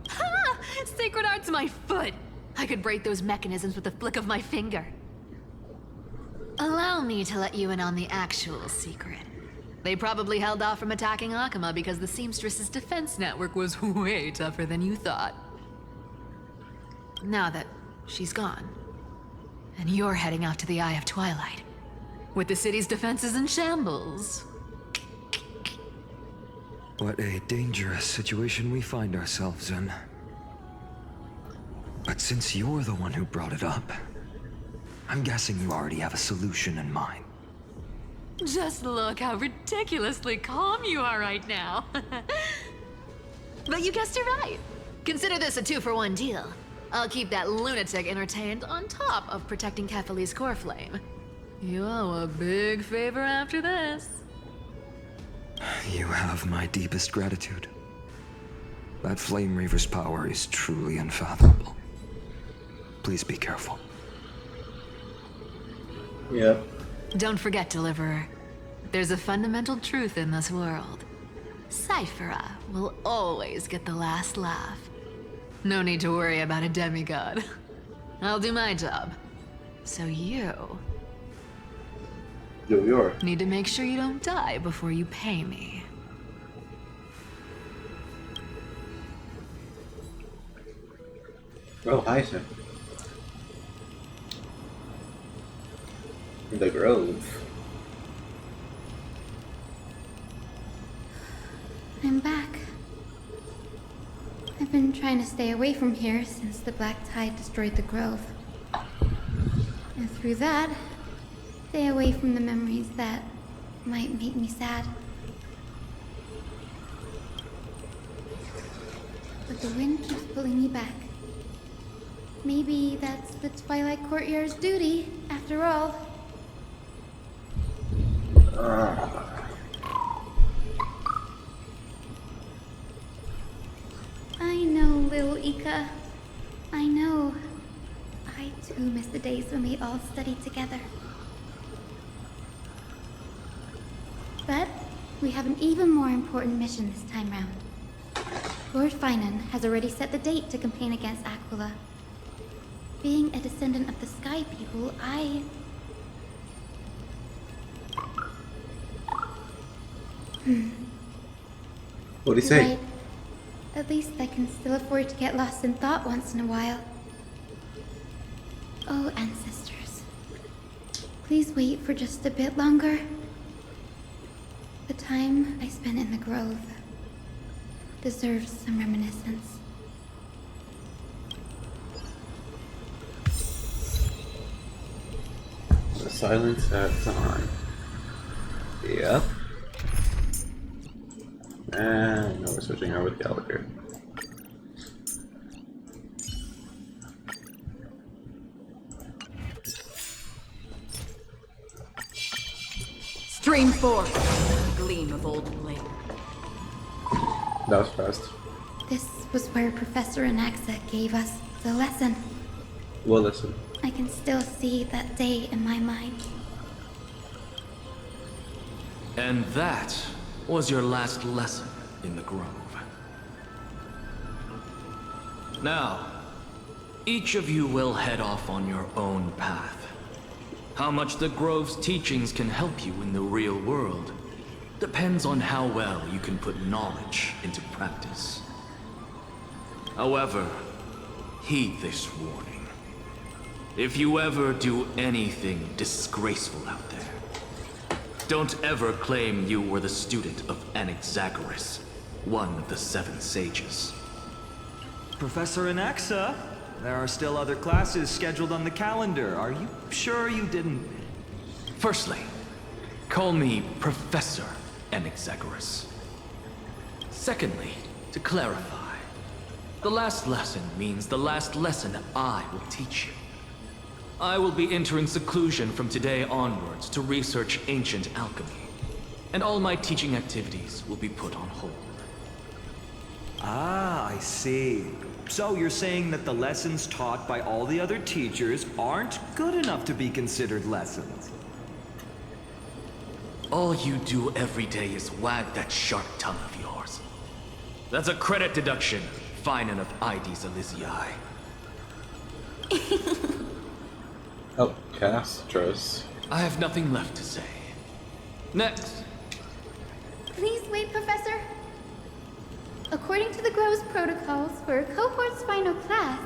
Ha! Sacred art's my foot! I could break those mechanisms with a flick of my finger. Allow me to let you in on the actual secret. They probably held off from attacking Akama because the Seamstress's defense network was way tougher than you thought. Now that she's gone, and you're heading out to the Eye of Twilight, with the city's defenses in shambles. What a dangerous situation we find ourselves in. But since you're the one who brought it up, I'm guessing you already have a solution in mind. Just look how ridiculously calm you are right now. But you guessed it right. Consider this a 2-for-1 deal. I'll keep that lunatic entertained on top of protecting Kefali's core flame. You owe a big favor after this. You have my deepest gratitude. That Flame Reaver's power is truly unfathomable. Please be careful. Yep. Don't forget, Deliverer. There's a fundamental truth in this world. Cyphera will always get the last laugh. No need to worry about a demigod. I'll do my job. So you... Do yours. need to make sure you don't die before you pay me. Oh, hi, sir. The Grove. I'm back. I've been trying to stay away from here since the Black Tide destroyed the Grove. And through that, stay away from the memories that might make me sad. But the wind keeps pulling me back. Maybe that's the Twilight Courtyard's duty, after all. I know, little Ika. I know. I too miss the days when we all studied together. But we have an even more important mission this time round. Lord Finan has already set the date to campaign against Aquila. Being a descendant of the Sky People, What do you say? Right. At least I can still afford to get lost in thought once in a while. Oh, ancestors. Please wait for just a bit longer. The time I spent in the grove deserves some reminiscence. The silence at dawn. Yep. And now we're switching over with Gallagher. Stream forth, gleam of old flame. That was fast. This was where Professor Anaxa gave us the lesson. Well, listen. I can still see that day in my mind. And that was your last lesson in the Grove. Now, each of you will head off on your own path. How much the Grove's teachings can help you in the real world depends on how well you can put knowledge into practice. However, heed this warning. If you ever do anything disgraceful out there, don't ever claim you were the student of Anaxagoras, one of the 7 sages. Professor Anaxa, there are still other classes scheduled on the calendar. Are you sure you didn't... Firstly, call me Professor Anaxagoras. Secondly, to clarify, the last lesson means the last lesson I will teach you. I will be entering seclusion from today onwards to research ancient alchemy, and all my teaching activities will be put on hold. Ah, I see. So you're saying that the lessons taught by all the other teachers aren't good enough to be considered lessons? All you do every day is wag that sharp tongue of yours. That's a credit deduction, fine enough IDs Elysiae. Oh, Castros. I have nothing left to say. Next. Please wait, Professor. According to the Grove's protocols for a cohort's final class,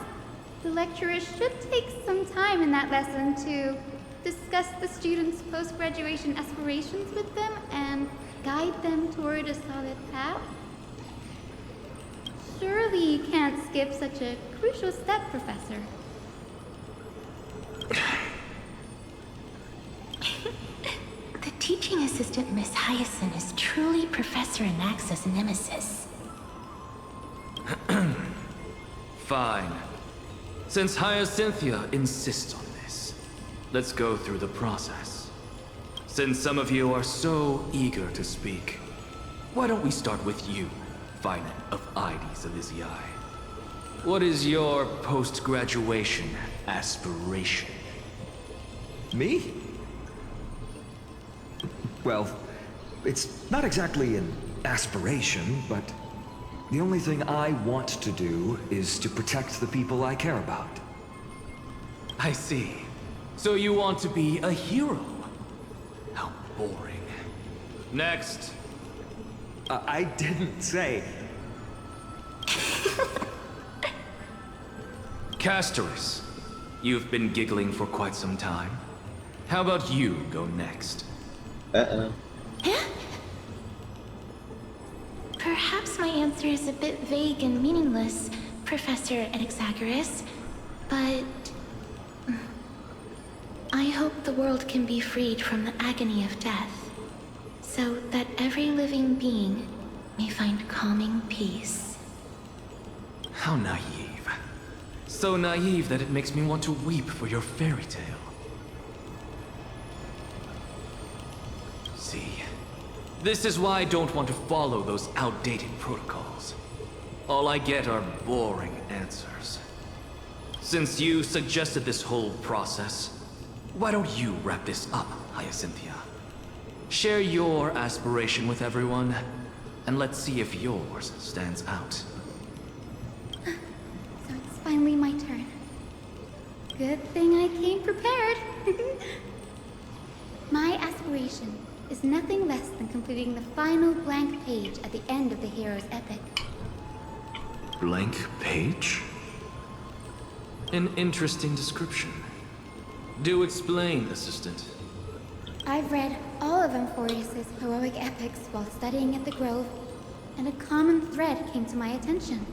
the lecturer should take some time in that lesson to discuss the students' post-graduation aspirations with them and guide them toward a solid path. Surely you can't skip such a crucial step, Professor. The teaching assistant, Miss Hyacinth, is truly Professor Anaxa's nemesis. Fine. Since Hyacinthia insists on this, let's go through the process. Since some of you are so eager to speak, why don't we start with you, Finite of IDs Elysiae? What is your post-graduation aspiration? Me? Well, it's not exactly an aspiration, but the only thing I want to do is to protect the people I care about. I see. So you want to be a hero? How boring. Next. I didn't say... Castorus, you've been giggling for quite some time. How about you go next? Uh-oh. Perhaps my answer is a bit vague and meaningless, Professor Anaxagoras, but I hope the world can be freed from the agony of death, so that every living being may find calming peace. How naive. So naive that it makes me want to weep for your fairy tale. See, this is why I don't want to follow those outdated protocols. All I get are boring answers. Since you suggested this whole process, why don't you wrap this up, Hyacinthia? Share your aspiration with everyone, and let's see if yours stands out. So it's finally my turn. Good thing I came prepared. My aspiration is nothing less than completing the final blank page at the end of the hero's epic. Blank page? An interesting description. Do explain, Assistant. I've read all of Amphorius's heroic epics while studying at the Grove, and a common thread came to my attention.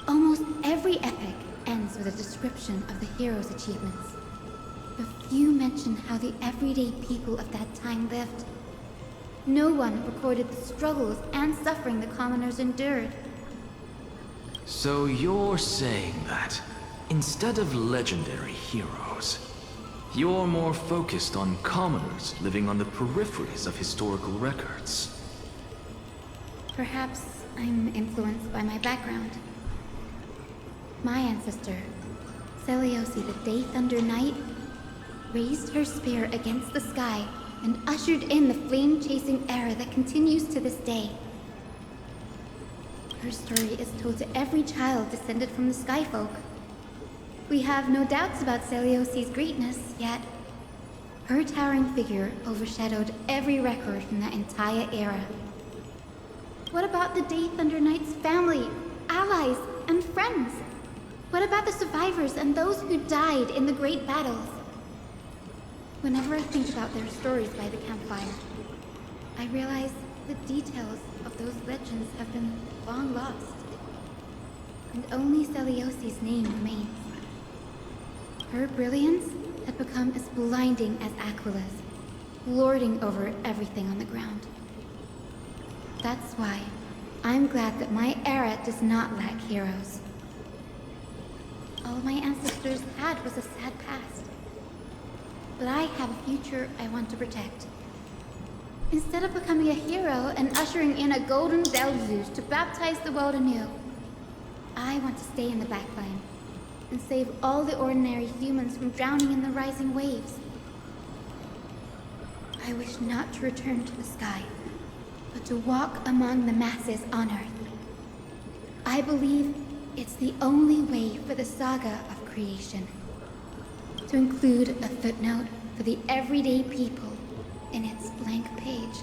Almost every epic ends with a description of the hero's achievements. But few mention how the everyday people of that time lived. No one recorded the struggles and suffering the commoners endured. So you're saying that, instead of legendary heroes, you're more focused on commoners living on the peripheries of historical records. Perhaps I'm influenced by my background. My ancestor, Seliosi the Day Thunder Knight, raised her spear against the sky and ushered in the flame-chasing era that continues to this day. Her story is told to every child descended from the Skyfolk. We have no doubts about Celiosi's greatness, yet her towering figure overshadowed every record from that entire era. What about the Day Thunder Knight's family, allies, and friends? What about the survivors and those who died in the great battles? Whenever I think about their stories by the campfire, I realize the details of those legends have been long lost. And only Celiosi's name remains. Her brilliance had become as blinding as Aquila's, lording over everything on the ground. That's why I'm glad that my era does not lack heroes. All my ancestors had was a sad past. But I have a future I want to protect. Instead of becoming a hero and ushering in a golden Delzus to baptize the world anew, I want to stay in the backline and save all the ordinary humans from drowning in the rising waves. I wish not to return to the sky, but to walk among the masses on Earth. I believe it's the only way for the saga of creation, to include a footnote for the everyday people in its blank page.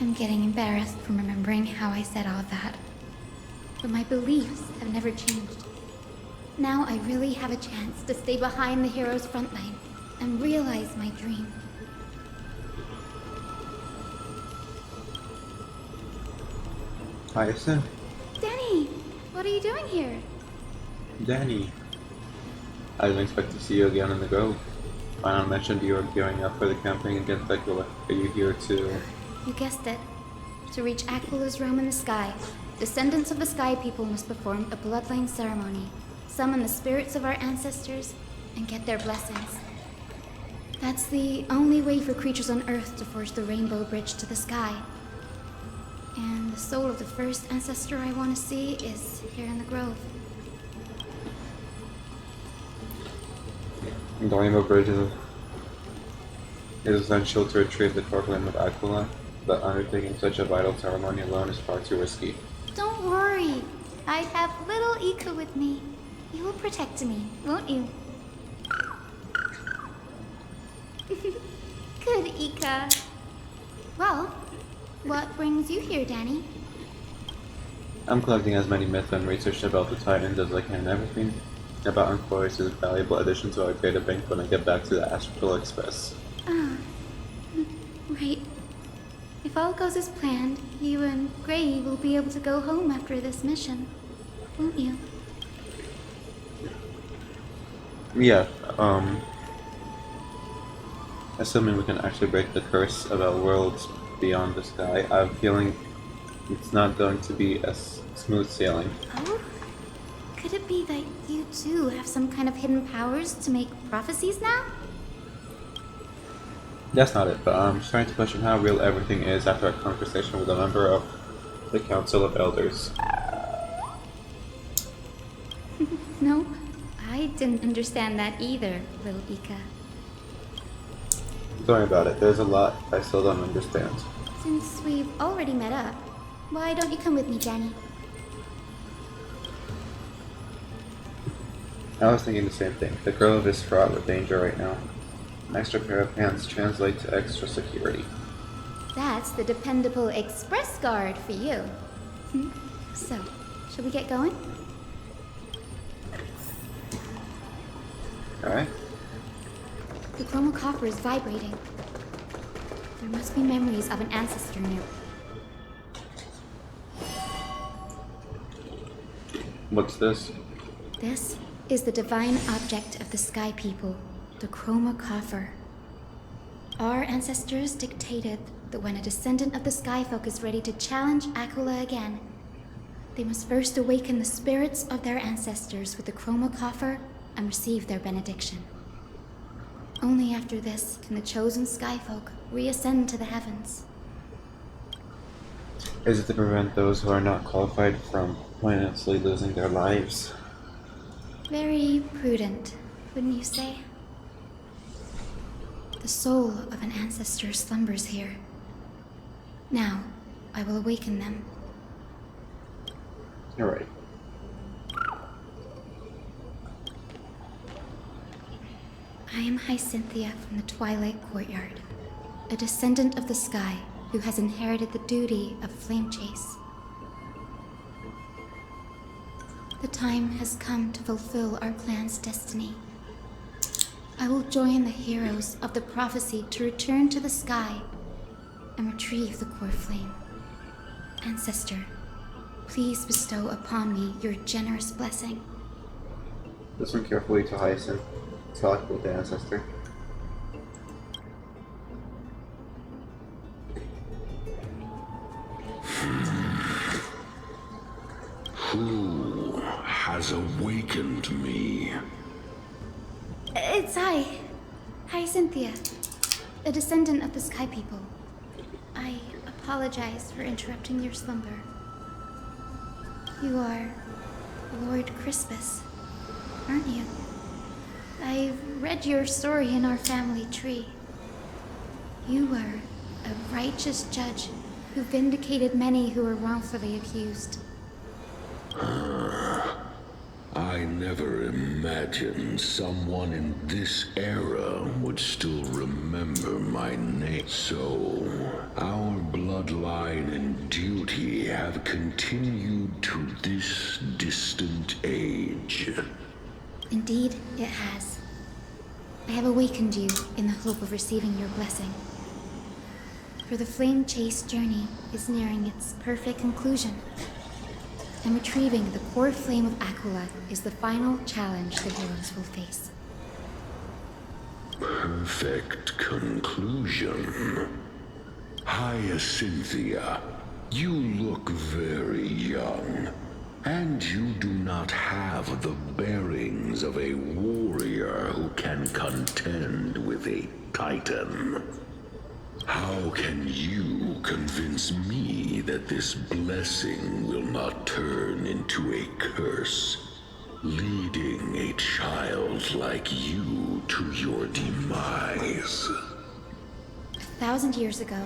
I'm getting embarrassed from remembering how I said all that. But my beliefs have never changed. Now I really have a chance to stay behind the hero's front line and realize my dream. Hyacinth? Danny! What are you doing here? Danny. I didn't expect to see you again in the Grove. Final mentioned you were gearing up for the campaign against Aglaea. Are you here to... You guessed it. To reach Aquila's realm in the sky, descendants of the Sky People must perform a bloodline ceremony, summon the spirits of our ancestors, and get their blessings. That's the only way for creatures on Earth to forge the rainbow bridge to the sky. And the soul of the first ancestor I want to see is here in the Grove. The Rainbow Bridge is essential to retrieve the core flame of Aglaea, but undertaking such a vital ceremony alone is far too risky. Don't worry. I have little Ika with me. You will protect me, won't you? Good, Ika. Well, what brings you here, Danny? I'm collecting as many myths and research about the Titans as I can. Everything about Amphorius is a valuable addition to our data bank when I get back to the Astral Express. Ah, right. If all goes as planned, you and Gray will be able to go home after this mission, won't you? Yeah, assuming we can actually break the curse of our worlds beyond the sky, I'm feeling it's not going to be as smooth sailing. Oh? Could it be that you too have some kind of hidden powers to make prophecies now? That's not it, but I'm trying to question how real everything is after a conversation with a member of the Council of Elders. Nope. I didn't understand that either, little Ika. Don't worry about it, there's a lot I still don't understand. Since we've already met up, why don't you come with me, Danny? I was thinking the same thing. The grove is fraught with danger right now. An extra pair of hands translate to extra security. That's the dependable express guard for you. So, shall we get going? Alright. The chromocopter is vibrating. There must be memories of an ancestor near. What's this? This is the divine object of the Sky People, the chromocopter. Our ancestors dictated that when a descendant of the Skyfolk is ready to challenge Aglaea again, they must first awaken the spirits of their ancestors with the chromocopter and receive their benediction. Only after this can the chosen Skyfolk reascend to the heavens. Is it to prevent those who are not qualified from pointlessly losing their lives? Very prudent, wouldn't you say? The soul of an ancestor slumbers here. Now, I will awaken them. You're right. I am Hyacinthia from the Twilight Courtyard, a descendant of the sky who has inherited the duty of flame chase. The time has come to fulfill our clan's destiny. I will join the heroes of the prophecy to return to the sky and retrieve the core flame. Ancestor, please bestow upon me your generous blessing. Listen carefully to Hyacinth. Talk with the ancestor. Who has awakened me? It's Hyacinthia, a descendant of the Sky People. I apologize for interrupting your slumber. You are Lord Crispus, aren't you? I've read your story in our family tree. You were a righteous judge who vindicated many who were wrongfully accused. I never imagined someone in this era would still remember my name. So, our bloodline and duty have continued to this distant age. Indeed, it has. I have awakened you in the hope of receiving your blessing. For the flame chase journey is nearing its perfect conclusion. And retrieving the core flame of Aglaea is the final challenge the heroes will face. Perfect conclusion. Hyacinthia, you look very young, and you do not have the bearings of a warrior who can contend with a titan. How can you convince me that this blessing will not turn into a curse, leading a child like you to your demise? 1,000 years ago,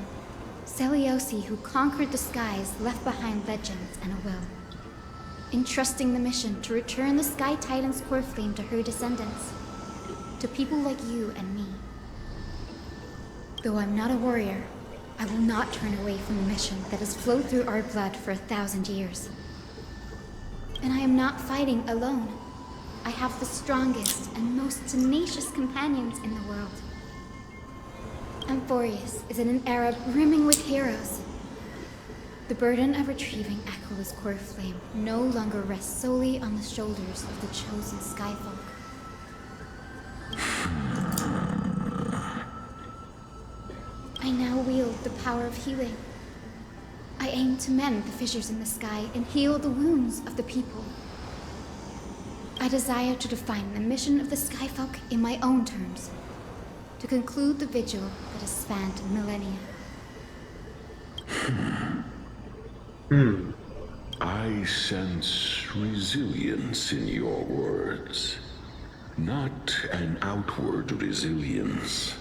Seliosi, who conquered the skies, left behind legends and a will, entrusting the mission to return the Sky Titan's core flame to her descendants, to people like you and me. Though I'm not a warrior, I will not turn away from the mission that has flowed through our blood for 1,000 years. And I am not fighting alone. I have the strongest and most tenacious companions in the world. Amphorius is in an era brimming with heroes. The burden of retrieving Aglaea's core flame no longer rests solely on the shoulders of the chosen Skyfolk. I now wield the power of healing. I aim to mend the fissures in the sky and heal the wounds of the people. I desire to define the mission of the Skyfolk in my own terms, to conclude the vigil that has spanned millennia. I sense resilience in your words. Not an outward resilience,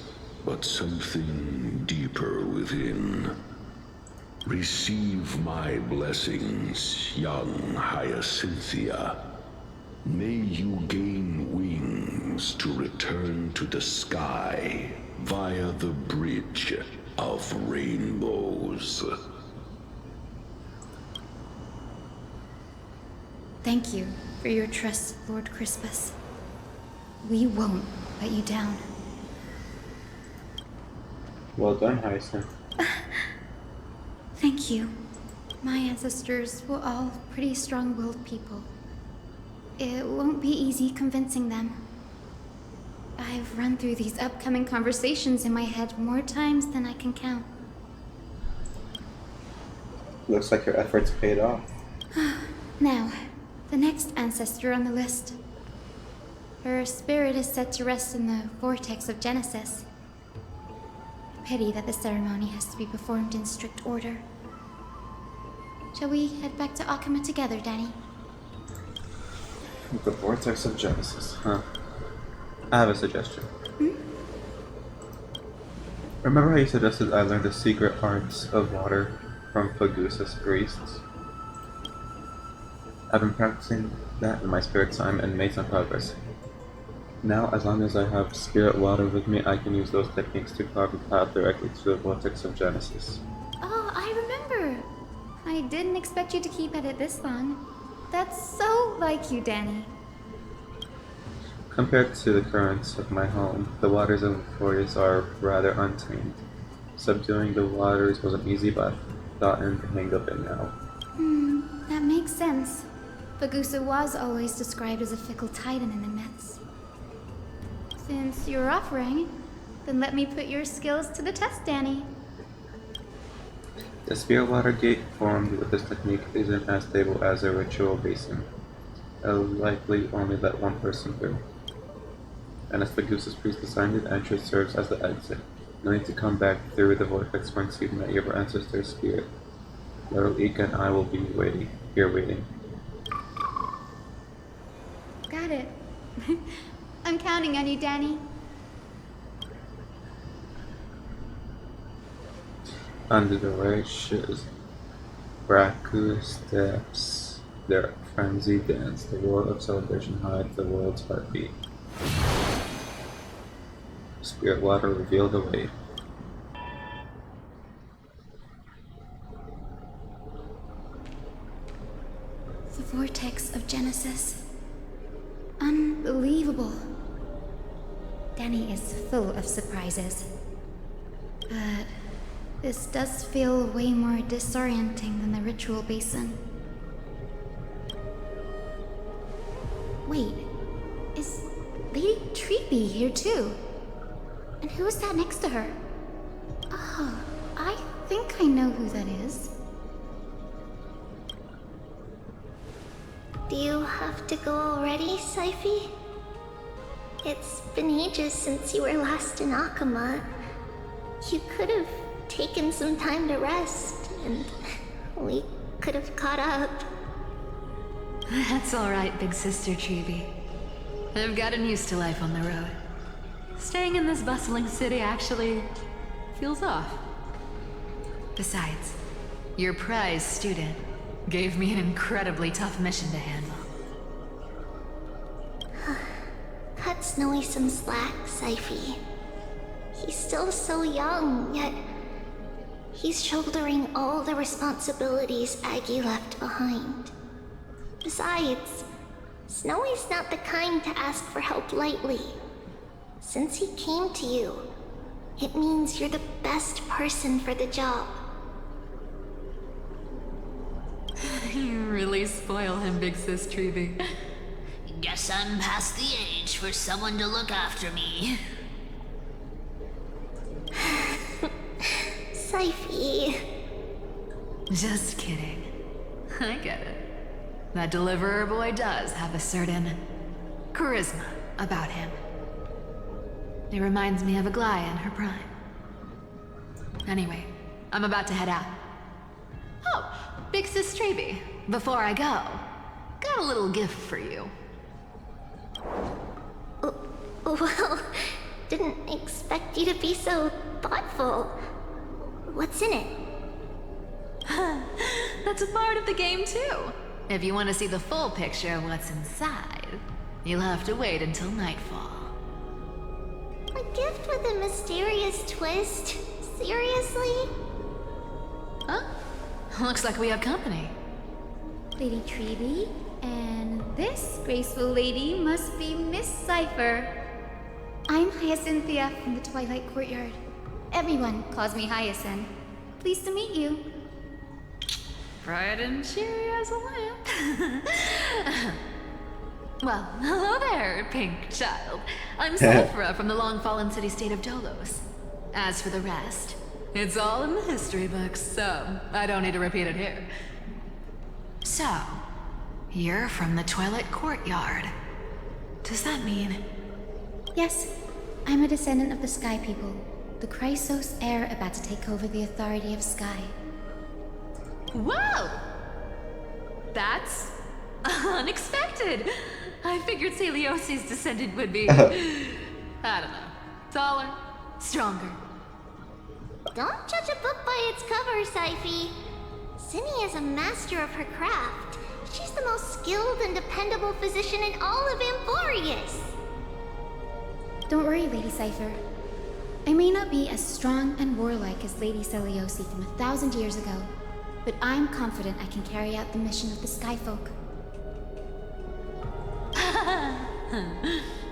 but something deeper within. Receive my blessings, young Hyacinthia. May you gain wings to return to the sky via the Bridge of Rainbows. Thank you for your trust, Lord Crispus. We won't let you down. Well done, Hyacinth. Thank you. My ancestors were all pretty strong-willed people. It won't be easy convincing them. I've run through these upcoming conversations in my head more times than I can count. Looks like your efforts paid off. Now, the next ancestor on the list. Her spirit is set to rest in the vortex of Genesis. Pity that the ceremony has to be performed in strict order. Shall we head back to Akama together, Danny? The vortex of Genesis, huh? I have a suggestion. Remember how you suggested I learn the secret arts of water from Fagusa's priests? I've been practicing that in my spare time and made some progress. Now, as long as I have spirit water with me, I can use those techniques to carve a path directly to the vortex of Genesis. Oh, I remember! I didn't expect you to keep at it this long. That's so like you, Danny. Compared to the currents of my home, the waters of Euphorius are rather untamed. Subduing the waters wasn't easy, but I've gotten the hang of it now. That makes sense. Fagusa was always described as a fickle titan in the myths. Since you're offering, then let me put your skills to the test, Danny. The spirit water gate formed with this technique isn't as stable as a ritual basin. It'll likely only let one person through. And as Fagusa's priest designed it, entrance serves as the exit. No need to come back through the vortex once you've met your ancestor's spirit. Little Ika and I will be waiting. Got it. I'm counting on you, Danny. Under the righteous Braku steps their frenzied dance. The roar of celebration hides the world's heartbeat. Spirit water reveal the way. The vortex of Genesis. Unbelievable. Danny is full of surprises. But this does feel way more disorienting than the ritual basin. Wait, is Lady Treepy here too? And who is that next to her? Oh, I think I know who that is. Do you have to go already, Syphie? It's been ages since you were last in Akama. You could have taken some time to rest, and we could have caught up. That's alright, big sister Treeby. I've gotten used to life on the road. Staying in this bustling city actually feels off. Besides, your prize student gave me an incredibly tough mission to handle. Cut Snowy some slack, Syphie. He's still so young, yet he's shouldering all the responsibilities Aggie left behind. Besides, Snowy's not the kind to ask for help lightly. Since he came to you, it means you're the best person for the job. You really spoil him, big sis Treeby. Guess I'm past the age for someone to look after me. Syphie. Just kidding. I get it. That deliverer boy does have a certain charisma about him. It reminds me of Aglaea in her prime. Anyway, I'm about to head out. Oh, big sis Treeby, before I go, got a little gift for you. Well, didn't expect you to be so thoughtful. What's in it? That's a part of the game too. If you want to see the full picture of what's inside. You'll have to wait until nightfall. A gift with a mysterious twist? Seriously? Huh? Looks like we have company. Lady Treeby, and this graceful lady must be Miss Cypher. I'm Hyacinthia from the Twilight Courtyard. Everyone calls me Hyacinth. Pleased to meet you. Bright and cheery as a lamp. Well, hello there, pink child. I'm Cyphra from the long-fallen city-state of Dolos. As for the rest, it's all in the history books, so I don't need to repeat it here. So, you're from the Twilight Courtyard. Does that mean... Yes, I'm a descendant of the Sky People, the Chrysos heir about to take over the authority of Sky. Whoa! That's unexpected. I figured Celiosi's descendant would be, I don't know, taller, stronger. Don't judge a book by its cover, Syphy. Cinny is a master of her craft. She's the most skilled and dependable physician in all of Amphorius. Don't worry, Lady Cypher. I may not be as strong and warlike as Lady Celiosi from 1,000 years ago, but I'm confident I can carry out the mission of the Skyfolk.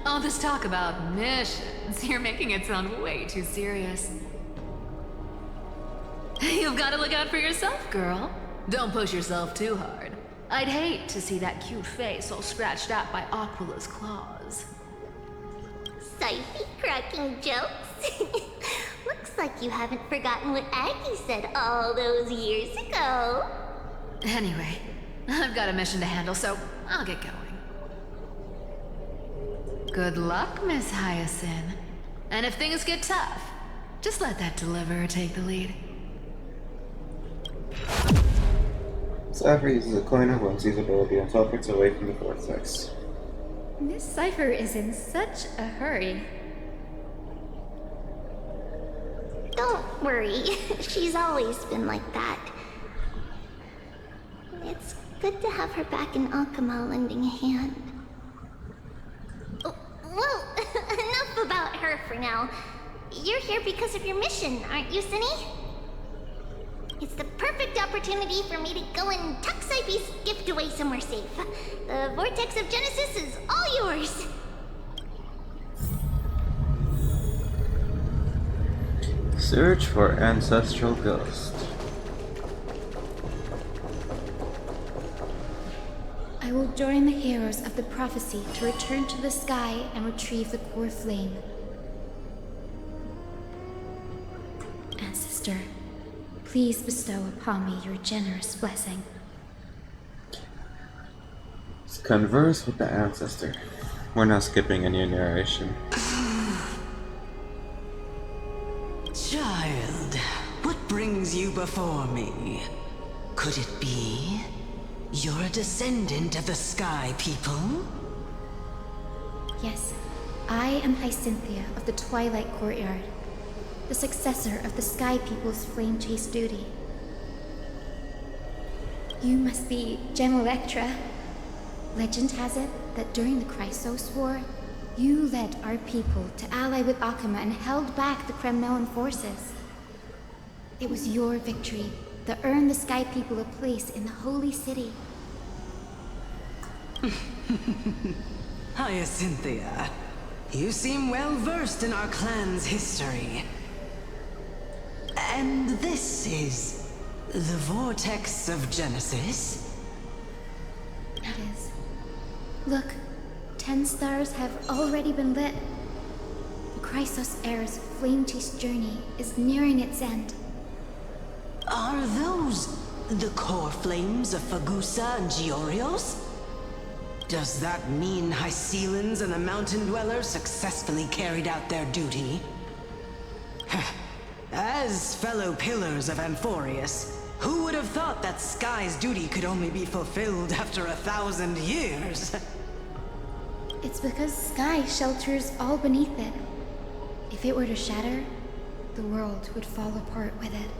All this talk about missions, you're making it sound way too serious. You've got to look out for yourself, girl. Don't push yourself too hard. I'd hate to see that cute face all scratched out by Aquala's claws. Syphy cracking jokes? Looks like you haven't forgotten what Aggie said all those years ago. Anyway, I've got a mission to handle, so I'll get going. Good luck, Miss Hyacinth. And if things get tough, just let that deliverer take the lead. Cypher uses a coin of Whimsy's ability and teleports away from the vortex. Miss Cypher is in such a hurry. Don't worry, she's always been like that. It's good to have her back in Alchema lending a hand. Oh, well, enough about her for now. You're here because of your mission, aren't you, Cinny? It's the perfect opportunity for me to go and tuck Syphy's gift away somewhere safe. The Vortex of Genesis is all yours. Search for ancestral ghost. I will join the heroes of the prophecy to return to the sky and retrieve the core flame. Ancestor, please bestow upon me your generous blessing. Converse with the ancestor. We're not skipping any narration. Child, what brings you before me? Could it be you're a descendant of the Sky People? Yes, I am Hyacinthia of the Twilight Courtyard, the successor of the Sky People's flame chase duty. You must be Gem Electra. Legend has it that during the Chrysos War, you led our people to ally with Akama and held back the Kremnoan forces. It was your victory that earned the Sky People a place in the Holy City. Hyacinthia, you seem well versed in our clan's history. And this is the Vortex of Genesis? It is. Look, 10 stars have already been lit. The Chrysos heir's flame-chased journey is nearing its end. Are those the core flames of Fagusa and Georios? Does that mean Hycelans and the Mountain Dwellers successfully carried out their duty? As fellow pillars of Amphorius, who would have thought that Sky's duty could only be fulfilled after 1,000 years? It's because Sky shelters all beneath it. If it were to shatter, the world would fall apart with it.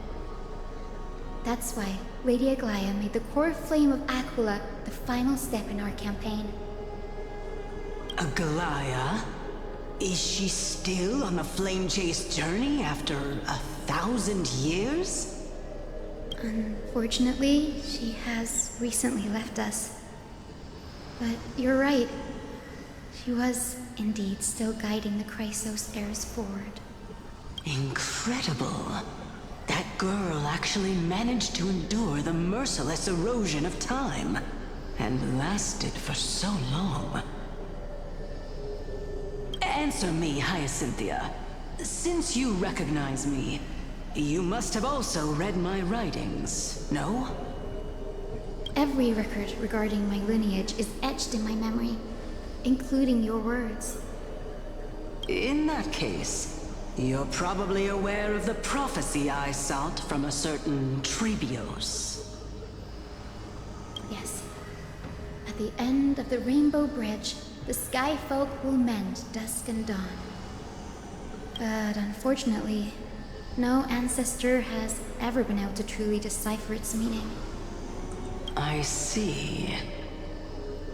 That's why Lady Aglaea made the core flame of Aquila the final step in our campaign. Aglaea? Is she still on the flame chase journey after 1,000 years? Unfortunately, she has recently left us. But you're right. She was indeed still guiding the Chrysos heirs forward. Incredible. That girl actually managed to endure the merciless erosion of time, and lasted for so long. Answer me, Hyacinthia. Since you recognize me, you must have also read my writings, no? Every record regarding my lineage is etched in my memory, including your words. In that case, you're probably aware of the prophecy I sought from a certain Trebios. Yes. At the end of the Rainbow Bridge, the Sky Folk will mend dusk and dawn. But unfortunately, no ancestor has ever been able to truly decipher its meaning. I see.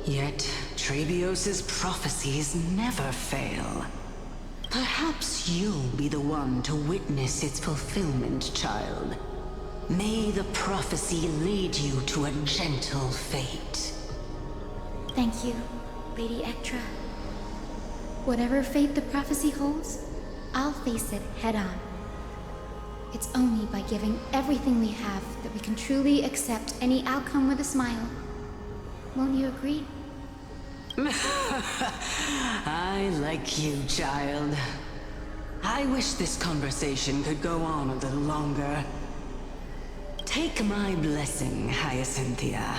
Yet, Trebios's prophecies never fail. Perhaps you'll be the one to witness its fulfillment, child. May the prophecy lead you to a gentle fate. Thank you, Lady Ectra. Whatever fate the prophecy holds, I'll face it head on. It's only by giving everything we have that we can truly accept any outcome with a smile. Won't you agree? I like you, child. I wish this conversation could go on a little longer. Take my blessing, Hyacinthia.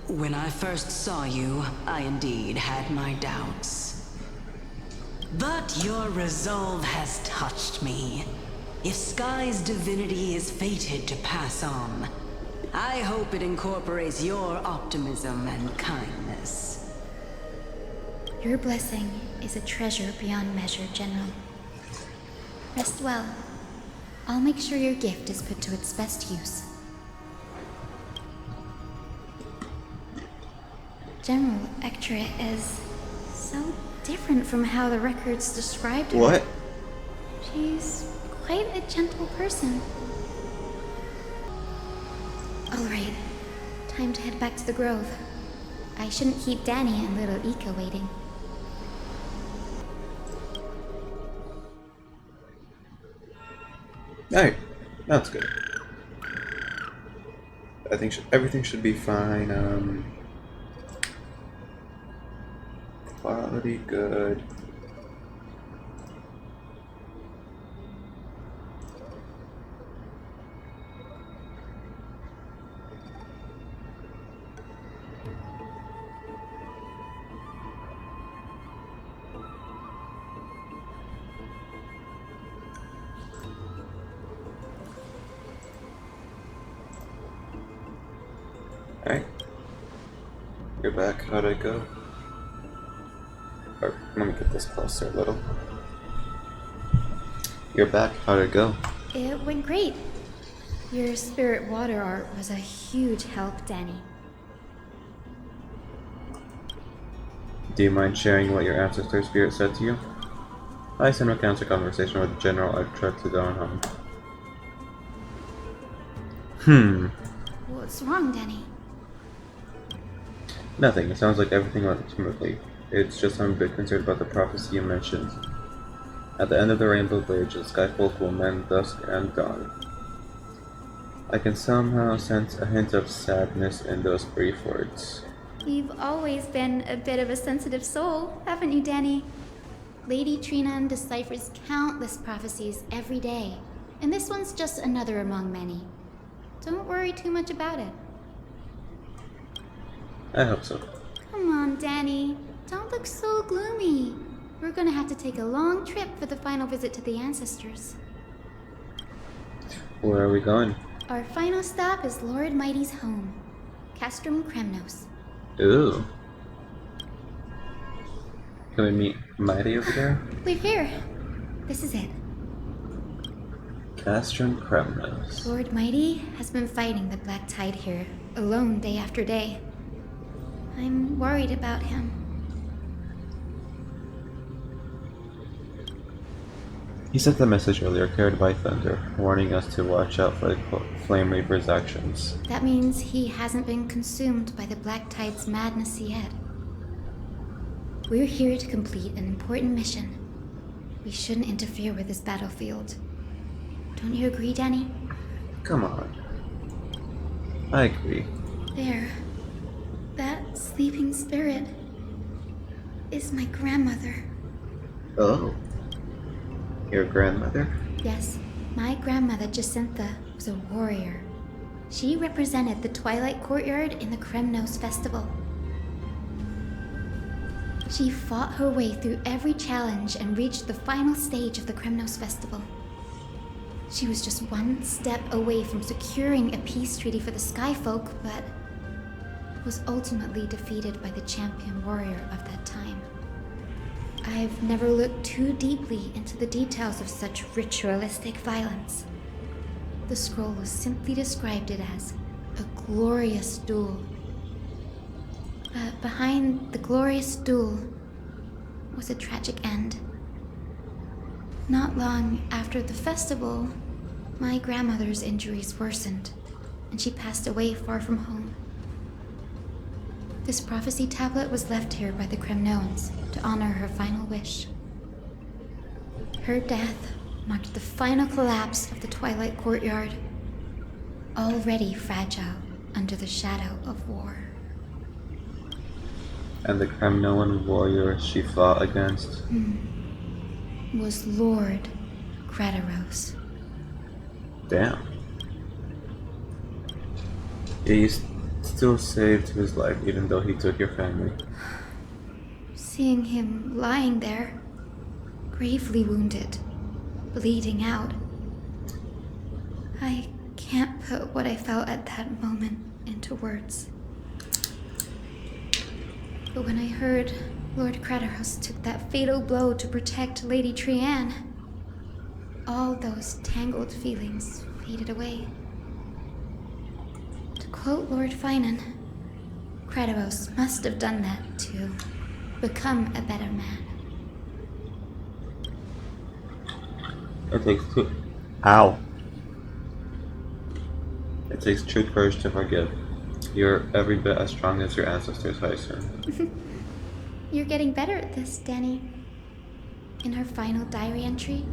When I first saw you, I indeed had my doubts. But your resolve has touched me. If Sky's divinity is fated to pass on, I hope it incorporates your optimism and kindness. Your blessing is a treasure beyond measure, General. Rest well. I'll make sure your gift is put to its best use. General Ectra is so different from how the records described her. What? She's quite a gentle person. Alright, time to head back to the Grove. I shouldn't keep Danny and little Ika waiting. Alright, that's good. I think everything should be fine. Quality good. Alright. You're back. How'd it go? Or, let me get this closer a little. You're back. How'd it go? It went great. Your spirit water art was a huge help, Danny. Do you mind sharing what your ancestor spirit said to you? Hyacin recounts a conversation with General Ectra to Donham. What's wrong, Danny? Nothing. It sounds like everything went smoothly. It's just I'm a bit concerned about the prophecy you mentioned. At the end of the Rainbow Bridge, the Skyfolk will mend dusk and dawn. I can somehow sense a hint of sadness in those brief words. You've always been a bit of a sensitive soul, haven't you, Danny? Lady Trinan deciphers countless prophecies every day, and this one's just another among many. Don't worry too much about it. I hope so. Come on, Danny. Don't look so gloomy. We're gonna have to take a long trip for the final visit to the ancestors. Where are we going? Our final stop is Lord Mighty's home, Castrum Kremnos. Ooh. Can we meet Mighty over there? We're here. This is it. Castrum Kremnos. Lord Mighty has been fighting the Black Tide here, alone day after day. I'm worried about him. He sent a message earlier, carried by thunder, warning us to watch out for the Flame Reaper's actions. That means he hasn't been consumed by the Black Tide's madness yet. We're here to complete an important mission. We shouldn't interfere with this battlefield. Don't you agree, Danny? Come on. I agree. There. That sleeping spirit is my grandmother. Oh. Your grandmother? Yes, my grandmother Jacinta was a warrior. She represented the Twilight Courtyard in the Kremnos Festival. She fought her way through every challenge and reached the final stage of the Kremnos Festival. She was just one step away from securing a peace treaty for the Skyfolk, but was ultimately defeated by the champion warrior of that time. I've never looked too deeply into the details of such ritualistic violence. The scroll simply described it as a glorious duel. But behind the glorious duel was a tragic end. Not long after the festival, my grandmother's injuries worsened, and she passed away far from home. This prophecy tablet was left here by the Kremnoans to honor her final wish. Her death marked the final collapse of the Twilight Courtyard, already fragile under the shadow of war. And the Kremnoan warrior she fought against? Was Lord Kradaros. Damn. Yeah, you still saved his life even though he took your family. Seeing him lying there, gravely wounded, bleeding out, I can't put what I felt at that moment into words. But when I heard Lord Kradaros took that fatal blow to protect Lady Trianne, all those tangled feelings faded away. To quote Lord Finan, Kradaros must have done that to become a better man. It takes two. Ow. It takes true courage to forgive. You're every bit as strong as your ancestors, Hyson. You're getting better at this, Danny. In her final diary entry,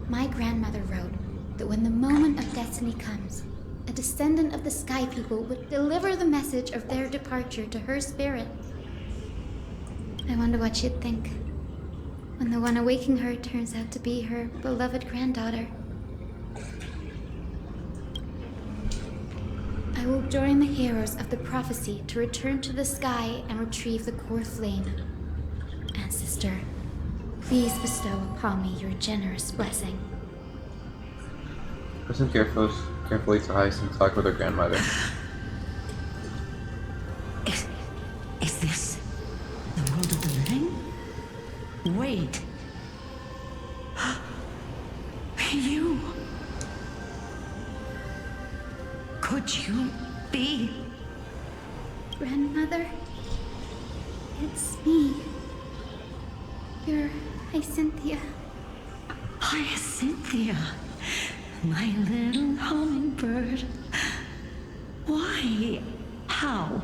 my grandmother wrote that when the moment of destiny comes, a descendant of the Sky People would deliver the message of their departure to her spirit. I wonder what she'd think when the one awaking her turns out to be her beloved granddaughter. I will join the heroes of the prophecy to return to the sky and retrieve the core flame. Ancestor, please bestow upon me your generous blessing. Listen carefully to Hyson talk with her grandmother. Is this the world of the living? Wait. You. Could you be? Grandmother, it's me. You're Hyacinthia. Hyacinthia, my little hummingbird. Why? How?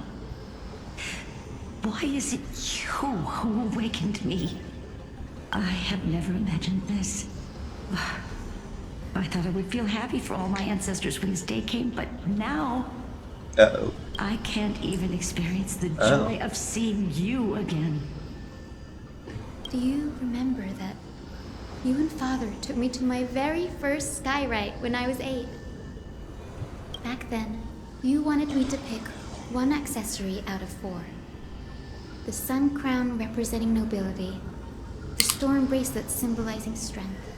Why is it you who awakened me? I have never imagined this. I thought I would feel happy for all my ancestors when this day came, but now... Uh-oh. I can't even experience the joy of seeing you again. Do you remember that you and Father took me to my very first sky ride when I was 8? Back then, you wanted me to pick one accessory out of 4. The sun crown representing nobility, the storm bracelet symbolizing strength,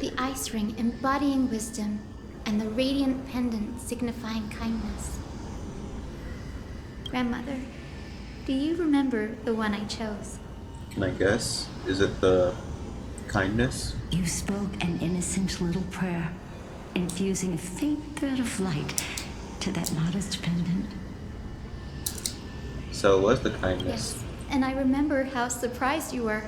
the ice ring embodying wisdom, and the radiant pendant signifying kindness. Grandmother, do you remember the one I chose? I guess. Is it the kindness? You spoke an innocent little prayer, infusing a faint thread of light to that modest pendant. So it was the kindness. Yes, and I remember how surprised you were.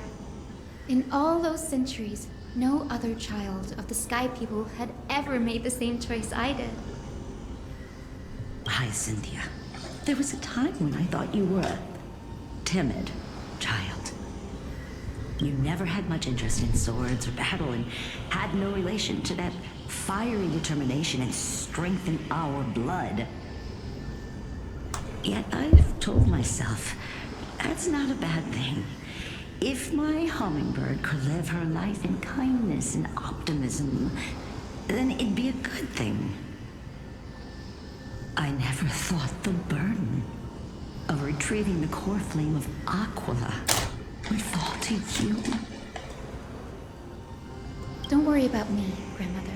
In all those centuries, No other child of the Sky People had ever made the same choice I did. Hyacinthia, there was a time when I thought you were a timid child. You never had much interest in swords or battle and had no relation to that fiery determination and strength in our blood. Yet I've told myself, that's not a bad thing. If my hummingbird could live her life in kindness and optimism, then it'd be a good thing. I never thought the burden of retrieving the core flame of Aquila would fall to you. Don't worry about me, Grandmother.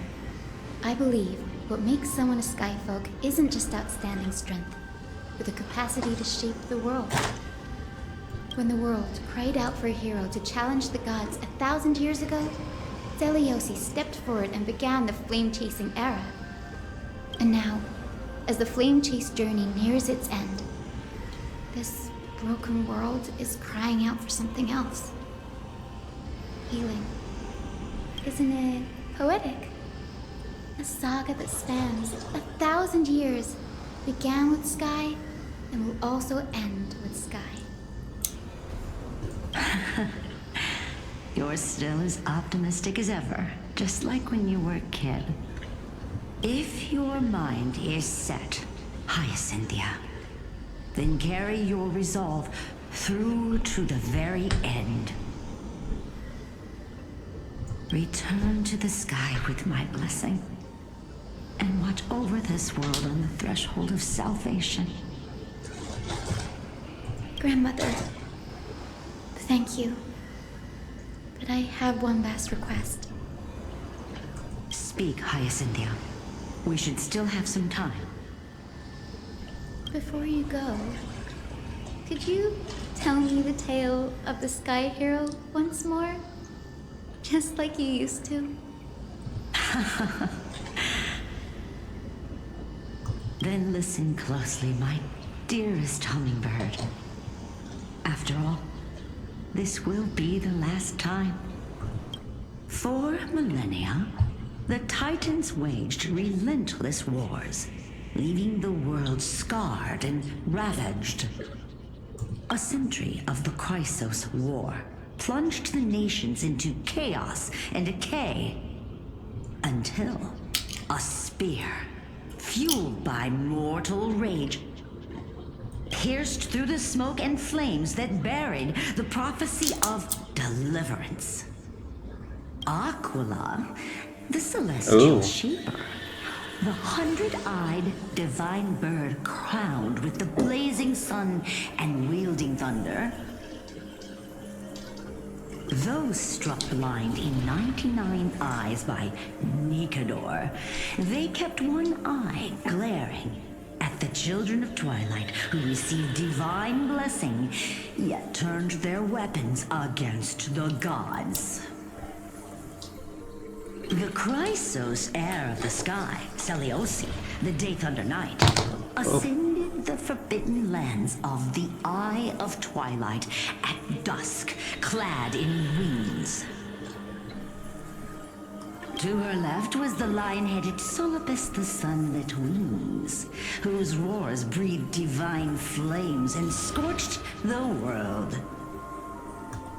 I believe what makes someone a Skyfolk isn't just outstanding strength, but the capacity to shape the world. When the world cried out for a hero to challenge the gods 1,000 years ago, Zeliosi stepped forward and began the flame-chasing era. And now, as the flame chase journey nears its end, this broken world is crying out for something else. Healing. Isn't it poetic? A saga that spans 1,000 years, began with Sky, and will also end with Sky. You're still as optimistic as ever, just like when you were a kid. If your mind is set, Hyacinthia, then carry your resolve through to the very end. Return to the sky with my blessing, and watch over this world on the threshold of salvation. Grandmother, thank you. But I have one last request. Speak, Hyacinthia. We should still have some time. Before you go, could you tell me the tale of the Sky Hero once more? Just like you used to? Then listen closely, my dearest hummingbird. After all, this will be the last time. For millennia, the Titans waged relentless wars, leaving the world scarred and ravaged. A century of the Chrysos War plunged the nations into chaos and decay, until a spear, fueled by mortal rage, pierced through the smoke and flames that buried the prophecy of deliverance. Aquila, the celestial sheeper, the 100-eyed divine bird crowned with the blazing sun and wielding thunder. Those struck blind in 99 eyes by Nicodor, they kept one eye glaring at the children of Twilight who received divine blessing, yet turned their weapons against the gods. The Chrysos heir of the sky, Seliosi, the Day Thunder Knight, ascended the forbidden lands of the Eye of Twilight at dusk, clad in wings. To her left was the lion-headed Solipus the Sunlit Wings, whose roars breathed divine flames and scorched the world.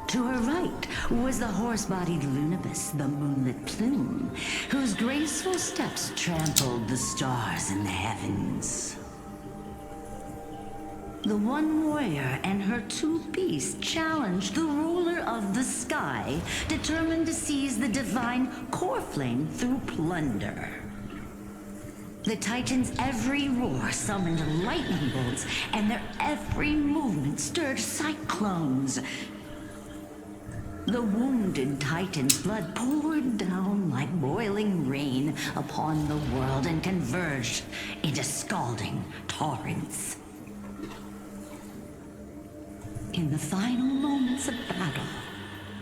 To her right was the horse-bodied Lunibus, the Moonlit Plume, whose graceful steps trampled the stars in the heavens. The one warrior and her two beasts challenged the ruler of the sky, determined to seize the divine core flame through plunder. The Titans' every roar summoned lightning bolts, and their every movement stirred cyclones. The wounded Titan's blood poured down like boiling rain upon the world and converged into scalding torrents. In the final moments of battle,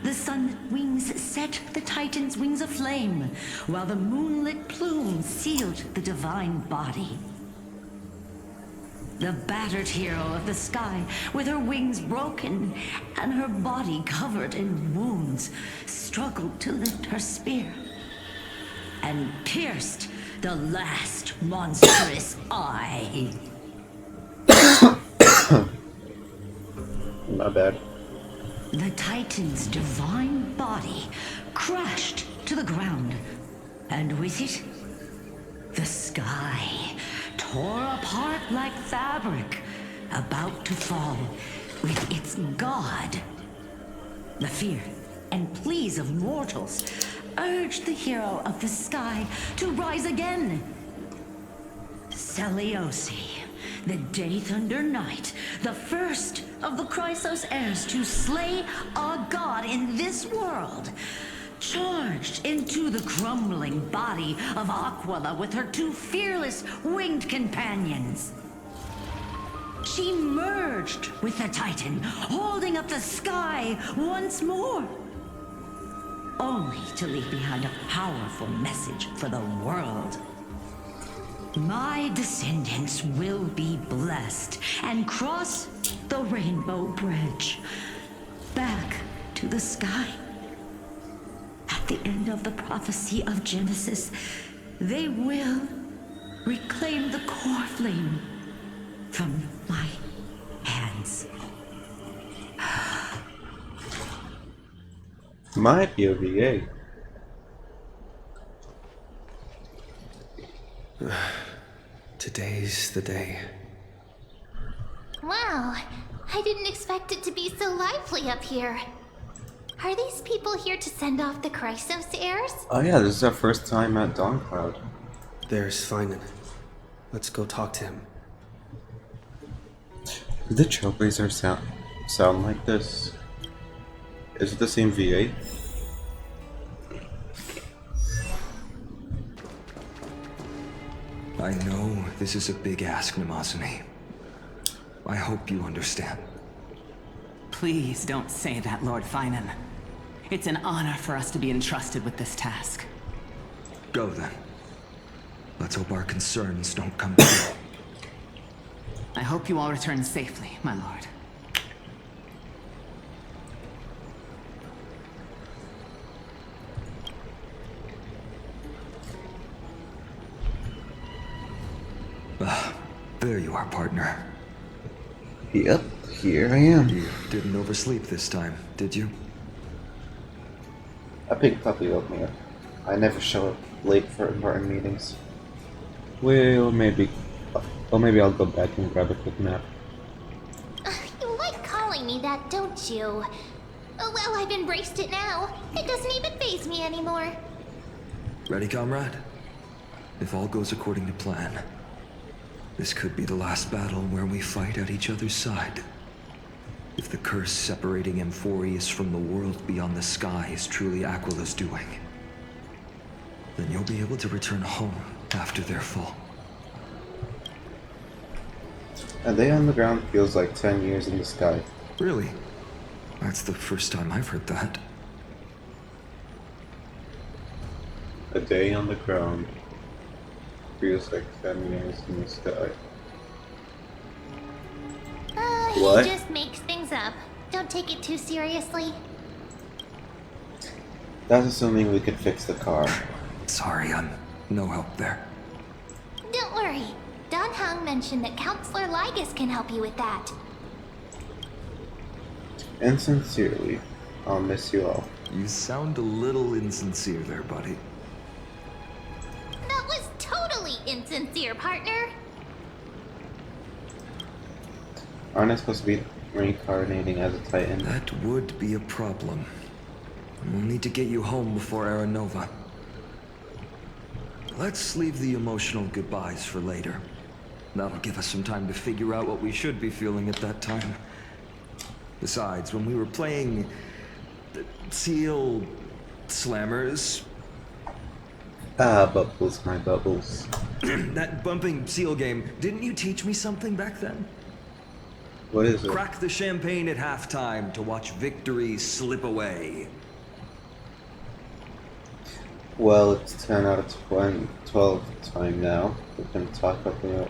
the sunlit wings set the Titan's wings aflame, while the moonlit plume sealed the divine body. The battered hero of the sky, with her wings broken and her body covered in wounds, struggled to lift her spear and pierced the last monstrous eye. My bad. The Titan's divine body crashed to the ground, and with it, the sky tore apart like fabric, about to fall with its god. The fear and pleas of mortals urged the hero of the sky to rise again. Celiosi, the Day Thunder Knight, the first of the Chrysos heirs to slay a god in this world, charged into the crumbling body of Aquila with her two fearless winged companions. She merged with the Titan, holding up the sky once more, only to leave behind a powerful message for the world. My descendants will be blessed and cross the Rainbow Bridge back to the sky. At the end of the prophecy of Genesis, they will reclaim the core flame from my hands. Might be a VA. Today's the day. Wow, I didn't expect it to be so lively up here. Are these people here to send off the Chrysos heirs? Oh yeah, this is our first time at Dawncloud. There's Finan. Let's go talk to him. Did the Trailblazer sound like this? Is it the same VA? I know this is a big ask, Namazuni. I hope you understand. Please don't say that, Lord Finan. It's an honor for us to be entrusted with this task. Go then. Let's hope our concerns don't come true. I hope you all return safely, my lord. There you are, partner. Yep, here I am. You didn't oversleep this time, did you? A big puppy woke me up. I never show up late for important meetings. Well, maybe I'll go back and grab a quick nap. You like calling me that, don't you? Oh, well, I've embraced it now. It doesn't even faze me anymore. Ready, comrade? If all goes according to plan, this could be the last battle where we fight at each other's side. If the curse separating Amphorius from the world beyond the sky is truly Aquila's doing, then you'll be able to return home after their fall. A day on the ground feels like 10 years in the sky. Really? That's the first time I've heard that. A day on the ground feels like 10 years in the sky. What? He just makes things up. Don't take it too seriously. That's assuming we could fix the car. Sorry, I'm no help there. Don't worry. Don Hung mentioned that Counselor Ligus can help you with that. And sincerely, I'll miss you all. You sound a little insincere there, buddy. That was totally insincere, partner. Aren't I supposed to be reincarnating as a Titan? That would be a problem. We'll need to get you home before Aranova. Let's leave the emotional goodbyes for later. That'll give us some time to figure out what we should be feeling at that time. Besides, when we were playing the Seal Slammers... Bubbles, my bubbles. That bumping seal game, didn't you teach me something back then? What is it? Crack the champagne at halftime to watch victory slip away. Well, it's 10 out of 12 time now. We can talk about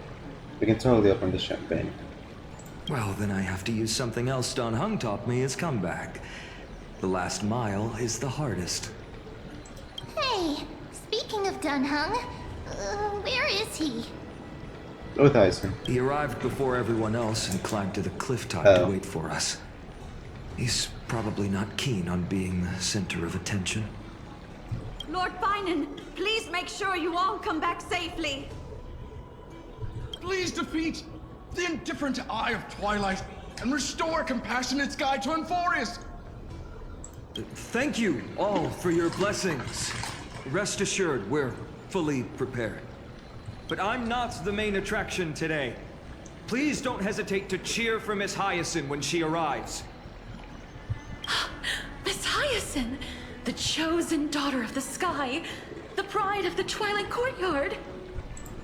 We can totally open the champagne. Well, then I have to use something else Don Hung taught me as comeback. The last mile is the hardest. Hey, speaking of Dunhung, where is he? With Eisen. He arrived before everyone else and climbed to the cliff top to wait for us. He's probably not keen on being the center of attention. Lord Finan, please make sure you all come back safely. Please defeat the indifferent Eye of Twilight and restore a compassionate sky to Emphorius. Thank you all for your blessings. Rest assured, we're fully prepared. But I'm not the main attraction today. Please don't hesitate to cheer for Miss Hyacinth when she arrives. Miss Hyacinth, the chosen daughter of the sky, the pride of the Twilight Courtyard.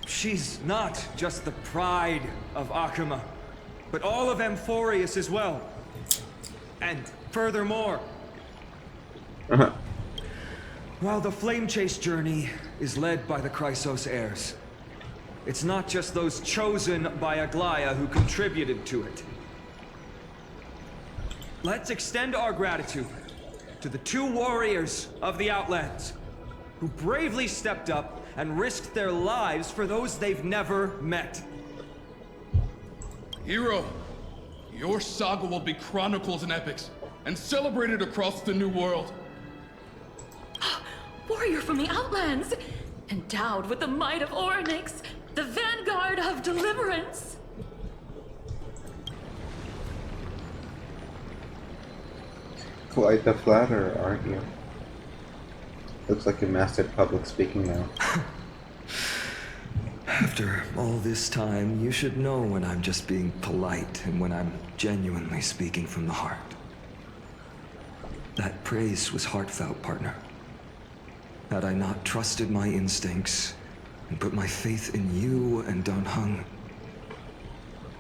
She's not just the pride of Akuma, but all of Emphorius as well. And furthermore, while the Flame Chase journey is led by the Chrysos heirs, it's not just those chosen by Aglaea who contributed to it. Let's extend our gratitude to the 2 warriors of the Outlands who bravely stepped up and risked their lives for those they've never met. Hero, your saga will be chronicled in epics and celebrated across the New World. Warrior from the Outlands, endowed with the might of Orynyx, the vanguard of deliverance. Quite the flatterer, aren't you? Looks like you mastered public speaking now. After all this time, you should know when I'm just being polite and when I'm genuinely speaking from the heart. That praise was heartfelt, partner. Had I not trusted my instincts and put my faith in you and Don Hung,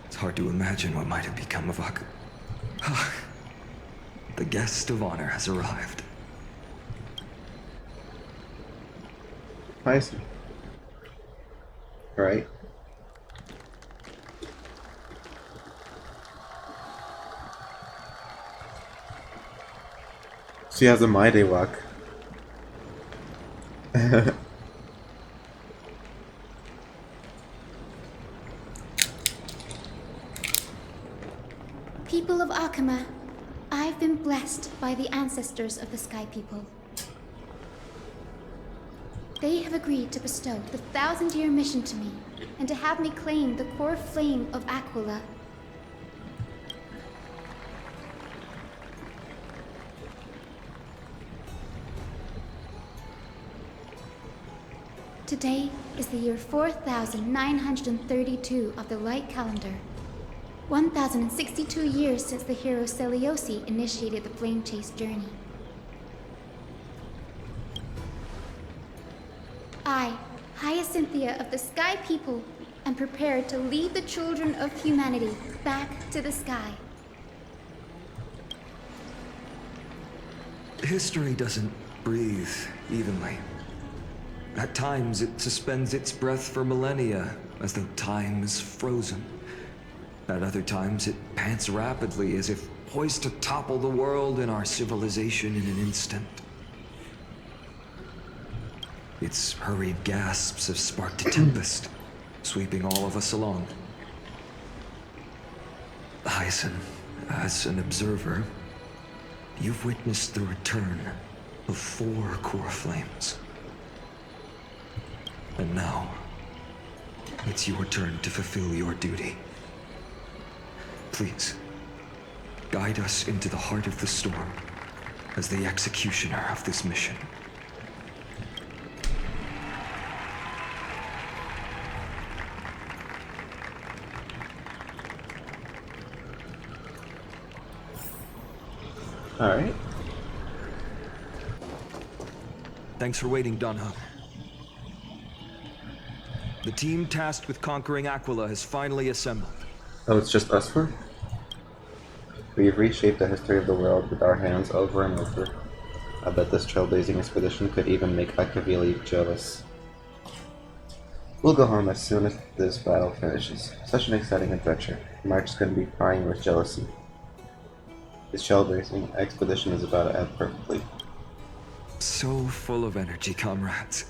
it's hard to imagine what might have become of Akuma. The guest of honor has arrived. I see. Right. She has a mighty luck. People of Akuma, I've been blessed by the ancestors of the Sky People. They have agreed to bestow the 1,000-year mission to me, and to have me claim the core flame of Aquila. Today is the year 4932 of the Light Calendar. 1,062 years since the hero Seliosi initiated the Flame Chase journey. I, Hyacinthia of the Sky People, am prepared to lead the children of humanity back to the sky. History doesn't breathe evenly. At times, it suspends its breath for millennia, as though time is frozen. At other times, it pants rapidly, as if poised to topple the world and our civilization in an instant. Its hurried gasps have sparked a tempest, sweeping all of us along. Hyacinth, as an observer, you've witnessed the return of 4 core flames. And now, it's your turn to fulfill your duty. Please, guide us into the heart of the storm as the executioner of this mission. All right. Thanks for waiting, Don Hung. The team tasked with conquering Aquila has finally assembled. Oh, it's just us 4? We've reshaped the history of the world with our hands over and over. I bet this trailblazing expedition could even make Akavili jealous. We'll go home as soon as this battle finishes. Such an exciting adventure. Mark's gonna be crying with jealousy. His trailblazing expedition is about to end perfectly. So full of energy, comrades.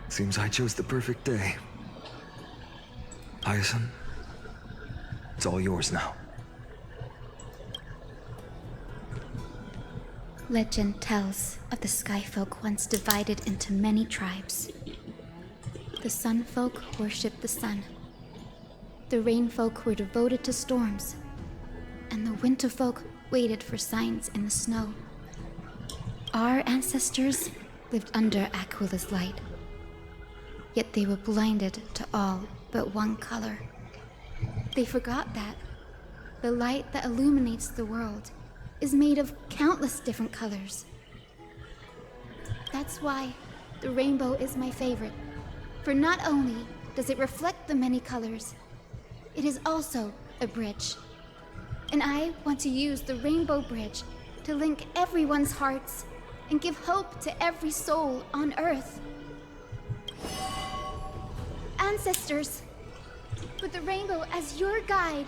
Seems I chose the perfect day. Hyacin, it's all yours now. Legend tells of the Skyfolk once divided into many tribes. The Sunfolk worshipped the sun. The Rainfolk were devoted to storms. And the Winterfolk waited for signs in the snow. Our ancestors lived under Aquila's light. Yet they were blinded to all but one color. They forgot that the light that illuminates the world is made of countless different colors. That's why the rainbow is my favorite. For not only does it reflect the many colors, it is also a bridge. And I want to use the rainbow bridge to link everyone's hearts and give hope to every soul on Earth. Ancestors, with the rainbow as your guide,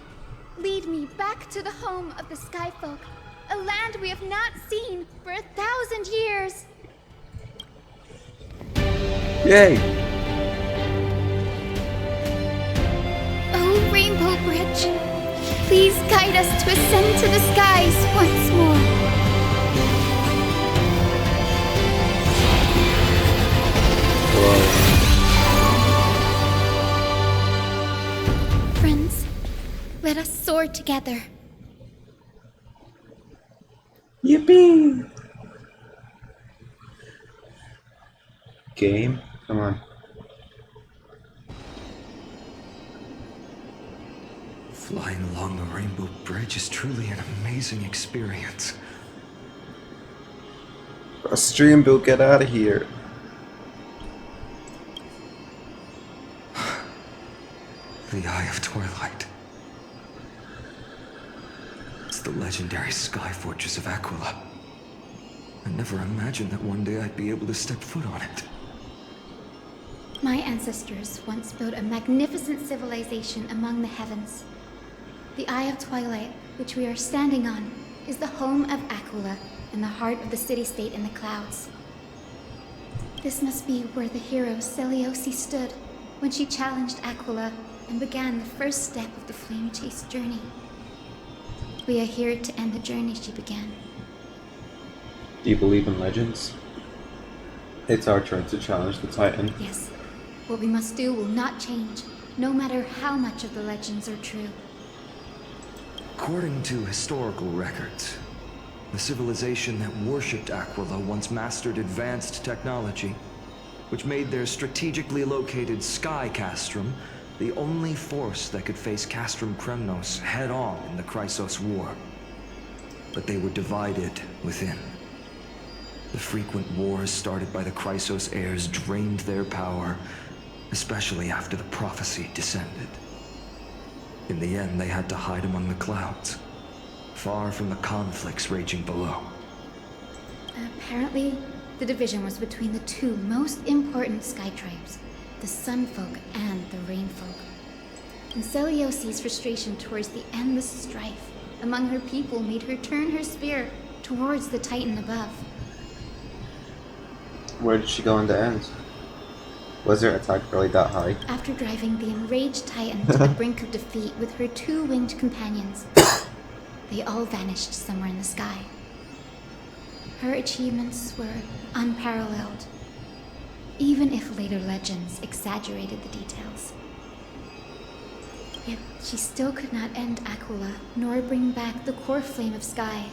lead me back to the home of the Skyfolk, a land we have not seen for 1,000 years. Yay! Oh, Rainbow Bridge, please guide us to ascend to the skies once more. Friends, let us soar together. Yippee! Game? Come on. Flying along the Rainbow Bridge is truly an amazing experience. A stream, Bill, get out of here. The Eye of Twilight. It's the legendary sky fortress of Aquila. I never imagined that one day I'd be able to step foot on it. My ancestors once built a magnificent civilization among the heavens. The Eye of Twilight, which we are standing on, is the home of Aquila and the heart of the city-state in the clouds. This must be where the hero Selioci stood when she challenged Aquila and began the first step of the Flame Chase journey. We are here to end the journey she began. Do you believe in legends? It's our turn to challenge the Titan. Yes. What we must do will not change, no matter how much of the legends are true. According to historical records, the civilization that worshipped Aquila once mastered advanced technology, which made their strategically located Sky Castrum the only force that could face Castrum Kremnos head-on in the Chrysos War. But they were divided within. The frequent wars started by the Chrysos heirs drained their power, especially after the prophecy descended. In the end, they had to hide among the clouds, far from the conflicts raging below. Apparently, the division was between the two most important sky tribes, the Sunfolk and the Rainfolk. And Seliosi's frustration towards the endless strife among her people made her turn her spear towards the Titan above. Where did she go in the end? Was her attack really that high? After driving the enraged Titan to the brink of defeat with her two winged companions, they all vanished somewhere in the sky. Her achievements were unparalleled, even if later legends exaggerated the details. Yet she still could not end Aquila, nor bring back the core flame of Sky.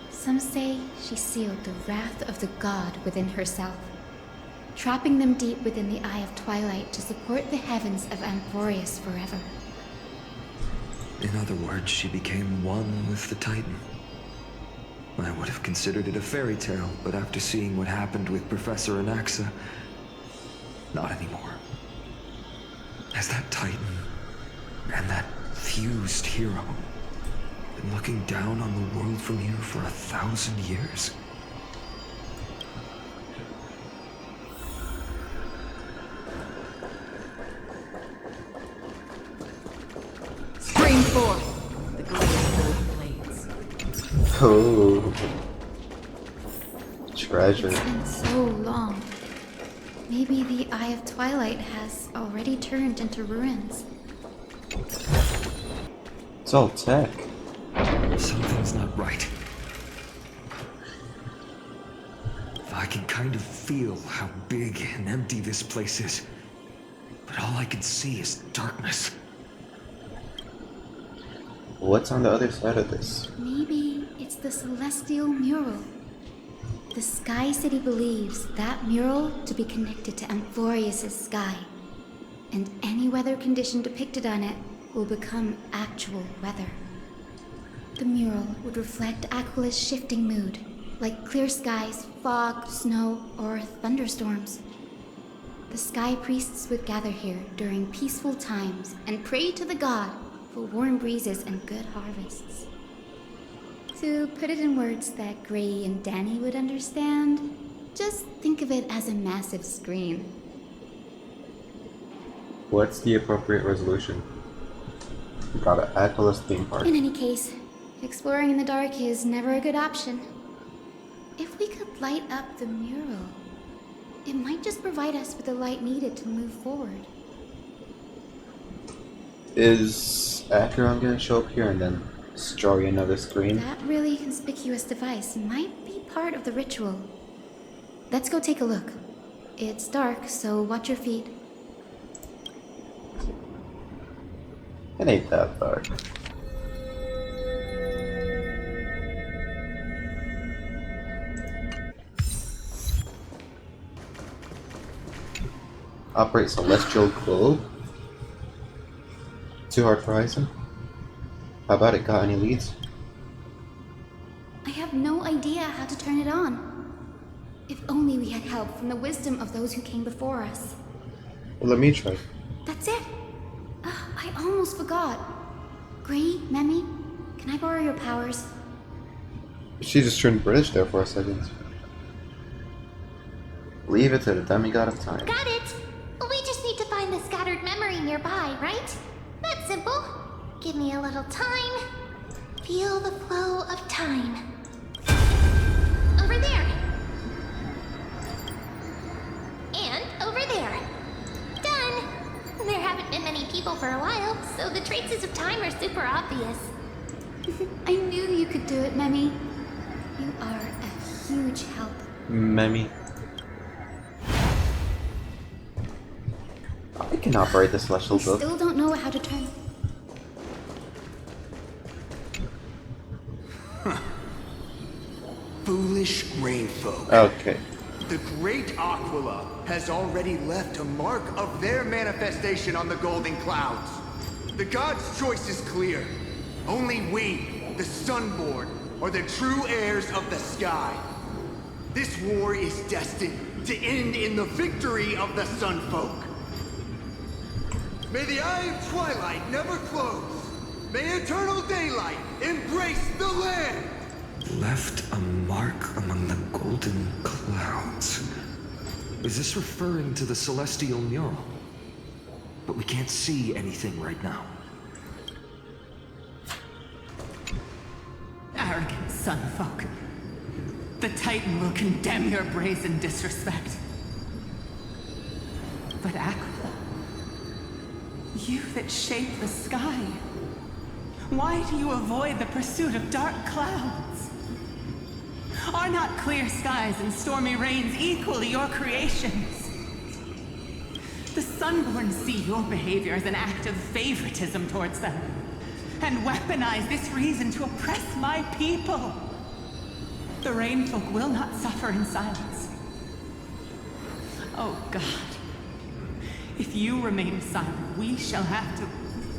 Some say she sealed the wrath of the god within herself, trapping them deep within the Eye of Twilight to support the heavens of Amphorius forever. In other words, she became one with the Titan. I would have considered it a fairy tale, but after seeing what happened with Professor Anaxa, not anymore. As that Titan and that fused hero been looking down on the world from here for 1,000 years? Oh. Treasure. It's been so long. Maybe the Eye of Twilight has already turned into ruins. It's all tech. Something's not right. I can kind of feel how big and empty this place is. But all I can see is darkness. What's on the other side of this? Maybe it's the celestial mural. The Sky City believes that mural to be connected to Amphorius' sky, and any weather condition depicted on it will become actual weather. The mural would reflect Aquala's shifting mood, like clear skies, fog, snow, or thunderstorms. The Sky Priests would gather here during peaceful times and pray to the god for warm breezes and good harvests. To put it in words that Gray and Danny would understand, just think of it as a massive screen. What's the appropriate resolution? We got an Aquala's theme park. In any case, exploring in the dark is never a good option. If we could light up the mural, it might just provide us with the light needed to move forward. Is Acheron gonna show up here and then destroy another screen? That really conspicuous device might be part of the ritual. Let's go take a look. It's dark, so watch your feet. It ain't that dark. Operate celestial globe? Too hard for Horizon? How about it? Got any leads? I have no idea how to turn it on. If only we had help from the wisdom of those who came before us. Well, let me try. That's it! I almost forgot. Gray, Memi, can I borrow your powers? She just turned British there for a second. Leave it to the demigod of time. Got it! We just need to find the scattered memory nearby, right? That's simple. Give me a little time. Feel the flow of time. Over there. And over there. Done! There haven't been many people for a while, so the traces of time are super obvious. I knew you could do it, Memi. You are a huge help. Memi. I can operate the celestial globe. Still don't know how to turn. Foolish rain folk. Okay. The great Aquila has already left a mark of their manifestation on the golden clouds. The gods' choice is clear. Only we, the Sunborn, are the true heirs of the sky. This war is destined to end in the victory of the Sunfolk. May the Eye of Twilight never close. May eternal daylight embrace the land. Left a mark among the golden clouds. Is this referring to the celestial mural? But we can't see anything right now. Arrogant Sunfolk. The Titan will condemn your brazen disrespect. But Aquila, you that shape the sky, why do you avoid the pursuit of dark clouds? Are not clear skies and stormy rains equally your creations? The Sunborn see your behavior as an act of favoritism towards them, and weaponize this reason to oppress my people. The Rainfolk will not suffer in silence. Oh God, if you remain silent, we shall have to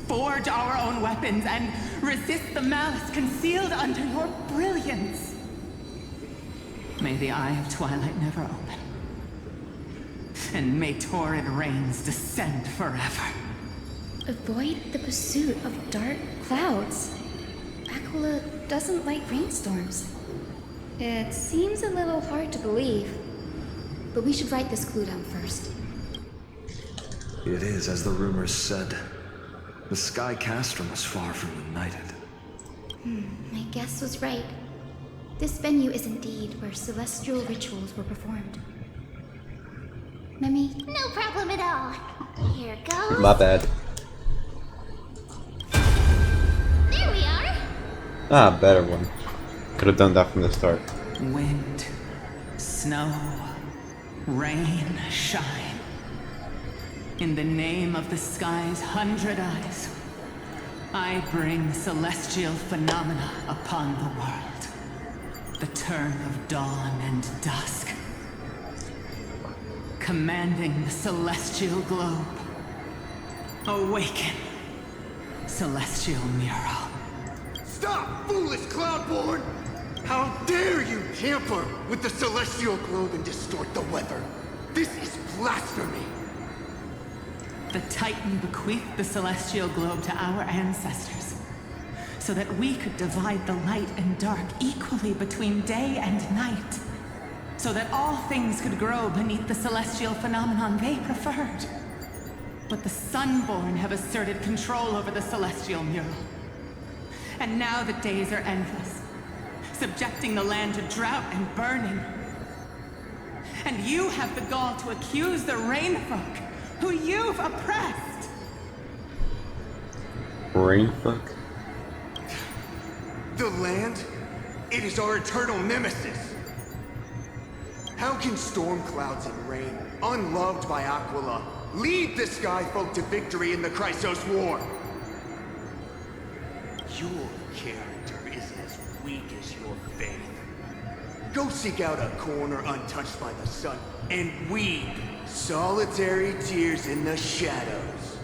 forge our own weapons and resist the malice concealed under your brilliance. May the Eye of Twilight never open, and may torrid rains descend forever. Avoid the pursuit of dark clouds. Aquila doesn't like rainstorms. It seems a little hard to believe, but we should write this clue down first. It is as the rumors said. The Sky Castrum was far from united. My guess was right. This venue is indeed where celestial rituals were performed. Mimi? No problem at all. Here goes. My bad. There we are. Ah, better one. Could have done that from the start. Wind, snow, rain, shine. In the name of the sky's 100 eyes, I bring celestial phenomena upon the world. The turn of dawn and dusk. Commanding the celestial globe. Awaken, celestial mural. Stop, foolish Cloudborn! How dare you tamper with the celestial globe and distort the weather? This is blasphemy! The Titan bequeathed the celestial globe to our ancestors, so that we could divide the light and dark equally between day and night, so that all things could grow beneath the celestial phenomenon they preferred. But the Sunborn have asserted control over the celestial mural. And now the days are endless, subjecting the land to drought and burning. And you have the gall to accuse the Rainfolk, who you've oppressed. Rainfolk? The land? It is our eternal nemesis. How can storm clouds and rain, unloved by Aquila, lead the Skyfolk to victory in the Chrysos War? Your character is as weak as your faith. Go seek out a corner untouched by the sun and weep solitary tears in the shadows.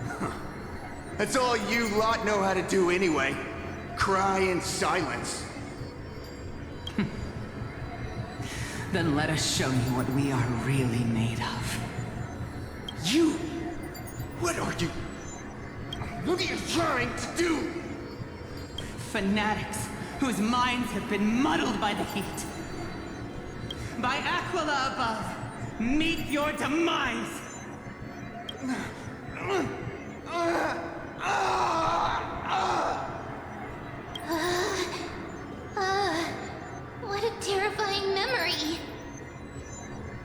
Huh. That's all you lot know how to do anyway. Cry in silence. Then let us show you what we are really made of. You? What are you? What are you trying to do? Fanatics whose minds have been muddled by the heat. By Aquila above, meet your demise! What a terrifying memory.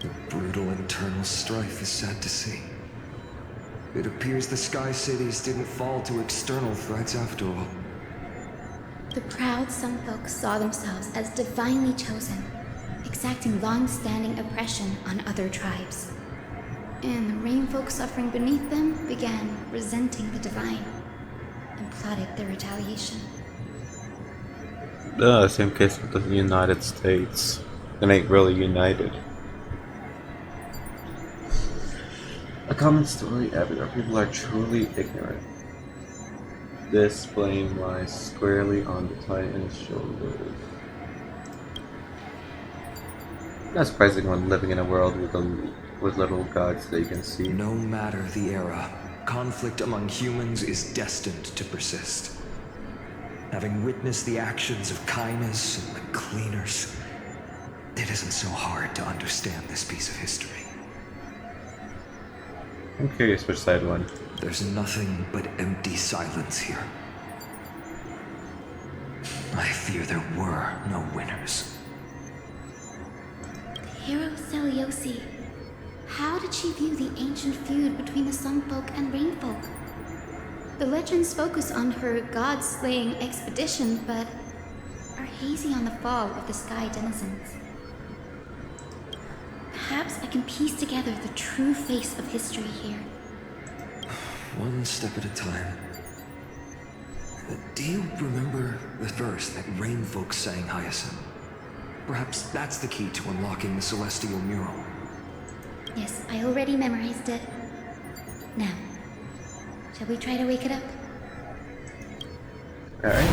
The brutal internal strife is sad to see. It appears the Sky Cities didn't fall to external threats after all. The proud Sunfolk saw themselves as divinely chosen, exacting long-standing oppression on other tribes. And the Rainfolk suffering beneath them began resenting the divine, and plotted their retaliation. Same case with the United States. It ain't really united. A common story everywhere. People are truly ignorant. This blame lies squarely on the Titan's shoulders. Not surprising when living in a world with little gods they can see. No matter the era, conflict among humans is destined to persist. Having witnessed the actions of Kindness and the Cleaners, it isn't so hard to understand this piece of history. I'm curious which side won. There's nothing but empty silence here. I fear there were no winners. The hero Seliosi. How did she view the ancient feud between the Sunfolk and Rainfolk? The legends focus on her god-slaying expedition, but are hazy on the fall of the Sky Denizens. Perhaps I can piece together the true face of history here. One step at a time. Do you remember the verse that Rainfolk sang, Hyacinth? Perhaps that's the key to unlocking the Celestial Mural. Yes, I already memorized it. Now, shall we try to wake it up? Alright.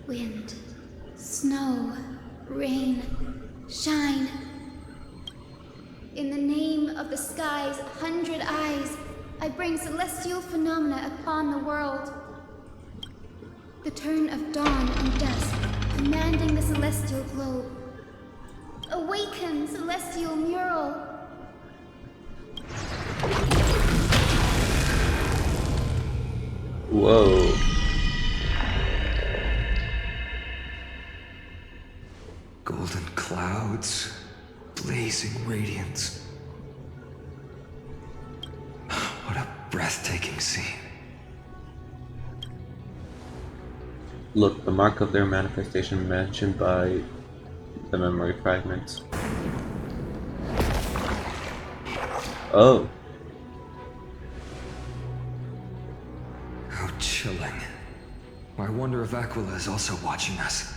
Wind, snow, rain, shine. In the name of the sky's 100 eyes, I bring celestial phenomena upon the world. The turn of dawn and dusk, commanding the celestial globe. Awaken, celestial mural! Whoa. Golden clouds, blazing radiance. What a breathtaking scene. Look, the mark of their manifestation mentioned by the memory fragments. Oh. How chilling. I wonder if Aquila is also watching us.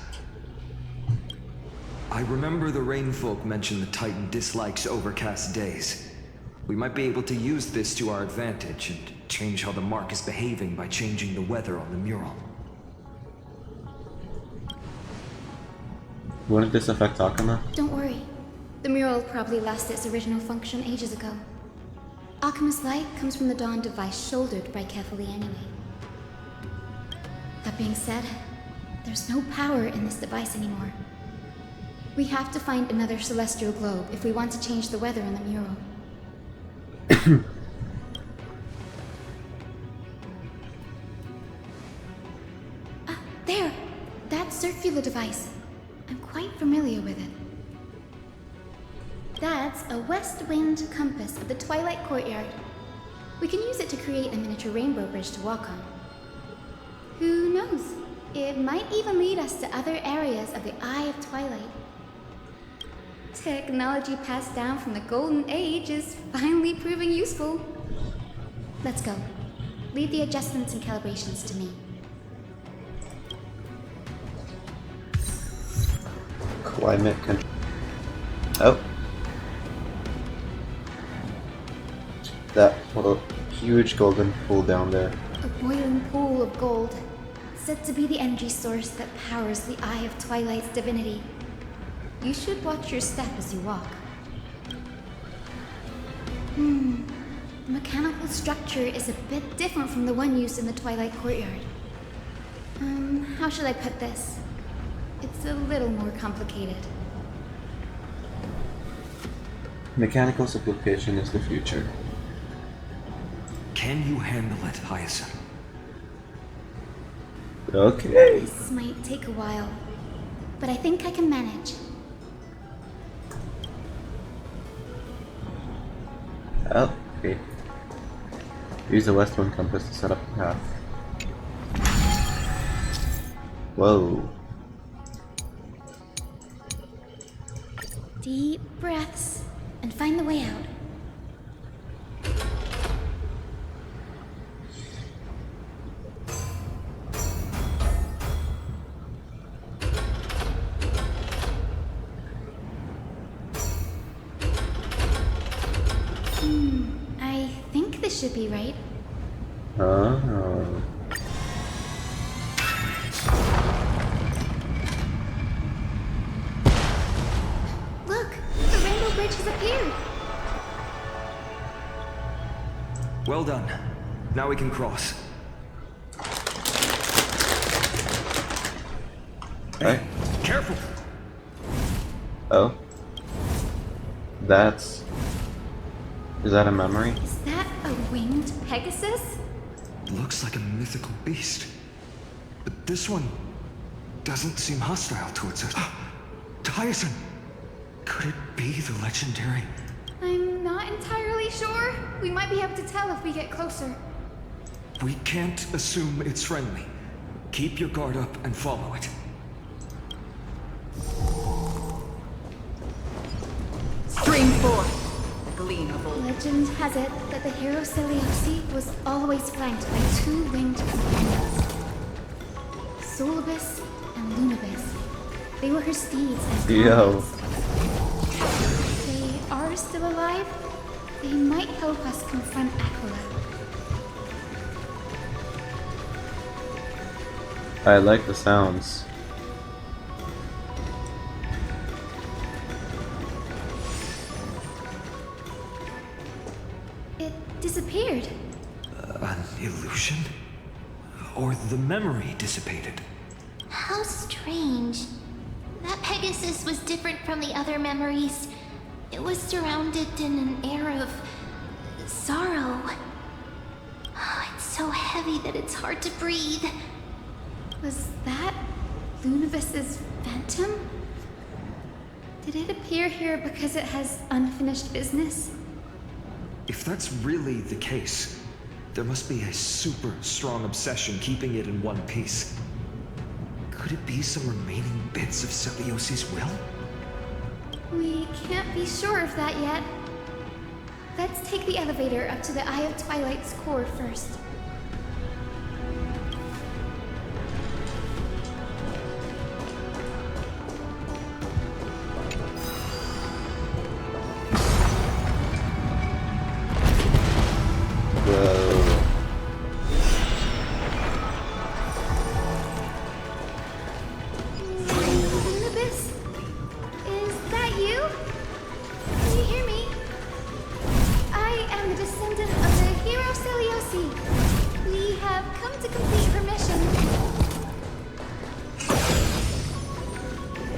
I remember the Rainfolk mentioned the Titan dislikes overcast days. We might be able to use this to our advantage and change how the mark is behaving by changing the weather on the mural. Wouldn't this affect Akama? Don't worry. The mural probably lost its original function ages ago. Akima's light comes from the dawn device shouldered by Kefali anyway. That being said, there's no power in this device anymore. We have to find another celestial globe if we want to change the weather in the mural. There! That circular device. I'm quite familiar with it. That's a west wind compass of the Twilight Courtyard. We can use it to create a miniature rainbow bridge to walk on. Who knows? It might even lead us to other areas of the Eye of Twilight. Technology passed down from the Golden Age is finally proving useful. Let's go. Leave the adjustments and calibrations to me. Climate control. Oh. That little huge golden pool down there. A boiling pool of gold, said to be the energy source that powers the Eye of Twilight's divinity. You should watch your step as you walk. The mechanical structure is a bit different from the one used in the Twilight Courtyard. How should I put this? It's a little more complicated. Mechanical simplification is the future. Can you handle it, Hyacinth? Okay. This might take a while, but I think I can manage. Oh, okay. Use the west wind compass to set up the path. Whoa. Deep breaths and find the way out. I think this should be right. Oh. Look, the rainbow bridge has appeared. Well done. Now we can cross. Hey. Careful! Oh. That's... Is that a memory? Is that a winged Pegasus? Looks like a mythical beast. But this one doesn't seem hostile towards us. Tyson! Could it be the legendary? I'm not entirely sure. We might be able to tell if we get closer. We can't assume it's friendly. Keep your guard up and follow it. Stream forth! Aglaea noooo. Legend has it that the hero Seleucus was always flanked by two winged companions, Solibus and Lunibus. They were her steeds and Yo. If they are still alive, they might help us confront Aquila. I like the sounds. It disappeared. An illusion? Or the memory dissipated? How strange. That Pegasus was different from the other memories. It was surrounded in an air of sorrow. Oh, it's so heavy that it's hard to breathe. Was that Lunibus's phantom? Did it appear here because it has unfinished business? If that's really the case, there must be a super strong obsession keeping it in one piece. Could it be some remaining bits of Celiosi's will? We can't be sure of that yet. Let's take the elevator up to the Eye of Twilight's core first.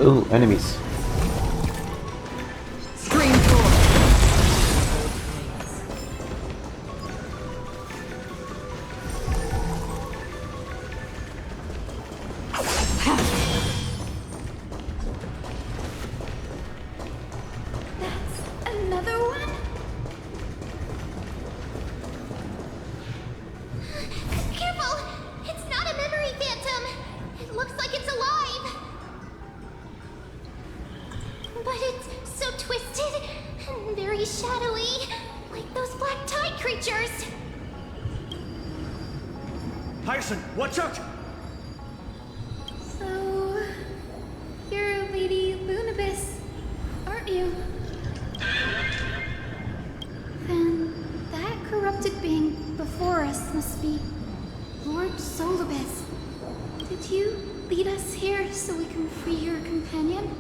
Ooh, enemies. Watch out! So, you're Lady Lunibus, aren't you? Then that corrupted being before us must be Lord Solibus. Did you lead us here so we can free your companion?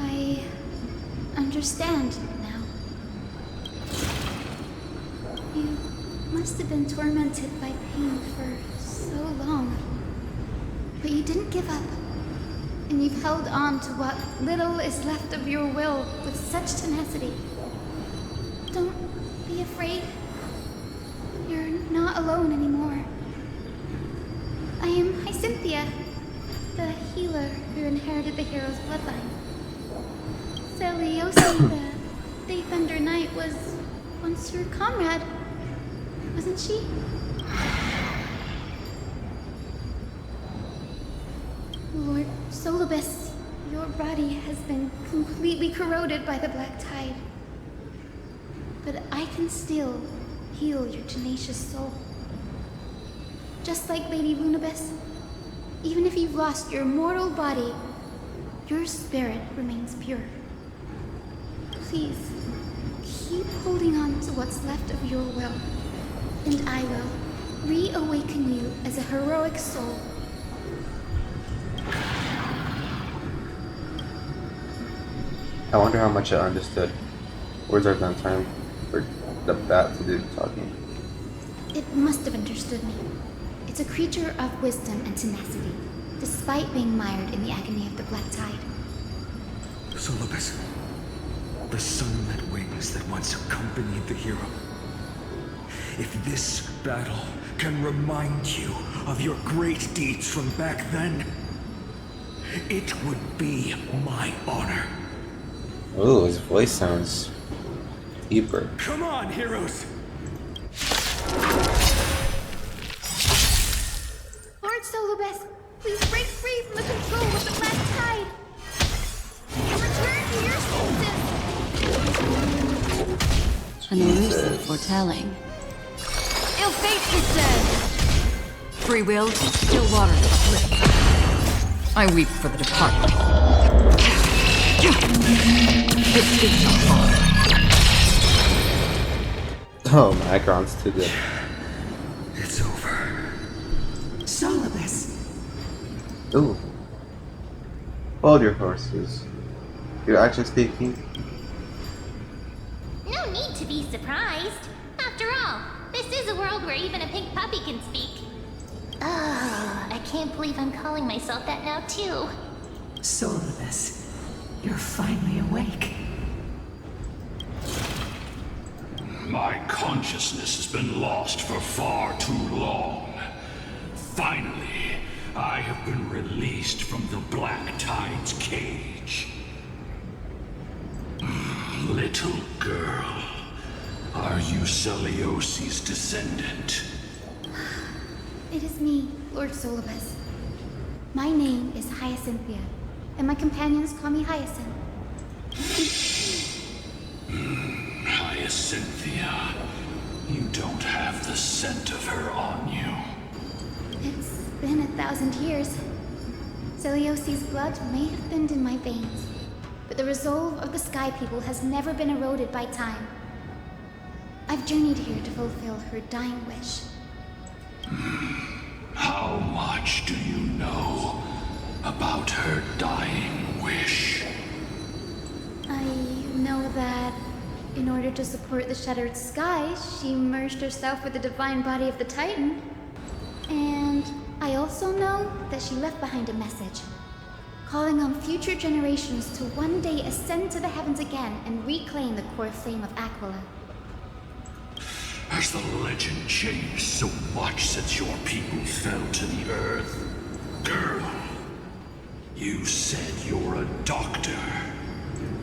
I understand now. You must have been tormented by pain for so long. But you didn't give up. And you've held on to what little is left of your will with such tenacity. Don't be afraid. You're not alone anymore. I am Hyacinthia, the healer who inherited the hero's bloodline. Celiosi, the Daybender Knight, was once your comrade. Wasn't she? Lord Solibus, your body has been completely corroded by the Black Tide. But I can still heal your tenacious soul. Just like Lady Lunibus, even if you've lost your mortal body, your spirit remains pure. Please, keep holding on to what's left of your will. And I will reawaken you as a heroic soul. I wonder how much I understood. Words are done time for the bat to do the talking. It must have understood me. It's a creature of wisdom and tenacity, despite being mired in the agony of the Black Tide. Solibus, the sunlit wings that once accompanied the hero. If this battle can remind you of your great deeds from back then, it would be my honor. Oh, his voice sounds deeper. Come on, heroes! Lord Solibus, please break free from the control of the Black Tide. And return to your solstice. An elusive foretelling. Ill fate, you said! Free will, still water uplift. I weep for the departed. This is not hard. Oh, Macron's too good. It's over. Solibus. Ooh. Hold your horses. You're actually speaking? No need to be surprised. After all, this is a world where even a pink puppy can speak. Oh, I can't believe I'm calling myself that now too. Soulless, you're finally awake. My consciousness has been lost for far too long. Finally, I have been released from the Black Tide's cage. Little girl, are you Celiosi's descendant? It is me, Lord Solibus. My name is Hyacinthia, and my companions call me Hyacinth. Hyacinthia, you don't have the scent of her on you. It's been 1,000 years. Celiosi's blood may have thinned in my veins, but the resolve of the Sky People has never been eroded by time. I've journeyed here to fulfill her dying wish. How much do you know about her dying wish? I know that in order to support the shattered sky, she merged herself with the divine body of the Titan. And I also know that she left behind a message, calling on future generations to one day ascend to the heavens again and reclaim the core flame of Aquila. Has the legend changed so much since your people fell to the earth? Girl, you said you're a doctor.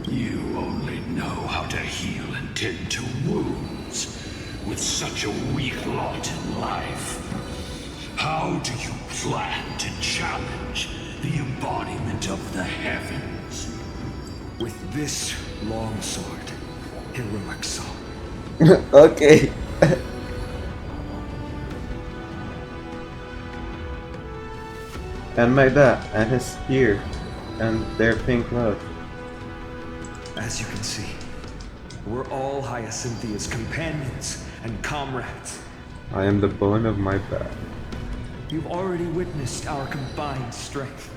You only know how to heal and tend to wounds. With such a weak lot in life, how do you plan to challenge the embodiment of the heavens? With this long sword, heroic soul. Okay. And my bat, and his spear, and their pink glove. As you can see, we're all Hyacinthia's companions and comrades. I am the bone of my back. You've already witnessed our combined strength.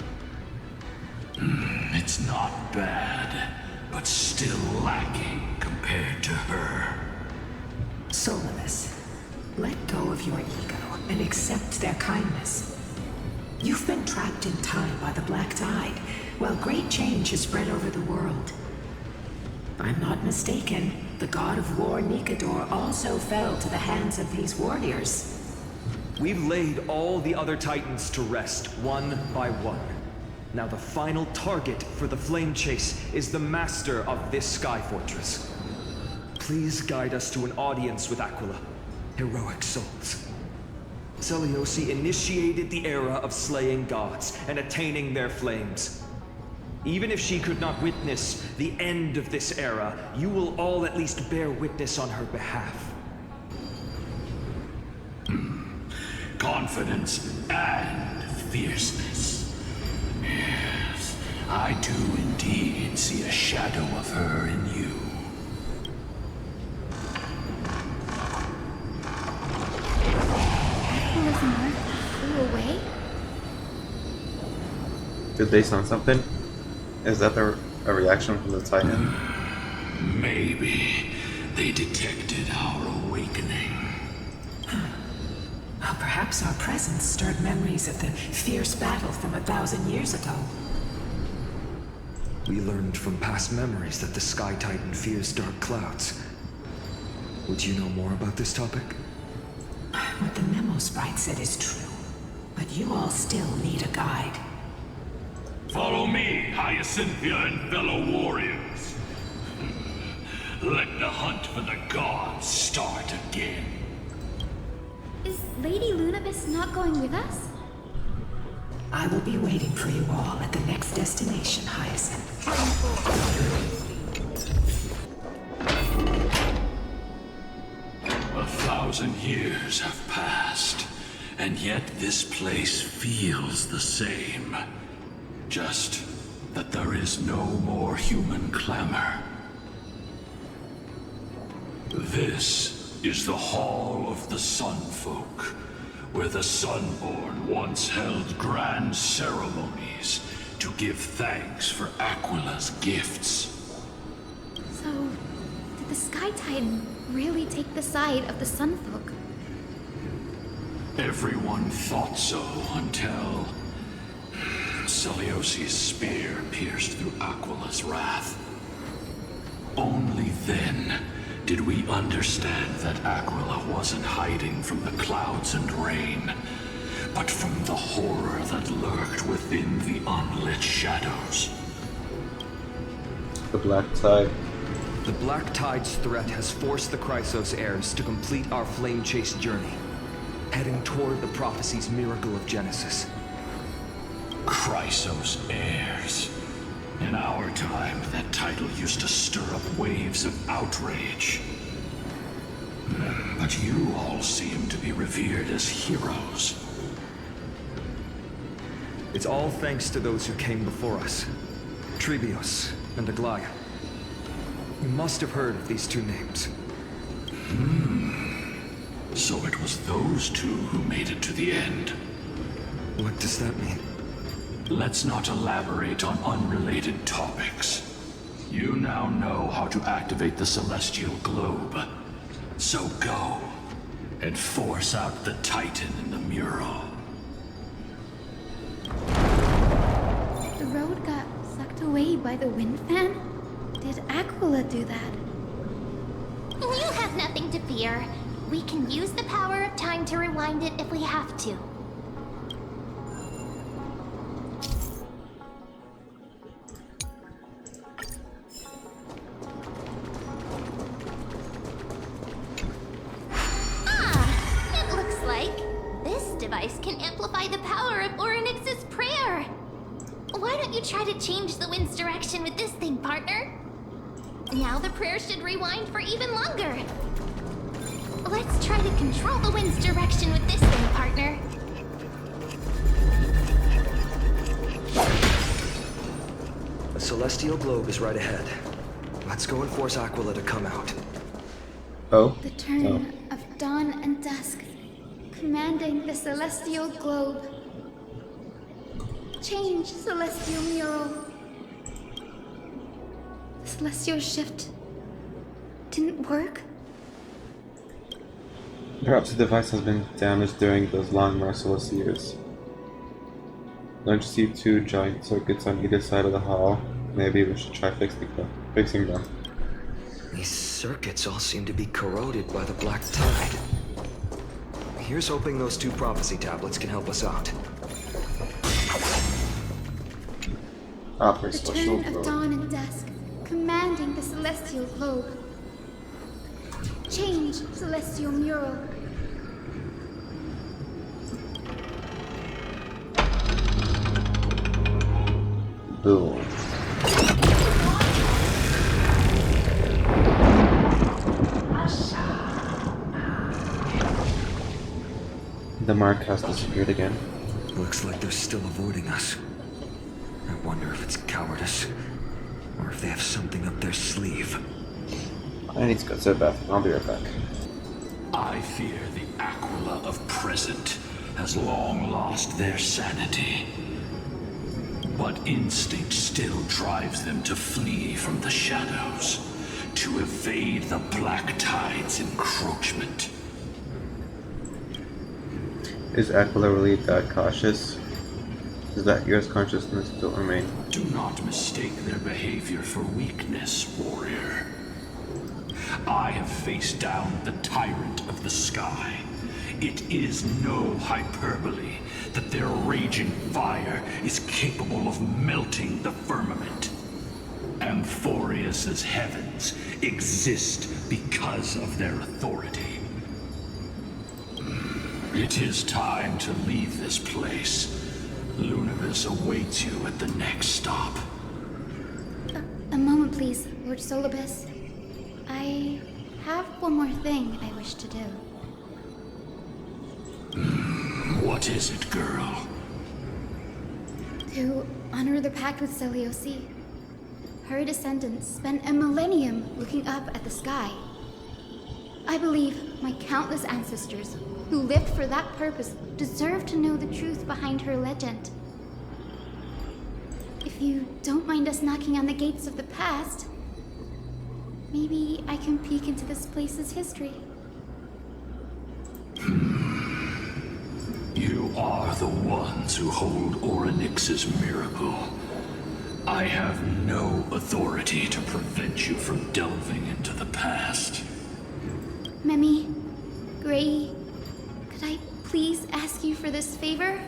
It's not bad, but still lacking compared to her. Solibus, let go of your ego and accept their kindness. You've been trapped in time by the Black Tide, while great change has spread over the world. If I'm not mistaken, the god of war Nikador also fell to the hands of these warriors. We've laid all the other Titans to rest, one by one. Now the final target for the flame chase is the master of this sky fortress. Please guide us to an audience with Aquila, heroic souls. Celiosi initiated the era of slaying gods and attaining their flames. Even if she could not witness the end of this era, you will all at least bear witness on her behalf. Confidence and fierceness. Yes, I do indeed see a shadow of her in you. Flew away? Did they sense something? Is that a reaction from the Titan? Maybe they detected our awakening. Well, perhaps our presence stirred memories of the fierce battle from 1,000 years ago. We learned from past memories that the Sky Titan fears dark clouds. Would you know more about this topic? What the memo sprite said is true, but you all still need a guide. Follow me, Hyacinthia and fellow warriors. Let the hunt for the gods start again. Is Lady Lunabis not going with us? I will be waiting for you all at the next destination, Hyacinth. 1,000 years have passed, and yet this place feels the same. Just that there is no more human clamor. This is the Hall of the Sunfolk, where the Sunborn once held grand ceremonies to give thanks for Aquila's gifts. So, did the Sky Titan really take the side of the Sunfolk? Everyone thought so until Celiosi's spear pierced through Aquila's wrath. Only then did we understand that Aquila wasn't hiding from the clouds and rain, but from the horror that lurked within the unlit shadows. The Black Tide. The Black Tide's threat has forced the Chrysos heirs to complete our flame-chased journey, heading toward the prophecy's miracle of Genesis. Chrysos heirs. In our time, that title used to stir up waves of outrage. But you all seem to be revered as heroes. It's all thanks to those who came before us. Trebios and Aglaea. You must have heard of these two names. So it was those two who made it to the end. What does that mean? Let's not elaborate on unrelated topics. You now know how to activate the celestial globe. So go, and force out the Titan in the mural. The road got sucked away by the wind fan? Did Aquila do that? You have nothing to fear. We can use the power of time to rewind it if we have to. It looks like this device can amplify the power of Orynyx's prayer. Why don't you try to change the wind's direction with this thing, partner? Now the prayer should rewind for even longer. Let's try to control the wind's direction with this thing, partner. A celestial globe is right ahead. Let's go and force Aquila to come out. Oh? The turn of dawn and dusk, commanding the celestial globe. Change, celestial mural. The celestial shift didn't work? Perhaps the device has been damaged during those long, merciless years. Don't you see two giant circuits on either side of the hall? Maybe we should try fixing them. These circuits all seem to be corroded by the Black Tide. Here's hoping those two prophecy tablets can help us out. The turn of dawn and dusk, commanding the celestial globe. Change, celestial mural. Boom. The mark has disappeared again. Looks like they're still avoiding us. I wonder if it's cowardice, or if they have something up their sleeve. I need to go to the bathroom. I'll be right back. I fear the Aquila of present has long lost their sanity. But instinct still drives them to flee from the shadows, to evade the Black Tide's encroachment. Is Aquila really that cautious? Does that year's consciousness still remain? Do not mistake their behavior for weakness, warrior. I have faced down the tyrant of the sky. It is no hyperbole that their raging fire is capable of melting the firmament. Amphorius's heavens exist because of their authority. It is time to leave this place. Lunavis awaits you at the next stop. A moment, please, Lord Solibus. I have one more thing I wish to do. What is it, girl? To honor the pact with Celiosi. Her descendants spent a millennium looking up at the sky. I believe my countless ancestors who lived for that purpose deserve to know the truth behind her legend. If you don't mind us knocking on the gates of the past, maybe I can peek into this place's history. You are the ones who hold Orynyx's miracle. I have no authority to prevent you from delving into the past. Memi, Gray, could I please ask you for this favor?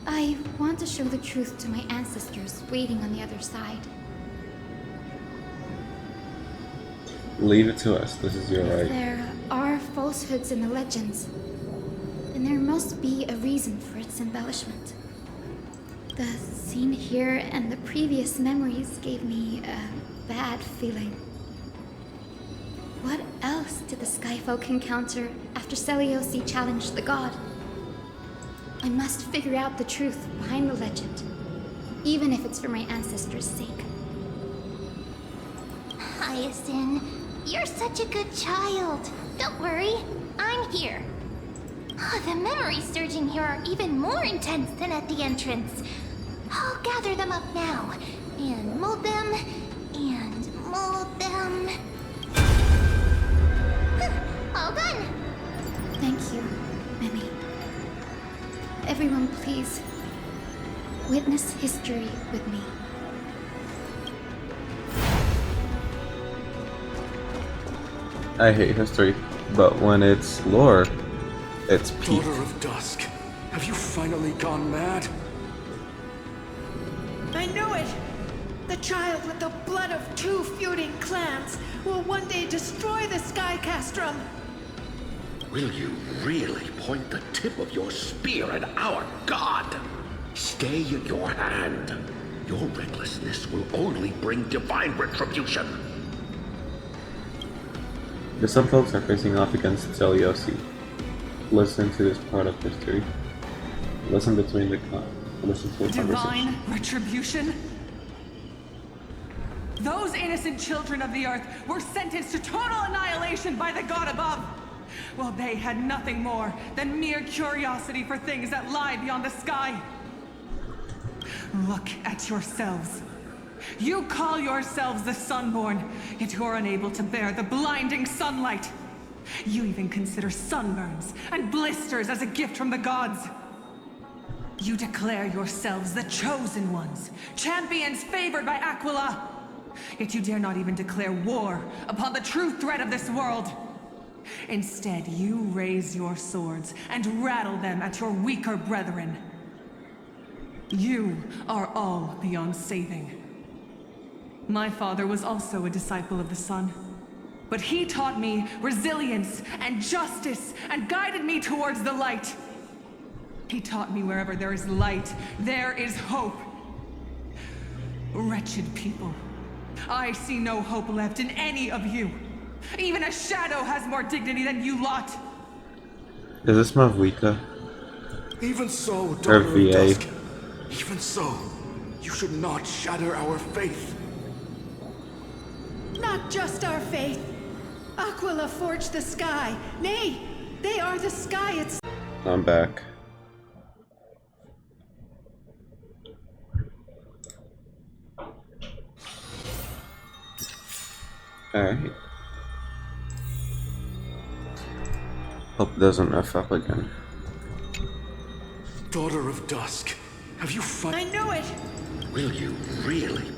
I want to show the truth to my ancestors waiting on the other side. Leave it to us. This is your right. There are falsehoods in the legends, and there must be a reason for its embellishment. The scene here and the previous memories gave me a bad feeling. What else did the Skyfolk encounter after Seliosi challenged the god? I must figure out the truth behind the legend, even if it's for my ancestors' sake. Hyacinth, you're such a good child. Don't worry, I'm here. The memories surging here are even more intense than at the entrance. I'll gather them up now, and mold them, and mold them. All done! Thank you, Memi. Everyone, please, witness history with me. I hate history, but when it's lore, it's peak. Daughter of Dusk, have you finally gone mad? I knew it! The child with the blood of 2 feuding clans will one day destroy the Sky Castrum. Will you really point the tip of your spear at our god? Stay in your hand. Your recklessness will only bring divine retribution. The some folks are facing off against Seliosi. Listen to this part of history. Listen to the conversation. Divine retribution? Those innocent children of the Earth were sentenced to total annihilation by the god above. Well, they had nothing more than mere curiosity for things that lie beyond the sky. Look at yourselves. You call yourselves the Sunborn, yet you're unable to bear the blinding sunlight. You even consider sunburns and blisters as a gift from the gods. You declare yourselves the chosen ones, champions favored by Aquila. Yet you dare not even declare war upon the true threat of this world. Instead, you raise your swords and rattle them at your weaker brethren. You are all beyond saving. My father was also a disciple of the sun, but he taught me resilience and justice and guided me towards the light. He taught me wherever there is light, there is hope. Wretched people, I see no hope left in any of you. Even a shadow has more dignity than you lot. Is this Mavwika? Even so, Or daughter of VA? Dusk, even so, you should not shatter our faith. Not just our faith. Aquila forged the sky. Nay, they are the sky itself. I'm back. Alright. Hope it doesn't F up again. Daughter of Dusk, have you I knew it! Will you really?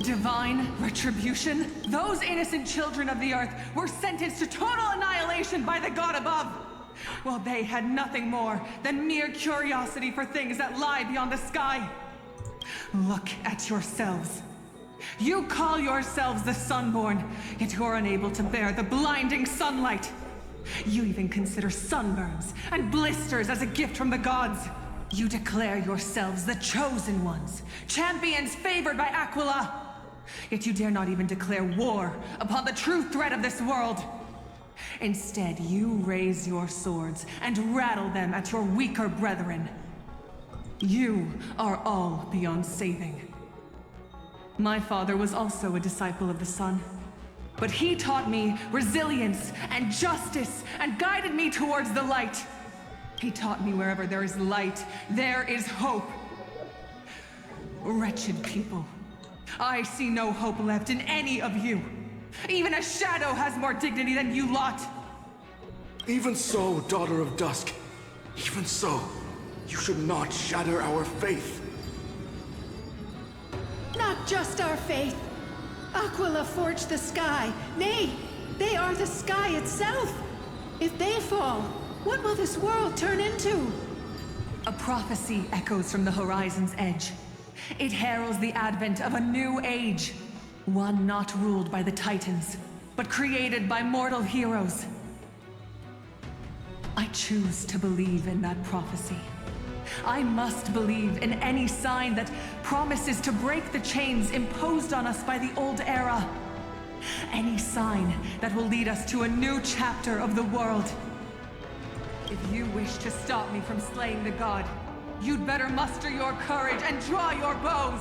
Divine retribution? Those innocent children of the Earth were sentenced to total annihilation by the god above. Well, they had nothing more than mere curiosity for things that lie beyond the sky. Look at yourselves. You call yourselves the Sunborn, yet you're unable to bear the blinding sunlight. You even consider sunburns and blisters as a gift from the gods. You declare yourselves the chosen ones, champions favored by Aquila. Yet you dare not even declare war upon the true threat of this world. Instead, you raise your swords and rattle them at your weaker brethren. You are all beyond saving. My father was also a disciple of the sun, but he taught me resilience and justice and guided me towards the light. He taught me wherever there is light, there is hope. Wretched people, I see no hope left in any of you. Even a shadow has more dignity than you lot. Even so, Daughter of Dusk. Even so, you should not shatter our faith. Not just our faith. Aquila forged the sky. Nay, they are the sky itself. If they fall, what will this world turn into? A prophecy echoes from the horizon's edge. It heralds the advent of a new age. One not ruled by the Titans, but created by mortal heroes. I choose to believe in that prophecy. I must believe in any sign that promises to break the chains imposed on us by the old era. Any sign that will lead us to a new chapter of the world. If you wish to stop me from slaying the god, you'd better muster your courage and draw your bows.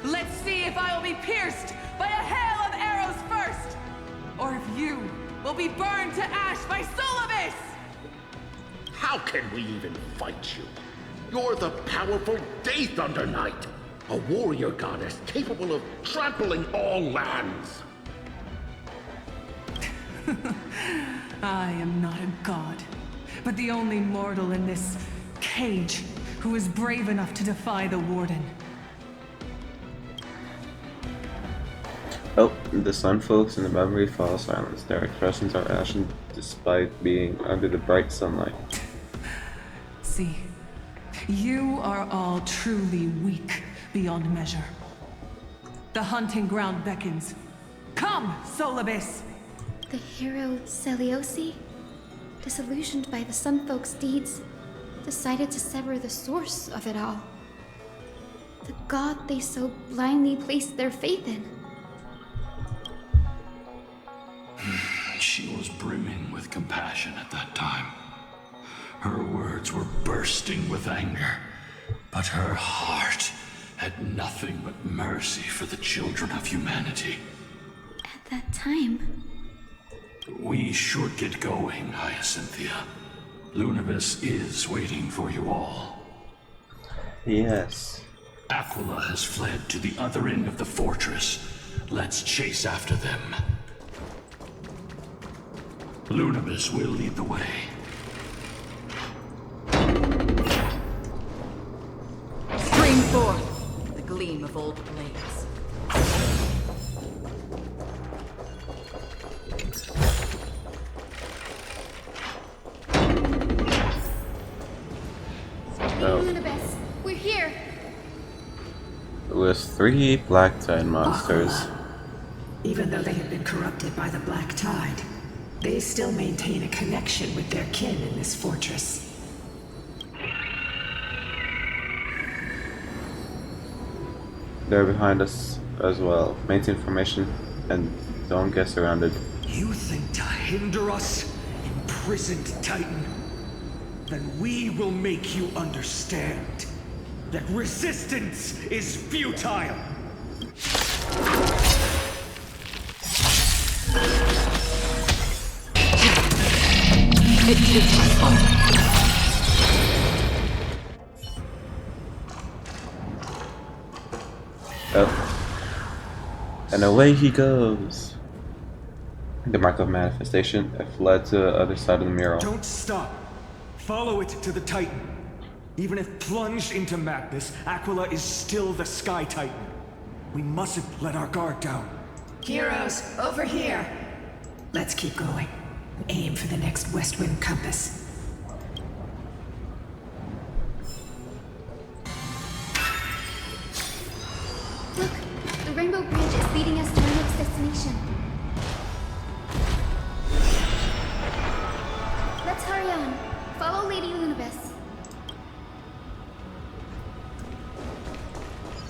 Let's see if I will be pierced by a hail of arrows first, or if you will be burned to ash by Solibus! How can we even fight you? You're the powerful Day Thunder Knight, a warrior goddess capable of trampling all lands. I am not a god, but the only mortal in this cage who is brave enough to defy the Warden. Oh, the sun folks in the memory fall silence. Their expressions are ashen despite being under the bright sunlight. See, you are all truly weak beyond measure. The hunting ground beckons. Come, Solibus! The hero Celiosi, disillusioned by the Sun Folk's deeds, decided to sever the source of it all. The god they so blindly placed their faith in. She was brimming with compassion at that time. Her words were bursting with anger, but her heart had nothing but mercy for the children of humanity. At that time... We should get going, Hyacinthia. Lunibus is waiting for you all. Yes. Aquila has fled to the other end of the fortress. Let's chase after them. Lunibus will lead the way. Stream forth, the gleam of old blades. Lunibus, we're here. With 3 Black Tide monsters. Even though they have been corrupted by the Black Tide, they still maintain a connection with their kin in this fortress. They're behind us as well. Maintain formation and don't get surrounded. You think to hinder us, imprisoned Titan? Then we will make you understand that resistance is futile! Oh. And away he goes. The mark of manifestation fled to the other side of the mural. Don't stop. Follow it to the Titan. Even if plunged into madness, Aquila is still the Sky Titan. We mustn't let our guard down. Heroes, over here! Let's keep going. Aim for the next West Wind compass. Look, the Rainbow Bridge is leading us to our next destination. Let's hurry on. Follow Lady Lunibus.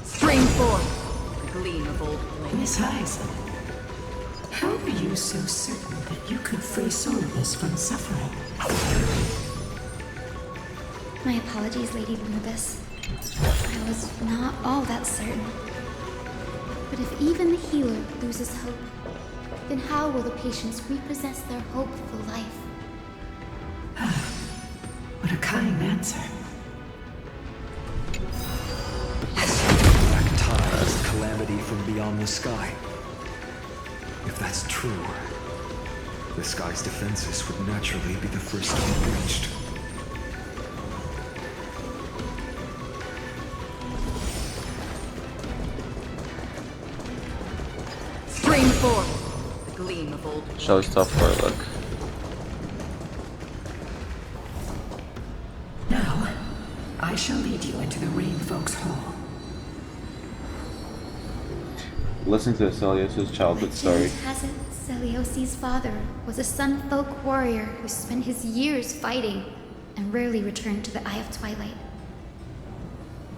Stream forth, the gleam of old blades. Miss Hyacinth, how are you so certain that you could free Solibus from suffering? My apologies, Lady Lunibus. I was not all that certain. But if even the healer loses hope, then how will the patients repossess their hope for life? What a kind answer. Black tide is calamity from beyond the sky. If that's true, the sky's defenses would naturally be the first to be breached. Stream forth. The gleam of old. Shall we stop for a look? Now, I shall lead you into the Rain Folks Hall. Listen to Celios' childhood story. Legend has it, Celios' father was a Sun Folk warrior who spent his years fighting and rarely returned to the Eye of Twilight.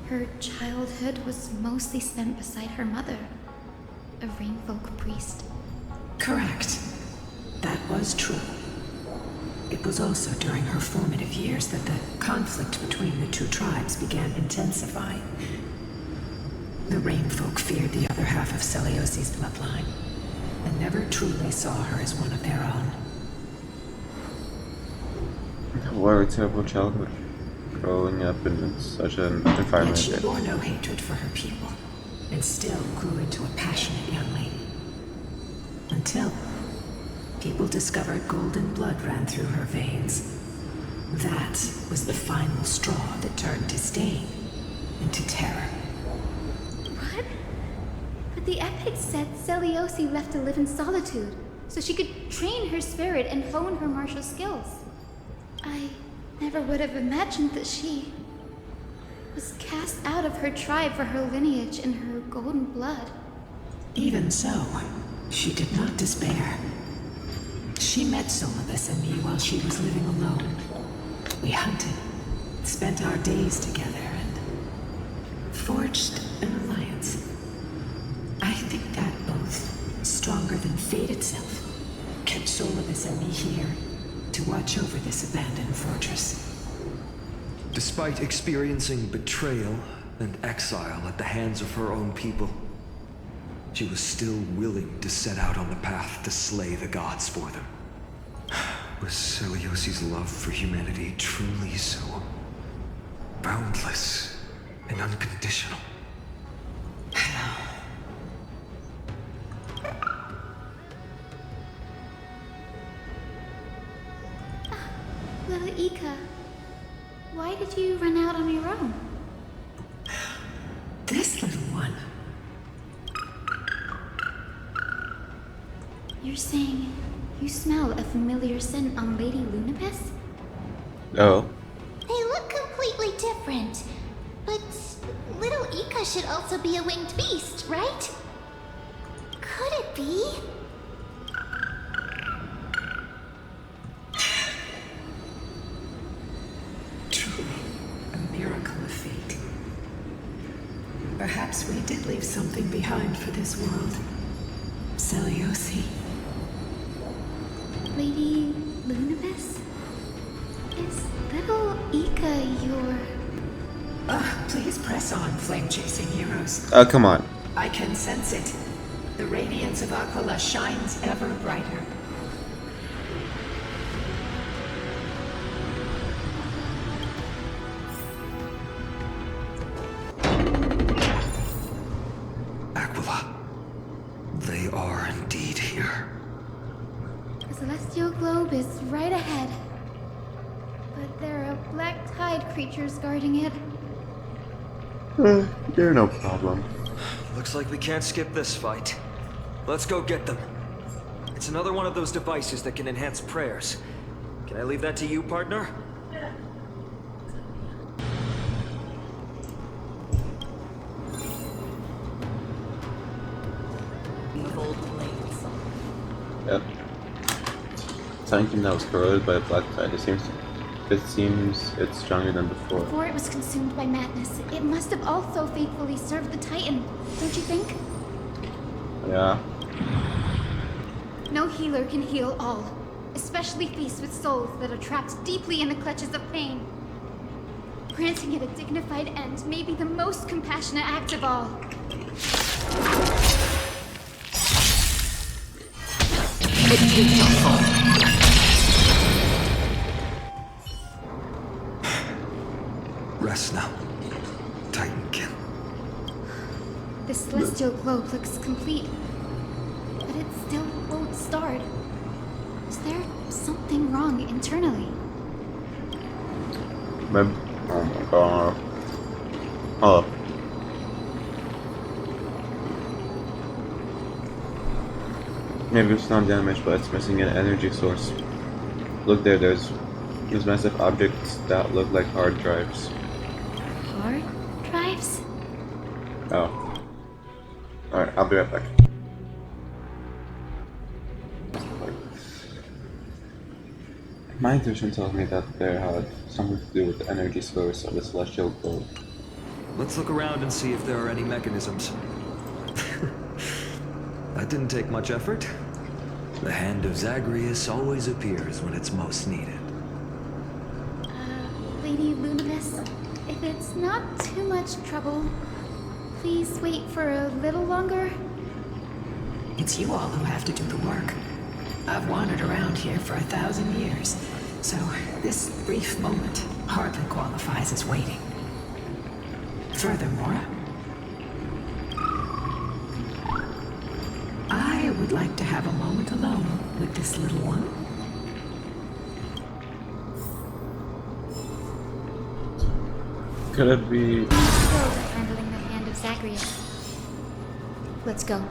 Her childhood was mostly spent beside her mother, a Rainfolk priest. Correct. That was true. It was also during her formative years that the conflict between the two tribes began intensifying. The Rainfolk feared the other half of Celios' bloodline, and never truly saw her as one of their own. What a terrible childhood, growing up in such an environment. Yet she bore no hatred for her people, and still grew into a passionate young lady. Until people discovered golden blood ran through her veins. That was the final straw that turned disdain into terror. What? But the epics said Celiosi left to live in solitude, so she could train her spirit and hone her martial skills. I never would have imagined that she was cast out of her tribe for her lineage and her golden blood. Even so, she did not despair. She met Solibus and me while she was living alone. We hunted, spent our days together, and forged an alliance. I think that oath, stronger than fate itself, kept Solibus and me here to watch over this abandoned fortress. Despite experiencing betrayal and exile at the hands of her own people, she was still willing to set out on the path to slay the gods for them. Was Celios' love for humanity truly so boundless and unconditional? Little Ika, why did you run out on your own? This little one. You're saying you smell a familiar scent on Lady Lunabis? Oh. They look completely different. But little Ika should also be a winged beast, right? Could it be? Truly, a miracle of fate. Perhaps we did leave something behind for this world. Celiosi. Lady Lunabis? Is little Ika your... Please press on, flame-chasing heroes. Oh, come on. I can sense it. The radiance of Aglaea shines ever brighter. Aglaea, they are indeed here. The celestial globe is right ahead. But there are black tide creatures guarding it. They're no problem. Looks like we can't skip this fight. Let's go get them. It's another one of those devices that can enhance prayers. Can I leave that to you, partner? Yep. Tanking that was corroded by a black tide. It seems it's stronger than before. Before it was consumed by madness, it must have also faithfully served the Titan, don't you think? Yeah. No healer can heal all, especially beasts with souls that are trapped deeply in the clutches of pain. Granting it a dignified end may be the most compassionate act of all. Rest now, Titankin. The celestial globe looks complete, but it still won't start. Is there something wrong internally? Maybe. Oh my god. Oh. Maybe it's not damaged, but it's missing an energy source. Look there, there's massive objects that look like hard drives. Hard drives? Oh. Alright, I'll be right back. My intuition tells me that there had something to do with the energy source of the celestial globe. Let's look around and see if there are any mechanisms. That didn't take much effort. The hand of Zagreus always appears when it's most needed. Lady Luminous, if it's not too much trouble, please wait for a little longer. It's you all who have to do the work. I've wandered around here for 1,000 years, so this brief moment hardly qualifies as waiting. Furthermore, I would like to have a moment alone with this little one. Could it be... Skilled at handling the hand of Zagreus. Let's go.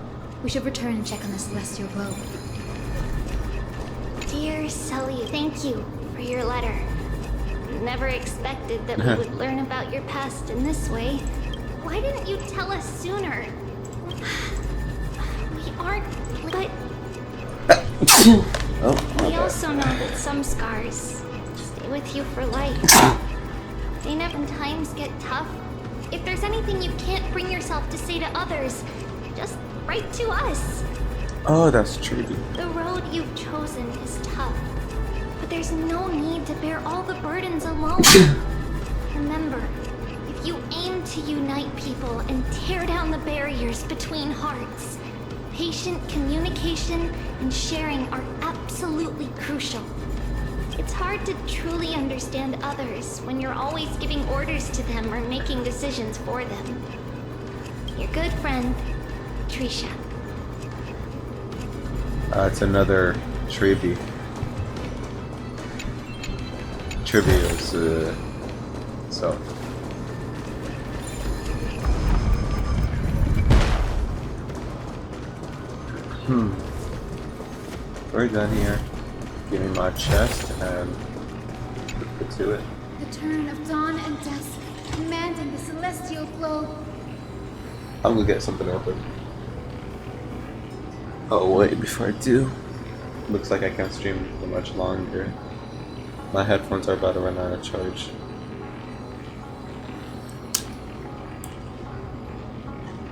We should return and check on the celestial globe. Dear Sully, thank you for your letter. Never expected that we would learn about your past in this way. Why didn't you tell us sooner? We aren't, but... we also know that some scars stay with you for life. They never times get tough. If there's anything you can't bring yourself to say to others, just write to us. Oh, that's true. The road you've chosen is tough, but there's no need to bear all the burdens alone. Remember, if you aim to unite people and tear down the barriers between hearts, patient communication and sharing are absolutely crucial. It's hard to truly understand others when you're always giving orders to them or making decisions for them. Your good friend, Trisha. It's another tribute. Trivia's, so. We're done here. Give me my chest and get to it. The turn of dawn and dusk, commanding the celestial globe. I'm gonna get something open. Oh wait, before I do, looks like I can't stream for much longer. My headphones are about to run out of charge.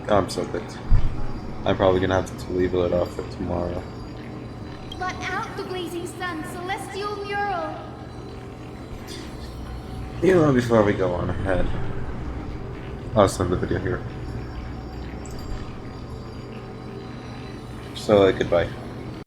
Oh, I'm so good. I'm probably gonna have to leave it off for tomorrow. Blot out the blazing sun, celestial mural. You know, before we go on ahead, I'll send the video here. So, goodbye.